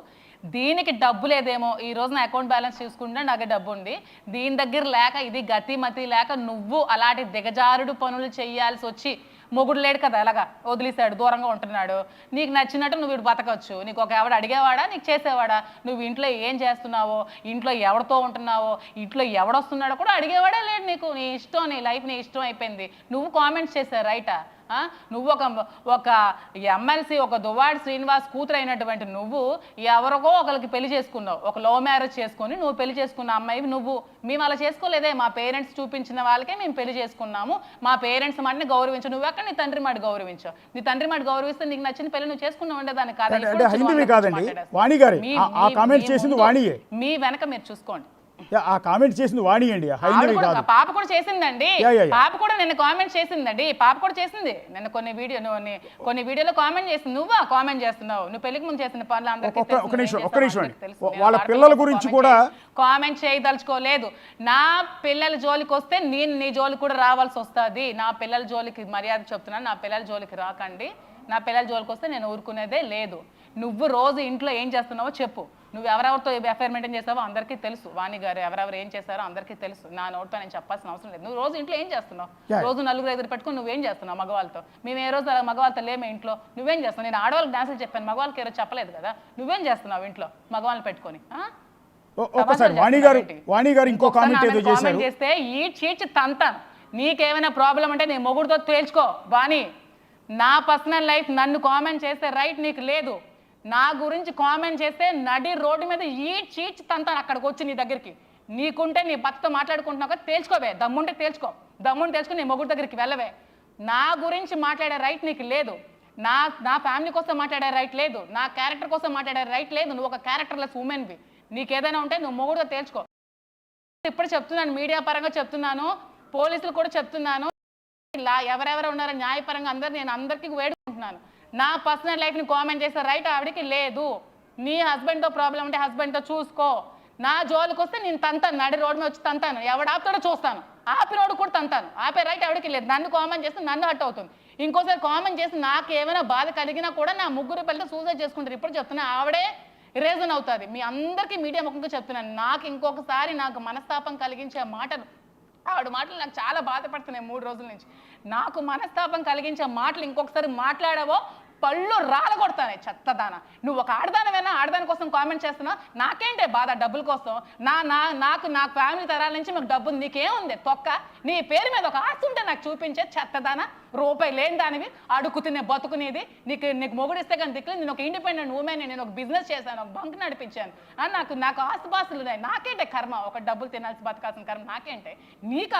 దీనికి డబ్బు లేదేమో, ఈ రోజు నా అకౌంట్ బ్యాలెన్స్ చూసుకుంటే నాకు డబ్బు ఉంది, దీని దగ్గర లేక, ఇది గతిమతి లేక నువ్వు అలాంటి దిగజారుడు పనులు చేయాల్సి వచ్చి, మొగుడు లేడు కదా అలాగా వదిలేశాడు, దూరంగా ఉంటున్నాడు, నీకు నచ్చినట్టు నువ్వు వీడు బతకవచ్చు. నీకు ఒక ఎవడు అడిగేవాడా, నీకు చేసేవాడా? నువ్వు ఇంట్లో ఏం చేస్తున్నావో, ఇంట్లో ఎవరితో ఉంటున్నావో, ఇంట్లో ఎవడొస్తున్నాడో కూడా అడిగేవాడే లేడు నీకు. నీ ఇష్టం, నీ లైఫ్ నీ ఇష్టం అయిపోయింది. నువ్వు కామెంట్స్ చేశావు రైటా? నువ్వు ఒక ఎమ్మెల్సీ, ఒక దువ్వాడి శ్రీనివాస్ కూతురు అయినటువంటి నువ్వు ఎవరికో ఒకరికి పెళ్లి చేసుకున్నావు. ఒక లవ్ మ్యారేజ్ చేసుకొని నువ్వు పెళ్లి చేసుకున్న అమ్మాయి నువ్వు. మేము అలా చేసుకోలేదే, మా పేరెంట్స్ చూపించిన వాళ్ళకే మేము పెళ్లి చేసుకున్నాము, మా పేరెంట్స్ మాటని గౌరవించు. నువ్వు ఎక్కడ నీ తండ్రి మాట గౌరవించావు? నీ తండ్రి మాట గౌరవిస్తే నీకు నచ్చిన పెళ్లి నువ్వు చేసుకున్నావు ఉండేదాన్ని కాదండి. మీ వెనక మీరు చూసుకోండి. ఆ కామెంట్ చేసింది వాణి అండి, పాప కూడా చేసిందండి. పాప కూడా నిన్న కామెంట్ చేసిందండి. పాప కూడా చేసింది నిన్న కొన్ని వీడియోలో కామెంట్ చేసింది. నువ్వా కామెంట్ చేస్తున్నావు? నువ్వు పెళ్లికి ముందు చేసిన పనులు అందరికీ వాళ్ళ పిల్లల గురించి కూడా కామెంట్ చేయదలుచుకోలేదు. నా పిల్లల జోలికి వస్తే నేను నీ జోలికి కూడా రావాల్సి వస్తుంది. నా పిల్లల జోలికి మర్యాద చెప్తున్నాను, నా పిల్లల జోలికి రాకండి. నా పిల్లల జోలికి వస్తే నేను ఊరుకునేదే లేదు. నువ్వు రోజు ఇంట్లో ఏం చేస్తున్నావో చెప్పు. నువ్వు ఎవరెవరితో ఎఫ్ఐఆర్ మెయింటైన్ చేస్తావో అందరికీ తెలుసు. వాణి గారు ఎవరెవరు ఏం చేస్తారో అందరికీ తెలుసు. నా నోట్తో నేను చెప్పాల్సిన అవసరం లేదు. నువ్వు రోజు ఇంట్లో ఏం చేస్తున్నావు? రోజు 4 ఎదురు పెట్టుకుని నువ్వేం చేస్తున్నావు మగవాళ్ళతో? మేము ఏ రోజు మగవాళ్ళతో లేమే ఇంట్లో. నువ్వేం చేస్తున్నావు? నేను ఆడవాళ్ళకి డాన్సులు చెప్పాను, మగవాళ్ళకి ఏ రోజు చెప్పలేదు కదా. నువ్వేం చేస్తున్నావు ఇంట్లో మగవాళ్ళని పెట్టుకొని? కామెంట్ చేస్తే ఈ చీచి తంతాను. నీకేమైనా ప్రాబ్లం అంటే నీ మొగుడుతో తేల్చుకో వాణి. నా పర్సనల్ లైఫ్ నన్ను కామెంట్ చేస్తే రైట్ నీకు లేదు. నా గురించి కామెంట్ చేస్తే నడి రోడ్డు మీద ఈ చీచి తంతాను అక్కడికి వచ్చి నీ దగ్గరికి. నీకుంటే నీ భర్తతో మాట్లాడుకుంటున్నావు కదా, తేల్చుకోవే. దమ్ముంటే తేల్చుకొని నీ మొగుడు దగ్గరికి వెళ్ళవే. నా గురించి మాట్లాడే రైట్ నీకు లేదు. నా ఫ్యామిలీ కోసం మాట్లాడే రైట్ లేదు. నా క్యారెక్టర్ కోసం మాట్లాడే రైట్ లేదు. నువ్వు ఒక క్యారెక్టర్లెస్ ఉమెన్వి. నీకేదైనా ఉంటే నువ్వు మొగుడుతో తేల్చుకో. ఇప్పుడు చెప్తున్నాను, మీడియా పరంగా చెప్తున్నాను, పోలీసులు కూడా చెప్తున్నాను, ఇలా ఎవరెవరు ఉన్నారో న్యాయపరంగా నేను అందరికీ వేడుకుంటున్నాను. నా పర్సనల్ లైఫ్ని కామెంట్ చేసే రైట్ ఆవిడకి లేదు. నీ హస్బెండ్తో ప్రాబ్లం ఉంటే హస్బెండ్తో చూసుకో. నా జోలికి వస్తే నేను తంతాను, నడి రోడ్డు మీద వచ్చి తంతాను, ఎవడు ఆపుతాడో చూస్తాను, ఆపినోడు కూడా తంతాను. ఆపే రైట్ ఆవిడకి లేదు. నన్ను కామెంట్ చేస్తే నన్ను హర్ట్ అవుతుంది. ఇంకోసారి కామెంట్ చేసి నాకు ఏమైనా బాధ కలిగినా కూడా నా ముగ్గురు పిల్లలతో సూసైడ్ చేసుకుంటారు. ఇప్పుడు చెప్తున్నా, ఆవిడే రీజన్ అవుతుంది. మీ అందరికీ మీడియా ముఖంగా చెప్తున్నాను, నాకు ఇంకొకసారి నాకు మనస్తాపం కలిగించే మాటలు, ఆవిడ మాటలు నాకు చాలా బాధపడుతున్నాయి 3 రోజుల నుంచి. నాకు మనస్తాపం కలిగించే మాటలు ఇంకొకసారి మాట్లాడావో పళ్ళు రాలగొడతానే చెత్తదాన. నువ్వు ఒక ఆడదానమైనా ఆడదాని కోసం కామెంట్ చేస్తున్నావు, నాకేంటే బాధ డబ్బుల కోసం? నాకు ఫ్యామిలీ తరాల నుంచి మాకు డబ్బు ఉంది, నీకేముంది తొక్క? నీ పేరు మీద ఒక ఆస్తి ఉంటే నాకు చూపించే చెత్తదాన. రూపాయి లేని దానివి, అడుగుతున్నే బతుకునేది. నీకు మొగుడిస్తే కానీ దిక్కులేదు. నేను ఒక ఇండిపెండెంట్ ఉమెన్, నేను ఒక బిజినెస్ చేశాను, ఒక బంక్ నడిపించాను. నాకు ఆస్తుపాస్తులు ఉన్నాయి, నాకేంటే కర్మ? ఒక డబ్బులు తినాల్సి బతకాల్సిన కర్మ నాకేంటే? నీకు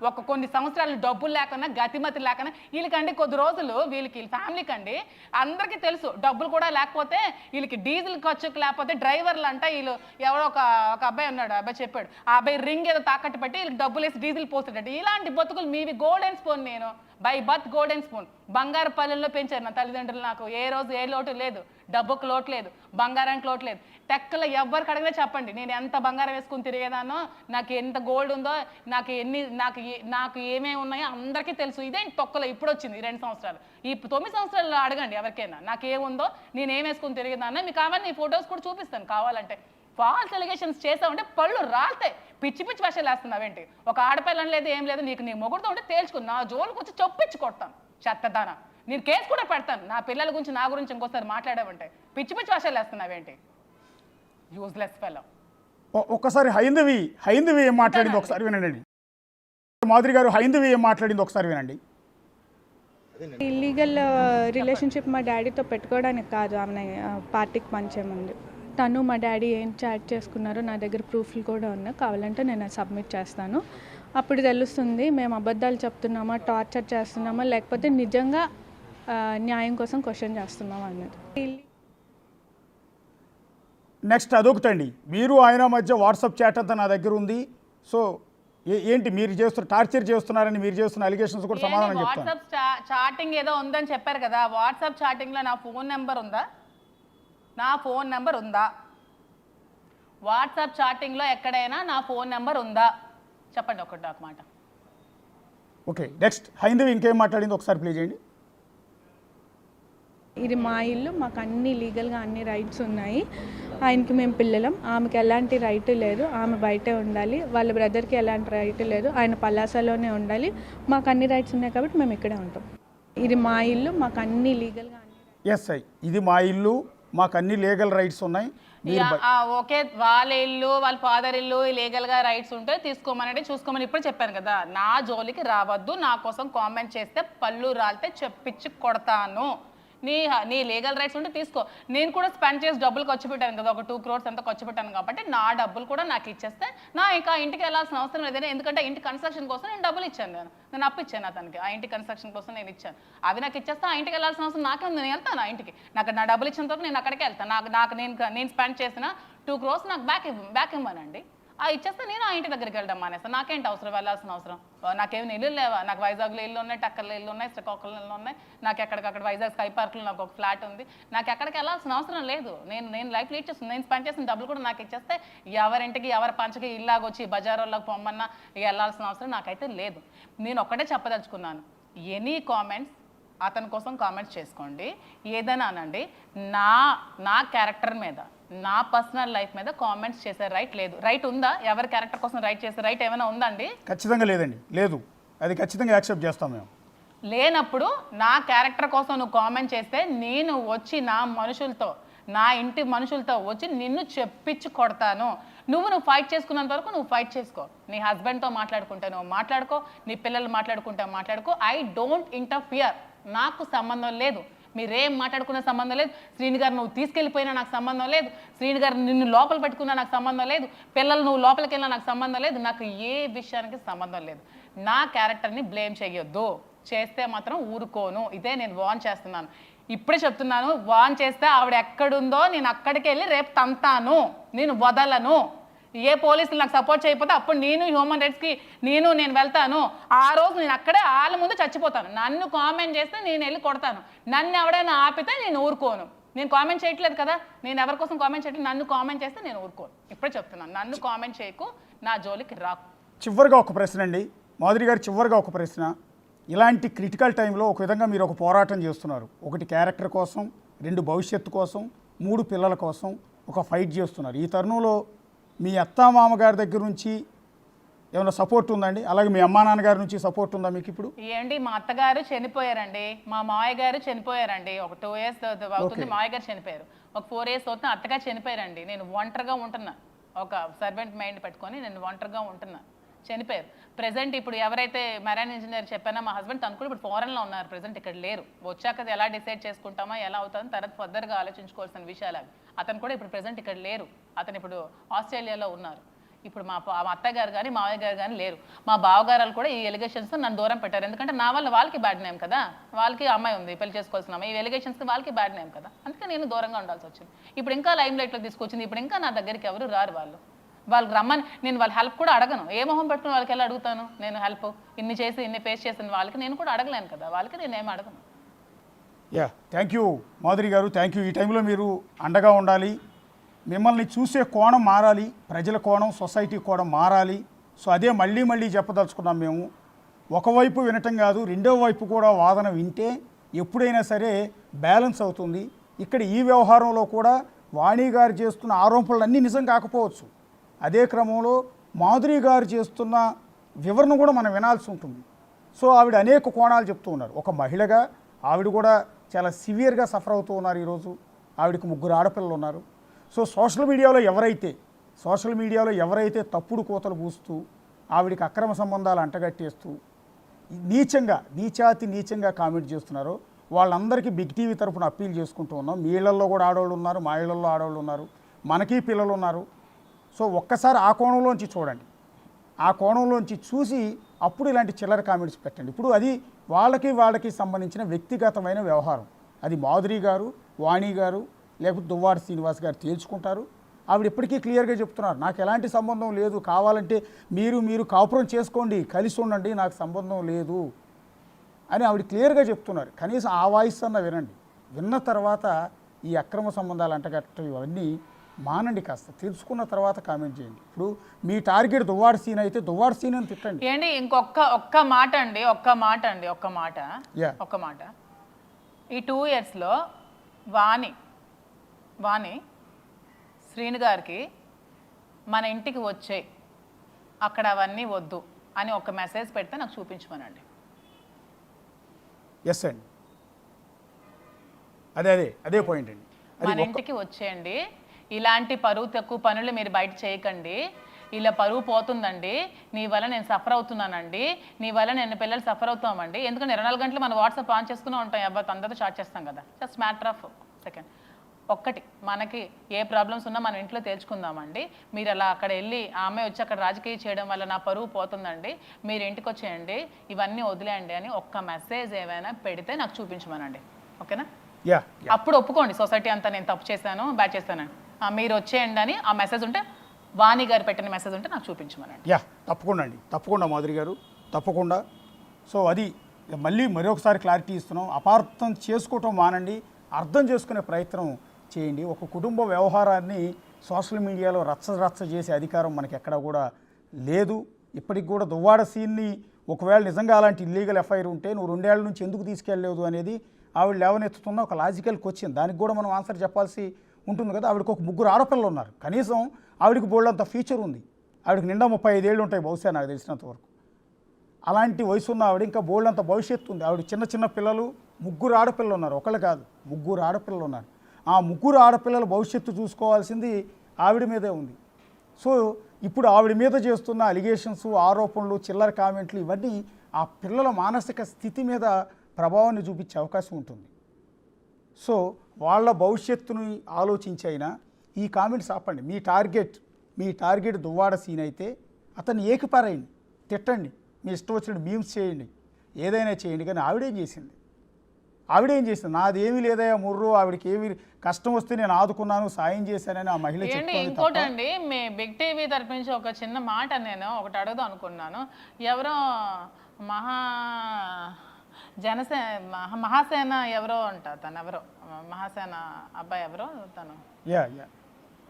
ఒక కొన్ని సంవత్సరాలు డబ్బులు లేకుండా గతిమతి లేకుండా వీళ్ళకండి కొద్ది రోజులు వీళ్ళకి ఫ్యామిలీకి అండి అందరికీ తెలుసు, డబ్బులు కూడా లేకపోతే వీళ్ళకి డీజిల్ ఖర్చుకు లేకపోతే డ్రైవర్లు అంట వీళ్ళు ఎవరో ఒక అబ్బాయి ఉన్నాడు, అబ్బాయి చెప్పాడు, ఆ అబ్బాయి రింగ్ ఏదో తాకట్టు పెట్టి వీళ్ళకి డబ్బులు వేసి డీజిల్ పోస్తాడు. ఇలాంటి బతుకులు మీవి. గోల్డెన్ స్పూన్, నేను బై బర్త్ గోల్డెన్ స్పూన్. బంగారు పల్లెల్లో పెంచారు నా తల్లిదండ్రులు. నాకు ఏ రోజు ఏ లోటు లేదు, డబ్బుకు లోటు లేదు, బంగారానికి లోటు లేదు. టెక్కలో ఎవరికి అడిగినా చెప్పండి, నేను ఎంత బంగారం వేసుకుని తిరిగేదానో, నాకు ఎంత గోల్డ్ ఉందో, నాకు ఏమేమి ఉన్నాయో అందరికీ తెలుసు. ఇదే తొక్కలో ఇప్పుడు వచ్చింది 2 సంవత్సరాలు. ఈ 9 సంవత్సరాల్లో అడగండి ఎవరికైనా నాకేముందో, నేను ఏం వేసుకుని తిరిగేదానో. మీకు కావాలని ఈ ఫొటోస్ కూడా చూపిస్తాను కావాలంటే. ఫాల్స్ ఎలిగేషన్స్ చేసావంటే పళ్ళు రాలితే పిచ్చి పిచ్చి భాషలు వేస్తున్నావేంటి? ఒక ఆడపిల్లని లేదు ఏం లేదు, నీ మొగుడుతో ఉంటే తేల్చుకుని నా జోలికి వచ్చి చొప్పించి కొడతాను చెత్తదాన. నేను కేసు కూడా పెడతాను నా పిల్లల గురించి, నా గురించి ఇంకోసారి మాట్లాడావంటే. పిచ్చి పిచ్చి భాషలు వేస్తున్నావేంటి? Useless fellow. ఒక్కసారి హైందవి ఏం మాట్లాడింది ఒకసారి వినండి. మాధురి గారు హైందవి ఏం మాట్లాడింది ఒకసారి వినండి. ఇల్లీగల్ రిలేషన్షిప్ మా డాడీతో పెట్టుకోవడానికి కాదు ఆమె పార్టీకి పంచే ముందు. తను మా డాడీ ఏం చాట్ చేసుకున్నారో నా దగ్గర ప్రూఫ్లు కూడా ఉన్నాయి, కావాలంటే నేను సబ్మిట్ చేస్తాను. అప్పుడు తెలుస్తుంది మేము అబద్ధాలు చెప్తున్నామా, టార్చర్ చేస్తున్నామా, లేకపోతే నిజంగా న్యాయం కోసం క్వశ్చన్ చేస్తున్నామా అన్నది. నెక్స్ట్ అదొకటండి, మీరు ఆయన మధ్య వాట్సాప్ చాట్ అంతా నా దగ్గర ఉంది. సో ఏంటి మీరు టార్చర్ చేస్తున్నారని మీరు చేస్తున్న అలిగేషన్స్ కూడా సమాధానం చెప్తాను. వాట్సాప్ చాటింగ్ ఏదో ఉందని చెప్పారు కదా, వాట్సాప్ చాటింగ్లో నా ఫోన్ నెంబర్ ఉందా? నా ఫోన్ నెంబర్ ఉందా? వాట్సాప్ చాటింగ్లో ఎక్కడైనా నా ఫోన్ నెంబర్ ఉందా? చెప్పండి ఒక మాట. ఓకే, నెక్స్ట్ హైందవి ఇంకేం మాట్లాడింది ఒకసారి ప్లే చేయండి. ఇది మా ఇల్లు, మాకు అన్ని లీగల్గా అన్ని రైట్స్ ఉన్నాయి. ఆయనకి మేము పిల్లలం, ఆమెకి ఎలాంటి రైట్ లేదు, ఆమె బయటే ఉండాలి. వాళ్ళ బ్రదర్కి ఎలాంటి రైట్ లేదు, ఆయన పలాసలోనే ఉండాలి. మాకు అన్ని రైట్స్ ఉన్నాయి కాబట్టి మేము ఇక్కడే ఉంటాం. ఇది మా ఇల్లు, మాకు అన్ని లీగల్గా ఇది మా ఇల్లు, మాకు అన్ని లీగల్ రైట్స్ ఉన్నాయి. ఓకే, వాళ్ళ ఇల్లు, వాళ్ళ ఫాదర్ ఇల్లు లీగల్గా రైట్స్ ఉంటే తీసుకోమనండి, చూసుకోమని ఇప్పుడు చెప్పాను కదా. నా జోలికి రావద్దు, నా కోసం కామెంట్ చేస్తే పళ్ళు రాలితే చెప్పిచ్చి కొడతాను. నీ లీగల్ రైట్స్ ఉంటే తీసుకో. నేను కూడా స్పెండ్ చేసి డబ్బులు ఖర్చు పెట్టాను కదా, ఒక 2 crores అంతా ఖర్చు పెట్టాను కాబట్టి నా డబ్బులు కూడా నాకు ఇచ్చేస్తే నా ఇంకా ఇంటికి వెళ్ళాల్సిన అవసరం లేదని. ఎందుకంటే ఇంటి కన్స్ట్రక్షన్ కోసం నేను డబ్బులు ఇచ్చాను, నేను అప్పు ఇచ్చాను అతనికి. ఆ ఇంటి కన్స్ట్రక్షన్ కోసం నేను ఇచ్చాను, అవి నాకు ఇచ్చేస్తే ఆ ఇంటికి వెళ్ళాల్సిన అవసరం నాకే ఉంది. నేను వెళ్తాను ఆ ఇంటికి, నాకు నా డబ్బులు ఇచ్చిన తర్వాత నేను అక్కడికి వెళ్తాను. నేను స్పెండ్ చేసిన 2 crores నాకు బ్యాక్ ఇవ్వనండి. ఇచ్చేస్తే నేను ఆ ఇంటి దగ్గరికి వెళ్ళడం మానేస్తాను. నాకేంటి అవసరం, వెళ్ళాల్సిన అవసరం? నాకేమైనా ఇల్లు లేవా? నాకు వైజాగ్లో ఇల్లు ఉన్నాయి, టక్కర్లో ఇల్లు ఉన్నాయి, శ్రీకాకుళంలో ఇల్లు ఉన్నాయి. నాకు ఎక్కడికక్కడ వైజాగ్ స్కై పార్క్లో నాకు ఒక ఫ్లాట్ ఉంది. నాకు ఎక్కడికి వెళ్ళాల్సిన అవసరం లేదు. నేను లైఫ్ లీడ్ చేస్తాను. నేను స్పెండ్ చేసిన డబ్బులు కూడా నాకు ఇచ్చేస్తే ఎవరింటికి ఎవరి పంచకి ఇల్లాగొచ్చి బజారోళ్ళకి పొమ్మన్నా వెళ్ళాల్సిన అవసరం నాకైతే లేదు. నేను ఒక్కటే చెప్పదలుచుకున్నాను, ఎనీ కామెంట్స్ అతని కోసం కామెంట్స్ చేసుకోండి, ఏదైనా అనండి. నా క్యారెక్టర్ మీద, నా పర్సనల్ లైఫ్ మీద కామెంట్స్ చేసే రైట్ లేదు. రైట్ ఉందా? ఎవరి క్యారెక్టర్ కోసం రైట్ చేసే రైట్ ఏమైనా ఉందండి? ఖచ్చితంగా లేదండి, లేదు. అది ఖచ్చితంగా యాక్సెప్ట్ చేస్తాం మేము. లేనప్పుడు నా క్యారెక్టర్ కోసం నువ్వు కామెంట్ చేస్తే నేను వచ్చి నా ఇంటి మనుషులతో వచ్చి నిన్ను చెప్పించి కొడతాను. నువ్వు ఫైట్ చేసుకున్నంత వరకు నువ్వు ఫైట్ చేసుకో. నీ హస్బెండ్తో మాట్లాడుకుంటే నువ్వు మాట్లాడుకో, నీ పిల్లలు మాట్లాడుకుంటే మాట్లాడుకో. ఐ డోంట్ ఇంటర్ఫియర్, నాకు సంబంధం లేదు. మీరేం మాట్లాడుకున్న సంబంధం లేదు. శ్రీని గారు నువ్వు తీసుకెళ్ళిపోయినా నాకు సంబంధం లేదు. శ్రీని గారు నిన్ను లోపల పెట్టుకున్నా నాకు సంబంధం లేదు. పిల్లలు నువ్వు లోపలికి వెళ్ళినా నాకు సంబంధం లేదు. నాకు ఏ విషయానికి సంబంధం లేదు. నా క్యారెక్టర్ని బ్లేమ్ చేయొద్దు. చేస్తే మాత్రం ఊరుకోను. ఇదే నేను వార్న్ చేస్తున్నాను. ఇప్పుడే చెప్తున్నాను, వార్న్ చేస్తే ఆవిడ ఎక్కడుందో నేను అక్కడికి వెళ్ళి రేపు తంతాను, నేను వదలను. ఏ పోలీసులు నాకు సపోర్ట్ చేయకపోతే అప్పుడు నేను హ్యూమన్ రైట్స్కి నేను వెళ్తాను. ఆ రోజు నేను అక్కడే వాళ్ళ ముందు చచ్చిపోతాను. నన్ను కామెంట్ చేస్తే నేను వెళ్ళి కొడతాను. నన్ను ఎవడైనా ఆపితే నేను ఊరుకోను. నేను కామెంట్ చేయట్లేదు కదా, నేను ఎవరి కోసం కామెంట్ చేయట్లేదు. నన్ను కామెంట్ చేస్తే నేను ఊరుకోను. ఇప్పుడే చెప్తున్నాను, నన్ను కామెంట్ చేయకు, నా జోలికి రాకు. చివరిగా ఒక ప్రశ్న అండి మాధురి గారు, చివరిగా ఒక ప్రశ్న. ఇలాంటి క్రిటికల్ టైంలో ఒక విధంగా మీరు ఒక పోరాటం చేస్తున్నారు. ఒకటి క్యారెక్టర్ కోసం, 2 భవిష్యత్తు కోసం, 3 పిల్లల కోసం ఒక ఫైట్ చేస్తున్నారు. ఈ తరుణంలో మీ అత్తామామగారి దగ్గర నుంచి ఏమైనా సపోర్ట్ ఉందండి? అలాగే మీ అమ్మా నాన్నగారి నుంచి సపోర్ట్ ఉందా మీకు ఇప్పుడు? ఏంటి, మా అత్తగారు చనిపోయారండి, మా మావయ్య గారు చనిపోయారండి. ఒక 2 years అవుతుంది మావయ్య గారు చనిపోయారు. ఒక 4 years అవుతుంది అత్తగారు చనిపోయారండి. నేను ఒంటరిగా ఉంటున్నా, ఒక సర్వెంట్ మైండ్ పెట్టుకొని నేను ఒంటరిగా ఉంటున్నా. చనిపోయారు. ప్రెసెంట్ ఇప్పుడు ఎవరైతే మెరైన్ ఇంజనీర్ చెప్పానో మా హస్బెండ్, తను కూడా ఇప్పుడు ఫారెన్లో ఉన్నారు, ప్రెసెంట్ ఇక్కడ లేరు. వచ్చాక ఎలా డిసైడ్ చేసుకుంటామా, ఎలా అవుతుందో తర్వాత ఫర్దర్గా ఆలోచించుకోవాల్సిన విషయాలు అవి. అతను కూడా ఇప్పుడు ప్రెసెంట్ ఇక్కడ లేరు, అతను ఇప్పుడు ఆస్ట్రేలియాలో ఉన్నారు. ఇప్పుడు మా అత్తగారు కానీ మావయ్య గారు కానీ లేరు. మా బావగారు కూడా ఈ ఎలిగేషన్స్ నన్ను దూరం పెట్టారు. ఎందుకంటే నా వల్ల వాళ్ళకి బ్యాడ్ నేమ్ కదా, వాళ్ళకి అమ్మాయి ఉంది, పెళ్లి చేసుకోవాల్సిన అమ్మాయి. ఈ ఎలిగేషన్స్కి వాళ్ళకి బ్యాడ్ నేమ్ కదా, అందుకే నేను దూరంగా ఉండాల్సి వచ్చింది. ఇప్పుడు ఇంకా లైమ్ లైట్లోకి తీసుకొచ్చింది. ఇప్పుడు ఇంకా నా దగ్గరికి ఎవరు రారు. వాళ్ళకి రమ్మని నేను వాళ్ళ హెల్ప్ కూడా అడగను. ఏ మొహం పెట్టుకుని వాళ్ళకి ఎలా అడుగుతాను నేను హెల్ప్? ఇన్ని ఫేస్ చేసిన వాళ్ళకి నేను కూడా అడగలేను కదా, వాళ్ళకి నేనేం అడగను. థ్యాంక్ యూ మాధురి గారు, థ్యాంక్ యూ. ఈ టైంలో మీరు అండగా ఉండాలి. మిమ్మల్ని చూసే కోణం మారాలి, ప్రజల కోణం, సొసైటీ కోణం మారాలి. సో అదే మళ్ళీ చెప్పదలుచుకున్నాం మేము. ఒకవైపు వినటం కాదు, రెండో వైపు కూడా వాదన వింటే ఎప్పుడైనా సరే బ్యాలెన్స్ అవుతుంది. ఇక్కడ ఈ వ్యవహారంలో కూడా వాణి గారు చేస్తున్న ఆరోపణలన్నీ నిజం కాకపోవచ్చు. అదే క్రమంలో మాధురి గారు చేస్తున్న వివరణ కూడా మనం వినాల్సి ఉంటుంది. సో ఆవిడ అనేక కోణాలు చెప్తూ ఉన్నారు. ఒక మహిళగా ఆవిడ కూడా చాలా సివియర్గా సఫర్ అవుతూ ఉన్నారు. ఈరోజు ఆవిడకి 3 ఆడపిల్లలు ఉన్నారు. సో సోషల్ మీడియాలో ఎవరైతే తప్పుడు కోతలు పూస్తూ ఆవిడికి అక్రమ సంబంధాలు అంటగట్టేస్తూ నీచంగా కామెంట్ చేస్తున్నారో వాళ్ళందరికీ బిగ్ టీవీ తరఫున అప్పీల్ చేసుకుంటూ ఉన్నాం. మీ ఇళ్లలో కూడా ఆడవాళ్ళు ఉన్నారు, మా ఇళ్లలో ఆడవాళ్ళు ఉన్నారు, మనకి పిల్లలు ఉన్నారు. సో ఒక్కసారి ఆ కోణంలోంచి చూడండి. ఆ కోణంలోంచి చూసి అప్పుడు ఇలాంటి చిల్లర కామెంట్స్ పెట్టండి. ఇప్పుడు అది వాళ్ళకి సంబంధించిన వ్యక్తిగతమైన వ్యవహారం. అది మాధురి గారు, వాణి గారు, లేకపోతే దువ్వాడ శ్రీనివాస్ గారు తేల్చుకుంటారు. ఆవిడ ఎప్పటికీ క్లియర్గా చెప్తున్నారు, నాకు ఎలాంటి సంబంధం లేదు, కావాలంటే మీరు కాపురం చేసుకోండి, కలిసి ఉండండి, నాకు సంబంధం లేదు అని ఆవిడ క్లియర్గా చెప్తున్నారు. కనీసం ఆ వాయిస్ అన్న వినండి. విన్న తర్వాత ఈ అక్రమ సంబంధాలు అంటగట్టడం ఇవన్నీ మానండి. కాస్త తెలుసుకున్న తర్వాత కామెంట్ చేయండి. ఇప్పుడు మీ టార్గెట్ దువ్వాడ సీన్ అయితే దువ్వాడ సీన్ అని తిట్టండి. ఏంటి ఒక్క మాట ఈ 2 yearsలో వాణి శ్రీను గారికి మన ఇంటికి వచ్చే అక్కడ అవన్నీ వద్దు అని ఒక మెసేజ్ పెడితే నాకు చూపించమనండి. ఎస్ అండి, అదే పాయింట్ అండి. మన ఇంటికి వచ్చేయండి, ఇలాంటి పరువు తక్కువ పనులు మీరు బయట చేయకండి, ఇలా పరువు పోతుందండి, నీ వల్ల నేను సఫర్ అవుతున్నానండి, నీ వల్ల నేను పిల్లలు సఫర్ అవుతామండి. ఎందుకంటే 24 గంటలు మనం వాట్సాప్ ఆన్ చేసుకునే ఉంటాం, అబ్బాయి అందరితో చాట్ చేస్తాం కదా. Just matter of second. ఒక్కటి, మనకి ఏ ప్రాబ్లమ్స్ ఉన్నా మనం ఇంట్లో తేల్చుకుందామండి. మీరు అలా అక్కడ వెళ్ళి ఆ అమ్మాయి వచ్చి అక్కడ రాజకీయ చేయడం వల్ల నా పరువు పోతుందండి, మీరు ఇంటికి వచ్చేయండి, ఇవన్నీ వదిలేయండి అని ఒక్క మెసేజ్ ఏమైనా పెడితే నాకు చూపించమనండి. ఓకేనా? అప్పుడు ఒప్పుకోండి, సొసైటీ అంతా నేను తప్పు చేశాను, బ్యాడ్ చేశాను, మీరు వచ్చేయండి అని ఆ మెసేజ్ ఉంటే, వాణి గారు పెట్టిన మెసేజ్ ఉంటే నాకు చూపించమనండి. తప్పకుండా మాధురి గారు, తప్పకుండా. సో అది మరొకసారి క్లారిటీ ఇస్తున్నాం. అపార్థం చేసుకోవటం మానండి, అర్థం చేసుకునే ప్రయత్నం చేయండి. ఒక కుటుంబ వ్యవహారాన్ని సోషల్ మీడియాలో రచ్చ చేసే అధికారం మనకి ఎక్కడా కూడా లేదు. ఇప్పటికి కూడా దువ్వాడ సీన్ని ఒకవేళ నిజంగా అలాంటి ఇల్లీగల్ ఎఫ్ఐఆర్ ఉంటే నువ్వు 2 ఏళ్ల నుంచి ఎందుకు తీసుకెళ్ళలేదు అనేది ఆవిడ లేవనెత్తుతున్న ఒక లాజికల్ క్వశ్చన్. దానికి కూడా మనం ఆన్సర్ చెప్పాల్సి ఉంటుంది కదా. ఆవిడకి ఒక 3 ఆడపిల్లలు ఉన్నారు, కనీసం ఆవిడకి బోల్డంత ఫ్యూచర్ ఉంది. ఆవిడకి నిండా 35 ఏళ్ళు ఉంటాయి బహుశా, నాకు తెలిసినంత వరకు. అలాంటి వయసు ఉన్న ఆవిడ ఇంకా బోల్డంత భవిష్యత్తు ఉంది. ఆవిడ చిన్న పిల్లలు, 3 ఆడపిల్లలు ఉన్నారు, ఒకళ్ళు కాదు 3 ఆడపిల్లలు ఉన్నారు. ఆ 3 ఆడపిల్లల భవిష్యత్తు చూసుకోవాల్సింది ఆవిడ మీదే ఉంది. సో ఇప్పుడు ఆవిడ మీద చేస్తున్న అలిగేషన్స్, ఆరోపణలు, చిల్లర కామెంట్లు ఇవన్నీ ఆ పిల్లల మానసిక స్థితి మీద ప్రభావాన్ని చూపించే అవకాశం ఉంటుంది. సో వాళ్ళ భవిష్యత్తుని ఆలోచించి అయినా ఈ కామెంట్స్ ఆపండి. మీ టార్గెట్ దువ్వాడ సీన్ అయితే అతన్ని ఆవిడ ఏం చేసింది? నాది ఏమీ లేదయ్యా ముర్రు, ఆవిడకి ఏమి కష్టం వస్తే నేను ఆదుకున్నాను, సాయం చేశానని ఆ మహిళ ఏంటి చెప్తోంది ఇంకోటి తప్ప. అండి, మీ బిగ్ టీవీ తరపు నుంచి ఒక చిన్న మాట నేను ఒకటి అడుగుదాం అనుకున్నాను. ఎవరో మహా మహాసేన ఎవరో అంట, తను ఎవరో మహాసేన అబ్బాయి ఎవరో తను, యా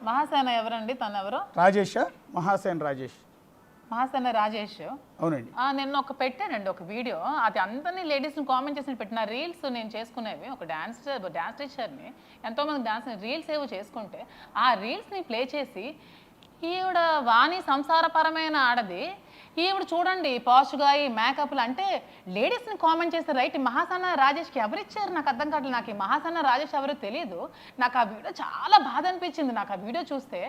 మహాసేన ఎవరండి తను ఎవరో? రాజేష్, మహాసేన్ రాజేష్. మహాసేన రాజేష్. అవునండి. నిన్న పెట్టానండి ఒక వీడియో, అది అందరినీ లేడీస్ని కామెంట్ చేసి పెట్టిన రీల్స్ నేను చేసుకునేవి. ఒక డ్యాన్స్ టీచర్ని ఎంతోమంది డ్యాన్స్ రీల్స్ ఏవో చేసుకుంటే ఆ రీల్స్ని ప్లే చేసి ఈవిడ వాణి సంసారపరమైన ఆడది, ఈవిడ చూడండి పాష్గా ఈ మేకప్లు అంటే లేడీస్ని కామెంట్ చేస్తే రైట్. మహాసేన రాజేష్కి ఎవరిచ్చారు నాకు అర్థం కావట్లేదు. నాకు ఈ మహాసేన రాజేష్ ఎవరో తెలియదు. నాకు ఆ వీడియో చాలా బాధ అనిపించింది. నాకు ఆ వీడియో చూస్తే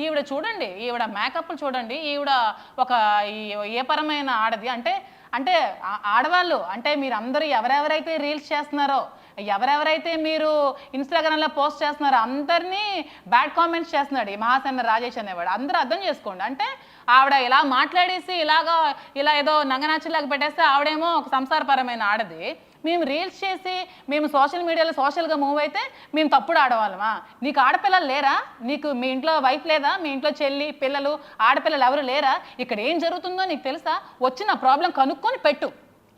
ఈవిడ చూడండి, ఈవిడ మేకప్లు చూడండి, ఈవిడ ఒక ఏ పరమైన ఆడది అంటే ఆడవాళ్ళు అంటే మీరు అందరూ ఎవరెవరైతే రీల్స్ చేస్తున్నారో, ఎవరెవరైతే మీరు ఇన్స్టాగ్రామ్లో పోస్ట్ చేస్తున్నారో అందరినీ బ్యాడ్ కామెంట్స్ చేస్తున్నాడు ఈ మహాసేన రాజేష్ అనేవాడు. అందరూ అర్థం చేసుకోండి. అంటే ఆవిడ ఇలా మాట్లాడేసి ఇలా ఏదో నంగనాచిలాగా పెట్టేస్తే ఆవిడేమో ఒక సంసారపరమైన ఆడది, మేము రీల్స్ చేసి మేము సోషల్ మీడియాలో సోషల్గా మూవ్ అయితే మేము తప్పుడు ఆడవాళ్ళమా? నీకు ఆడపిల్లలు లేరా? నీకు మీ ఇంట్లో వైఫ్ లేదా? మీ ఇంట్లో చెల్లి పిల్లలు ఆడపిల్లలు ఎవరు లేరా? ఇక్కడ ఏం జరుగుతుందో నీకు తెలుసా? వచ్చిన ప్రాబ్లం కనుక్కొని పెట్టు,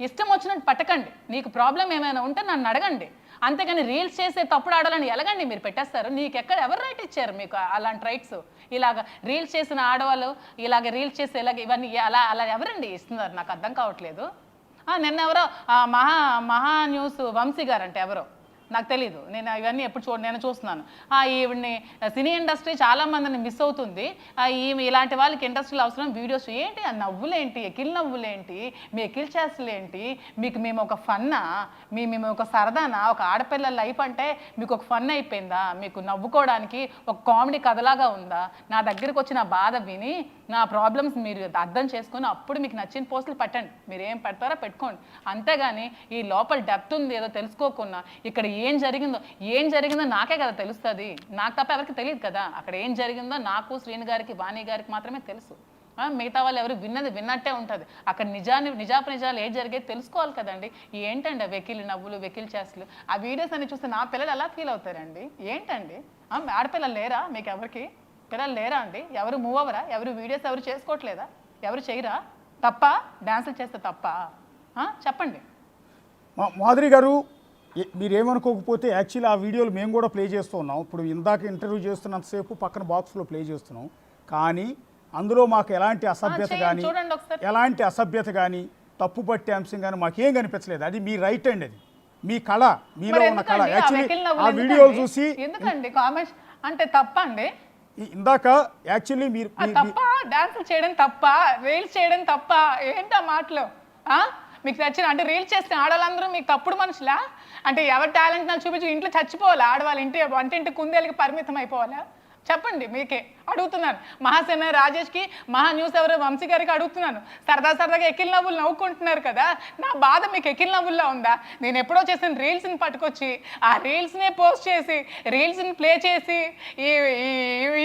ఇష్టం వచ్చినట్టు పట్టకండి. నీకు ప్రాబ్లం ఏమైనా ఉంటే నన్ను అడగండి, అంతేగాని రీల్స్ చేసే తప్పుడు ఆడాలని ఎలాగండి మీరు పెట్టేస్తారు? నీకు ఎక్కడ ఎవరు రైట్ ఇచ్చారు మీకు అలాంటి రైట్స్? ఇలాగ రీల్స్ చేసిన ఆడవాళ్ళు ఇలాగ రీల్స్ చేసి ఇవన్నీ అలా ఎవరండి ఇస్తున్నారు? నాకు అర్థం కావట్లేదు. నిన్న ఎవరో మహా న్యూస్ వంశీ గారు అంటే ఎవరో నాకు తెలీదు, నేను ఇవన్నీ ఎప్పుడు నేను చూస్తున్నాను. ఈవిడ్ని సినీ ఇండస్ట్రీ చాలా మందిని మిస్ అవుతుంది. ఇలాంటి వాళ్ళకి ఇండస్ట్రీలో అవసరం. వీడియోస్ ఏంటి, ఆ నవ్వులేంటి, ఎకిల్ నవ్వులేంటి, మీ ఎకిల్ చేస్తలేంటి? మేము ఒక ఫన్నా? మేము ఒక సరదానా? ఒక ఆడపిల్ల లైఫ్ అంటే మీకు ఒక ఫన్ అయిపోయిందా? మీకు నవ్వుకోవడానికి ఒక కామెడీ కథలాగా ఉందా? నా దగ్గరికి వచ్చి నా బాధ విని నా ప్రాబ్లమ్స్ మీరు అర్థం చేసుకొని అప్పుడు మీకు నచ్చిన పోస్టులు పెట్టండి. మీరు ఏం పెడతారో పెట్టుకోండి, అంతేగాని ఈ లోపల డెప్త్ ఉంది ఏదో తెలుసుకోకుండా ఇక్కడ ఏం జరిగిందో నాకే కదా తెలుస్తుంది. నాకు తప్ప ఎవరికి తెలియదు కదా. అక్కడ ఏం జరిగిందో నాకు, శ్రీను గారికి, వాణి గారికి మాత్రమే తెలుసు. మిగతా వాళ్ళు ఎవరు విన్నట్టే ఉంటుంది. అక్కడ నిజాలు ఏం జరిగేది తెలుసుకోవాలి కదండి. ఏంటండి వెకిల్ నవ్వులు, వెకిల్ చేస్తులు? ఆ వీడియోస్ అన్ని చూస్తే నా పిల్లలు ఎలా ఫీల్ అవుతారండి? ఏంటండి, ఆడపిల్లలు లేరా? మీకు ఎవరికి పిల్లలు లేరా అండి? ఎవరు మూవ్ అవ్వరా? ఎవరు వీడియోస్ ఎవరు చేసుకోవట్లేదా? ఎవరు చేయరా? తప్ప డాన్సులు చేస్తే తప్ప? చెప్పండి. మాధురి గారు, మీరేమనుకోకపోతే యాక్చువల్లీ ఆ వీడియోలు మేము కూడా ప్లే చేస్తూ ఉన్నాం. ఇప్పుడు ఇందాక ఇంటర్వ్యూ చేస్తున్నంతసేపు పక్కన బాక్స్లో ప్లే చేస్తున్నాం, కానీ అందులో మాకు ఎలాంటి అసభ్యత కానీ తప్పు పట్టే అంశం కానీ మాకేం కనిపించలేదు. అది మీ రైట్ అండి, అది మీ కళ, మీలో ఉన్న కళ. యాక్చువల్లీ ఆ వీడియోలు చూసి ఎందుకండి కామెంట్స్ అంటే తప్ప అండి? ఇందాక యాక్చువల్లీ మీరు తప్ప డాన్సులు చేయడం తప్ప, రీల్స్ చేయడం తప్ప? ఏంటా మాటలు? మీకు నచ్చిన అంటే రీల్స్ చేస్తే ఆడవాళ్ళందరూ మీకు తప్పుడు మనుషులా? అంటే ఎవరి టాలెంట్ నాకు చూపించి ఇంట్లో చచ్చిపోవాలా? ఆడవాళ్ళ వంటింటి కుందేలకి పరిమితం అయిపోవాలా? చెప్పండి, మీకే అడుగుతున్నాను. మహాసేన రాజేష్కి, మహా న్యూస్ ఎవరో వంశీ గారికి అడుగుతున్నాను. సరదాగా ఎకిల్ నవ్వులు నవ్వుకుంటున్నారు కదా, నా బాధ మీకు ఎకిల్ నవ్వుల్లో ఉందా? నేను ఎప్పుడో చేసిన రీల్స్ని పట్టుకొచ్చి ఆ రీల్స్నే పోస్ట్ చేసి రీల్స్ని ప్లే చేసి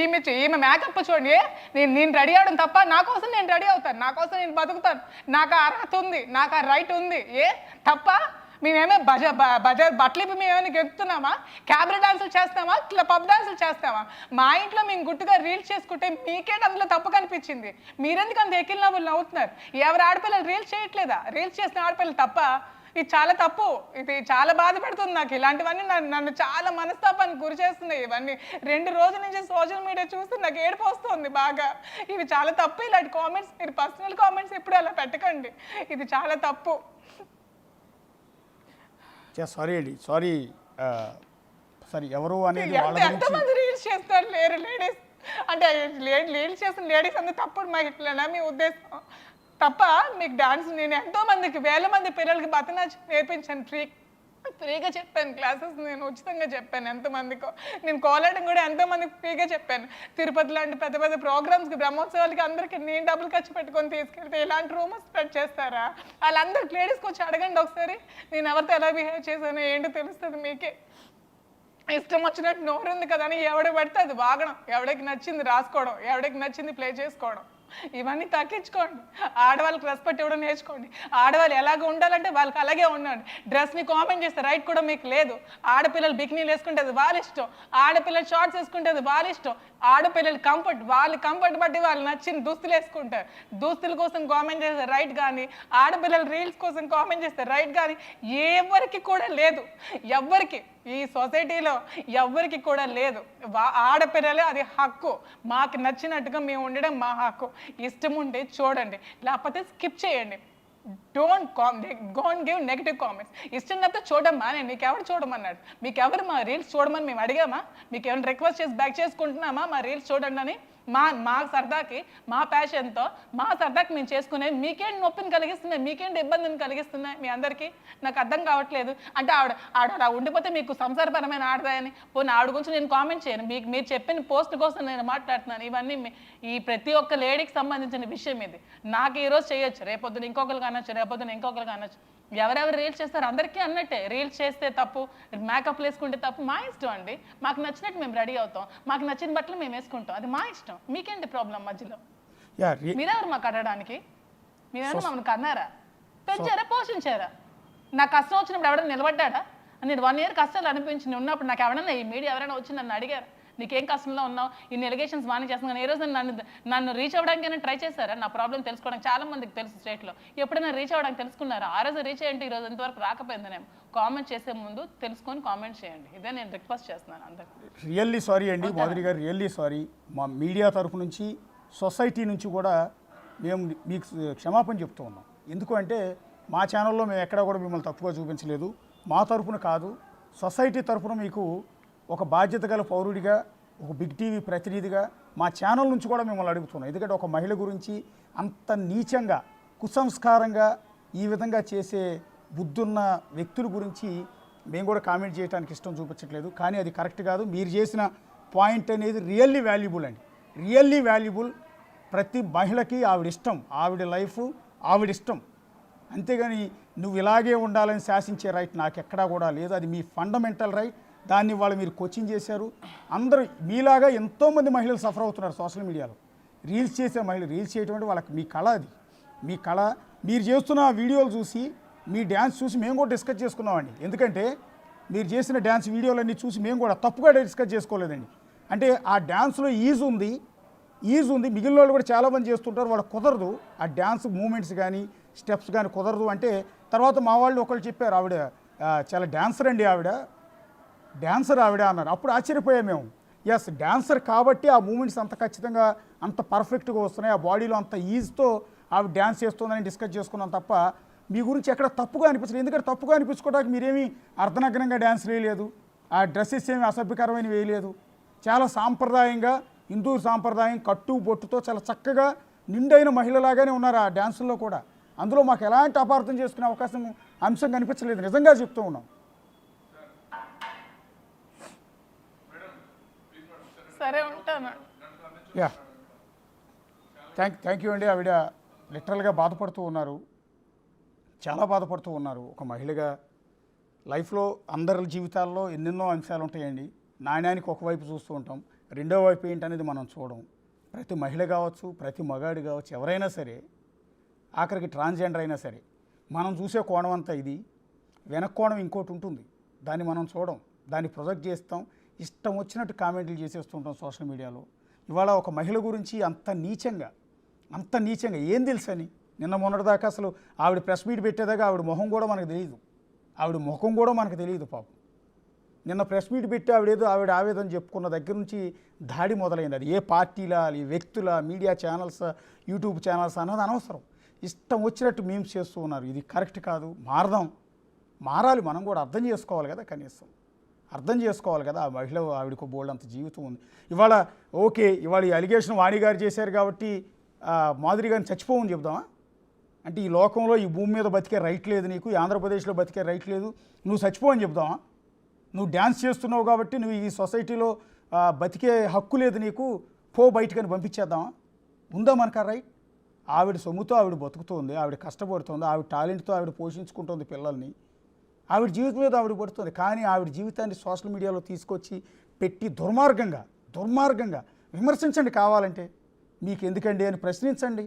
ఈమె మేకప్ చూడండి, నేను రెడీ అవడం తప్ప? నా కోసం నేను రెడీ అవుతాను, నా కోసం నేను బతుకుతాను, నాకు ఆ అర్హత ఉంది, నాకు ఆ రైట్ ఉంది. తప్ప? మేమేమో బట్టలు మేమేమైనా గెలుపుతున్నామా? క్యాబరీ డాన్సులు చేస్తామా? ఇట్లా పబ్ డాన్సులు చేస్తామా? మా ఇంట్లో మేము గుట్టుగా రీల్స్ చేసుకుంటే మీకేంటి అందులో తప్పు కనిపించింది? మీరెందుకు అంత ఎకిల్ నవ్వులు నవ్వుతున్నారు? ఎవరు ఆడపిల్లలు రీల్స్ చేయట్లేదా? రీల్స్ చేసిన ఆడపిల్లలు తప్ప? ఇది చాలా తప్పు. ఇది చాలా బాధ పెడుతుంది నాకు. ఇలాంటివన్నీ నన్ను చాలా మనస్తాపానికి గురి చేస్తున్నాయి. ఇవన్నీ 2 రోజుల నుంచి సోషల్ మీడియా చూస్తే నాకు ఏడుపు వస్తుంది బాగా. ఇవి చాలా తప్పు. ఇలాంటి కామెంట్స్, మీరు పర్సనల్ కామెంట్స్ ఎప్పుడు అలా పెట్టకండి, ఇది చాలా తప్పు. సారీ అండి, సారీ ఎవరు అనేది ఎంతమంది రీల్స్ చేస్తారు లేరు లేడీస్ అంటే? రీల్స్ చేసిన లేడీస్ అంతా తప్పుడు మహిళనా మీ ఉద్దేశం? తప్ప మీకు డాన్స్? నేను ఎంతో మందికి, వేల మంది పిల్లలకి భరతనాట్యం నేర్పించాను, ఫ్రీగా చెప్పాను క్లాసెస్, నేను ఉచితంగా చెప్పాను ఎంతమందికో. నేను కోలాటం కూడా ఎంతోమందికి ఫ్రీగా చెప్పాను. తిరుపతి లాంటి పెద్ద పెద్ద ప్రోగ్రామ్స్కి, బ్రహ్మోత్సవాలకి అందరికీ నేను డబ్బులు ఖర్చు పెట్టుకొని తీసుకెళ్తే ఇలాంటి రూమర్స్ స్ప్రెడ్ చేస్తారా? వాళ్ళందరూ లేడీస్కి వచ్చి అడగండి ఒకసారి, నేను ఎవరితో ఎలా బిహేవ్ చేశానో ఏంటో తెలుస్తుంది మీకే. ఇష్టం వచ్చినట్టు నోరుంది కదా అని ఎవడ పడితే అది వాగడం, ఎవడికి నచ్చింది రాసుకోవడం, ఎవడికి నచ్చింది ప్లే చేసుకోవడం. ఇవన్నీ తగ్గించుకోండి. ఆడవాళ్ళకి రెస్పెక్ట్ ఇవ్వడం నేర్చుకోండి. ఆడవాళ్ళు ఎలాగ ఉండాలంటే వాళ్ళకి అలాగే ఉండండి. డ్రెస్ని కామెంట్ చేస్తే రైట్ కూడా మీకు లేదు. ఆడపిల్లలు బికినీలు వేసుకుంటే అది వాళ్ళ ఇష్టం, ఆడపిల్లలు షార్ట్స్ వేసుకుంటే అది వాళ్ళ ఇష్టం. ఆడపిల్లలు కంఫర్ట్, వాళ్ళ కంఫర్ట్ బట్టి వాళ్ళు నచ్చిన దుస్తులు వేసుకుంటారు. దుస్తుల కోసం కామెంట్ చేస్తే రైట్ కానీ, ఆడపిల్లలు రీల్స్ కోసం కామెంట్ చేస్తే రైట్ కానీ ఎవరికి కూడా లేదు. ఎవ్వరికి ఈ సొసైటీలో ఎవ్వరికి కూడా లేదు. ఆడపిల్లలే అది హక్కు. మాకు నచ్చినట్టుగా మేము ఉండడం మా హక్కు. ఇష్టం ఉంటే చూడండి, లేకపోతే స్కిప్ చేయండి. Don't give negative comments. ఇష్టం లేకపోతే చూడమ్మా, నేను మీకు ఎవరు చూడమన్నాడు? మీకు ఎవరు మా రీల్స్ చూడమని మేము అడిగామా? మీకు ఏమైనా రిక్వెస్ట్ చేసి బ్యాక్ చేసుకుంటున్నామా మా రీల్స్ చూడండి అని? మా సరదాకి, మా ప్యాషన్తో, మా సరదాకి మేము చేసుకునేది మీకేంటి నొప్పిని కలిగిస్తున్నాయి, మీకేంటి ఇబ్బందిని కలిగిస్తున్నాయి మీ అందరికీ? నాకు అర్థం కావట్లేదు. అంటే ఆవిడ అలా ఉండిపోతే మీకు సంసారపరమైన ఆడదాయని పోనీ ఆవిడ గురించి నేను కామెంట్ చేయను. మీరు చెప్పిన పోస్ట్ కోసం నేను మాట్లాడుతున్నాను. ఇవన్నీ ఈ ప్రతి ఒక్క లేడీకి సంబంధించిన విషయం ఇది. నాకు ఈరోజు చేయొచ్చు, రేపొద్దున ఇంకొకరికి అనొచ్చు, రేపొద్దున ఇంకొకరికి అనొచ్చు. ఎవరెవరు రీల్స్ చేస్తారు అందరికీ అన్నట్టే. రీల్స్ చేస్తే తప్పు, మేకప్ వేసుకుంటే తప్పు, మా ఇష్టం అండి. మాకు నచ్చినట్టు మేము రెడీ అవుతాం, మాకు నచ్చిన బట్టలు మేము వేసుకుంటాం, అది మా ఇష్టం. మీకేంటి ప్రాబ్లం మధ్యలో? మీరెవరు మాకు అడగడానికి? మీరెవరు మమ్మల్ని కన్నారా, పెంచారా, పోషించారా? నాకు కష్టం వచ్చినప్పుడు ఎవరైనా నిలబడ్డా? నేను 1 year కష్టాలు అనిపించి ఉన్నప్పుడు నాకు ఎవరైనా ఈ మీడియా ఎవరైనా వచ్చి నన్ను అడిగారు నీకేం కష్టంలో ఉన్నావు, ఇన్ని ఎలిగేషన్స్ బాగానే చేస్తున్నాను కానీ ఏ రోజు నన్ను రీచ్ అవ్వడానికైనా ట్రై చేశారా? నా ప్రాబ్లం తెలుసుకోవడానికి చాలా మందికి తెలుసు స్టేట్లో. ఎప్పుడైనా రీచ్ అవ్వడానికి తెలుసుకున్నారా? ఆ రోజు రీచ్ అయ్యంటే ఈ రోజు ఇంతవరకు రాకపోయిందనేమో. కామెంట్ చేసే ముందు తెలుసుకొని కామెంట్ చేయండి. ఇదే నేను రిక్వెస్ట్ చేస్తున్నాను అందరికీ. రియల్లీ సారీ అండి మాధురి గారు, రియల్లీ సారీ. మా మీడియా తరఫు నుంచి, సొసైటీ నుంచి కూడా మేము మీకు క్షమాపణ చెప్తూ ఉన్నాం. ఎందుకంటే మా ఛానల్లో మేము ఎక్కడా కూడా మిమ్మల్ని తప్పుగా చూపించలేదు. మా తరఫున కాదు, సొసైటీ తరఫున మీకు ఒక బాధ్యత గల పౌరుడిగా, ఒక బిగ్ టీవీ ప్రతినిధిగా మా ఛానల్ నుంచి కూడా మిమ్మల్ని అడుగుతున్నాం. ఎందుకంటే ఒక మహిళ గురించి అంత నీచంగా, కుసంస్కారంగా ఈ విధంగా చేసే బుద్ధున్న వ్యక్తుల గురించి మేము కూడా కామెంట్ చేయడానికి ఇష్టం చూపించట్లేదు. కానీ అది కరెక్ట్ కాదు. మీరు చేసిన పాయింట్ అనేది రియల్లీ వాల్యుబుల్ అండి, రియల్లీ వాల్యుబుల్. ప్రతి మహిళకి ఆవిడిష్టం, ఆవిడ లైఫ్ ఆవిడిష్టం. అంతేగాని నువ్వు ఇలాగే ఉండాలని శాసించే రైట్ నాకు ఎక్కడా కూడా లేదు. అది మీ ఫండమెంటల్ రైట్. దాన్ని వాళ్ళు మీరు కోచింగ్ చేశారు. అందరూ మీలాగా ఎంతోమంది మహిళలు సఫర్ అవుతున్నారు సోషల్ మీడియాలో. రీల్స్ చేసే మహిళలు, రీల్స్ చేయటం అంటే వాళ్ళకి మీ కళ, అది మీ కళ. మీరు చేస్తున్న వీడియోలు చూసి, మీ డ్యాన్స్ చూసి మేము కూడా డిస్కస్ చేసుకున్నామండి. ఎందుకంటే మీరు చేసిన డ్యాన్స్ వీడియోలన్నీ చూసి మేము కూడా తప్పుగా డిస్కస్ చేసుకోలేదండి. అంటే ఆ డ్యాన్స్లో ఈజ్ ఉంది, మిగిలిన వాళ్ళు కూడా చాలామంది చేస్తుంటారు, వాళ్ళకి కుదరదు. ఆ డ్యాన్స్ మూమెంట్స్ కానీ స్టెప్స్ కానీ కుదరదు. అంటే తర్వాత మా వాళ్ళు ఒకళ్ళు చెప్పారు, ఆవిడ చాలా డ్యాన్సర్ అండి, డ్యాన్సర్ ఆవిడ అన్నారు. అప్పుడు ఆశ్చర్యపోయాం మేము. ఎస్, డ్యాన్సర్ కాబట్టి ఆ మూమెంట్స్ అంత ఖచ్చితంగా అంత పర్ఫెక్ట్గా వస్తున్నాయి, ఆ బాడీలో అంత ఈజ్తో ఆవిడ డ్యాన్స్ చేస్తుందని డిస్కస్ చేసుకున్నాం తప్ప మీ గురించి ఎక్కడ తప్పుగా అనిపించలేదు. ఎందుకంటే తప్పుగా అనిపించుకోవడానికి మీరేమీ అర్ధనగ్నంగా డ్యాన్స్ వేయలేదు, ఆ డ్రెస్సెస్ ఏమి అసభ్యకరమైన వేయలేదు. చాలా సాంప్రదాయంగా, హిందూ సాంప్రదాయం కట్టు బొట్టుతో చాలా చక్కగా నిండైన మహిళలాగానే ఉన్నారు ఆ డ్యాన్సుల్లో కూడా. అందులో మాకు ఎలాంటి అపార్థం చేసుకునే అంశం కనిపించలేదు, నిజంగా చెప్తూ ఉన్నాం. సరే ఉంటాను. యా, థ్యాంక్ యూ అండి. ఆవిడ లిటరల్గా బాధపడుతూ ఉన్నారు, చాలా బాధపడుతూ ఉన్నారు. ఒక మహిళగా లైఫ్లో అందరి జీవితాల్లో ఎన్నెన్నో అంశాలు ఉంటాయండి. నాణ్యానికి ఒకవైపు చూస్తూ ఉంటాం, రెండో వైపు ఏంటనేది మనం చూడం. ప్రతి మహిళ కావచ్చు, ప్రతి మగాడు కావచ్చు, ఎవరైనా సరే, ఆఖరికి ట్రాన్స్జెండర్ అయినా సరే, మనం చూసే కోణం అంతా ఇది, వెనక్ కోణం ఇంకోటి ఉంటుంది. దాన్ని మనం చూడం, దాన్ని ప్రొజెక్ట్ చేస్తాం, ఇష్టం వచ్చినట్టు కామెంట్లు చేసేస్తుంటాం సోషల్ మీడియాలో. ఇవాళ ఒక మహిళ గురించి అంత నీచంగా ఏం తెలుసని నిన్న మొన్నటిదాకా అసలు ఆవిడ ప్రెస్ మీట్ పెట్టేదాకా ఆవిడ ముఖం కూడా మనకు తెలియదు, పాపం. నిన్న ప్రెస్ మీట్ పెట్టి ఆవిడ ఆవేదన చెప్పుకున్న దగ్గర నుంచి దాడి మొదలైంది. అది ఏ పార్టీలా, ఈ వ్యక్తుల, మీడియా ఛానల్స్, యూట్యూబ్ ఛానల్స్ అన్నది అనవసరం. ఇష్టం వచ్చినట్టు మీమ్స్ చేస్తూ ఉన్నారు. ఇది కరెక్ట్ కాదు. మారాలి. మనం కూడా అర్థం చేసుకోవాలి కదా, కనీసం అర్థం చేసుకోవాలి కదా. ఆ మహిళ, ఆవిడకు బోల్డ్ అంత జీవితం ఉంది. ఇవాళ ఈ అలిగేషన్ వాణి గారు చేశారు కాబట్టి మాధురి గారిని చచ్చిపోవని చెప్దామా? అంటే ఈ లోకంలో, ఈ భూమి మీద బతికే రైట్ లేదు నీకు, ఈ ఆంధ్రప్రదేశ్లో బతికే రైట్ లేదు, నువ్వు చచ్చిపోవని చెప్దామా? నువ్వు డ్యాన్స్ చేస్తున్నావు కాబట్టి నువ్వు ఈ సొసైటీలో బతికే హక్కు లేదు నీకు, పో బయటకని పంపించేద్దామా? ఉందా మనకు ఆ రైట్? ఆవిడ సొమ్ముతో ఆవిడ బతుకుతుంది, ఆవిడ కష్టపడుతుంది, ఆవిడ టాలెంట్తో ఆవిడ పోషించుకుంటుంది పిల్లల్ని, ఆవిడ జీవితం మీద ఆవిడ పడుతుంది. కానీ ఆవిడ జీవితాన్ని సోషల్ మీడియాలో తీసుకొచ్చి పెట్టి దుర్మార్గంగా విమర్శించండి కావాలంటే. మీకు ఎందుకండి అని ప్రశ్నించండి.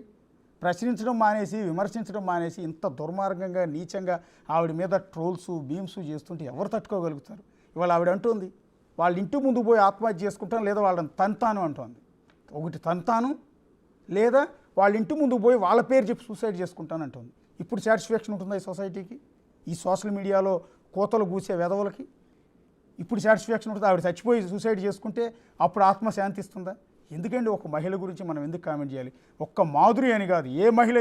ప్రశ్నించడం మానేసి, విమర్శించడం మానేసి ఇంత దుర్మార్గంగా, నీచంగా ఆవిడ మీద ట్రోల్స్, బీమ్స్ చేస్తుంటే ఎవరు తట్టుకోగలుగుతారు? ఇవాళ ఆవిడ అంటుంది వాళ్ళ ఇంటి ముందు పోయి ఆత్మహత్య చేసుకుంటాను, లేదా వాళ్ళని తంతాను అంటుంది. ఒకటి తంతాను, లేదా వాళ్ళ ఇంటి ముందు పోయి వాళ్ళ పేరు చెప్పి సూసైడ్ చేసుకుంటాను అంటుంది. ఇప్పుడు సాటిస్ఫాక్షన్ ఉంటుందా ఈ సొసైటీకి, ఈ సోషల్ మీడియాలో కోతలు కూసే వెధవలకి? ఇప్పుడు సాటిస్ఫాక్షన్ ఉంటుంది? ఆవిడ చచ్చిపోయి సూసైడ్ చేసుకుంటే అప్పుడు ఆత్మ శాంతిస్తుందా? ఎందుకండి ఒక మహిళ గురించి మనం ఎందుకు కామెంట్ చేయాలి? ఒక్క మాధురి అని కాదు, ఏ మహిళ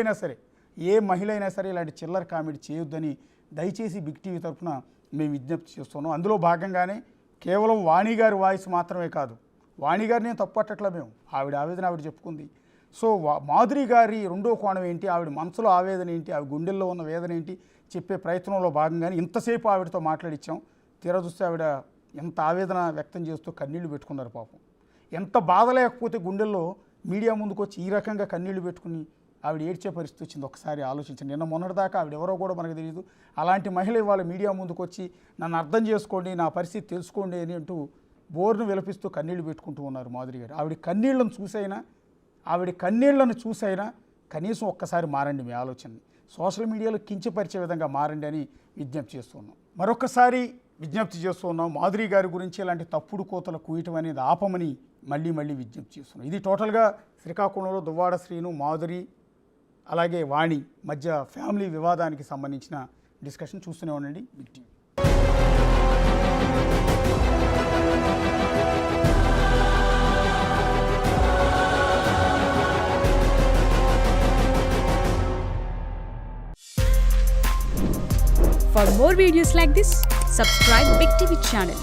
అయినా సరే ఇలాంటి చిల్లర కామెంట్ చేయొద్దని దయచేసి బిగ్ టీవీ తరఫున మేము విజ్ఞప్తి చేస్తున్నాం. అందులో భాగంగానే కేవలం వాణి గారి వాయిస్ మాత్రమే కాదు, వాణి గారిని తప్పట్టట్లా మేము, ఆవిడ ఆవేదన ఆవిడ చెప్పుకుంది. సో మాధురి గారి రెండో కోణం ఏంటి, ఆవిడ మనసులో ఆవేదన ఏంటి, ఆవిడ గుండెల్లో ఉన్న వేదన ఏంటి చెప్పే ప్రయత్నంలో భాగంగానే ఇంతసేపు ఆవిడతో మాట్లాడిచ్చాం. తీరా చూస్తే ఆవిడ ఎంత ఆవేదన వ్యక్తం చేస్తూ కన్నీళ్లు పెట్టుకున్నారు పాపం. ఎంత బాధ లేకపోతే గుండెల్లో మీడియా ముందుకు వచ్చి ఈ రకంగా కన్నీళ్లు పెట్టుకుని ఆవిడ ఏడ్చే పరిస్థితి వచ్చింది. ఒకసారి ఆలోచించండి. నిన్న మొన్నటిదాకా ఆవిడ ఎవరో కూడా మనకు తెలియదు, అలాంటి మహిళ ఇవాళ మీడియా ముందుకు వచ్చి నన్ను అర్థం చేసుకోండి, నా పరిస్థితి తెలుసుకోండి అని అంటూ బోర్ను విలపిస్తూ కన్నీళ్లు పెట్టుకుంటూ ఉన్నారు మాధురి గారు. ఆవిడ కన్నీళ్లను చూసైనా కనీసం ఒక్కసారి మారండి మీ ఆలోచనని, సోషల్ మీడియాలో కించపరిచే విధంగా మారండి అని విజ్ఞప్తి చేస్తున్నాం. మరొకసారి విజ్ఞప్తి చేస్తున్నాం, మాధురి గారి గురించి ఇలాంటి తప్పుడు కోతలు కూయటం అనేది ఆపమని మళ్ళీ విజ్ఞప్తి చేస్తున్నాం. ఇది టోటల్గా శ్రీకాకుళంలో దువ్వాడ శ్రీను, మాధురి అలాగే వాణి మధ్య ఫ్యామిలీ వివాదానికి సంబంధించిన డిస్కషన్. చూస్తూనే ఉండండి big TV. For more videos like this, subscribe Big TV channel.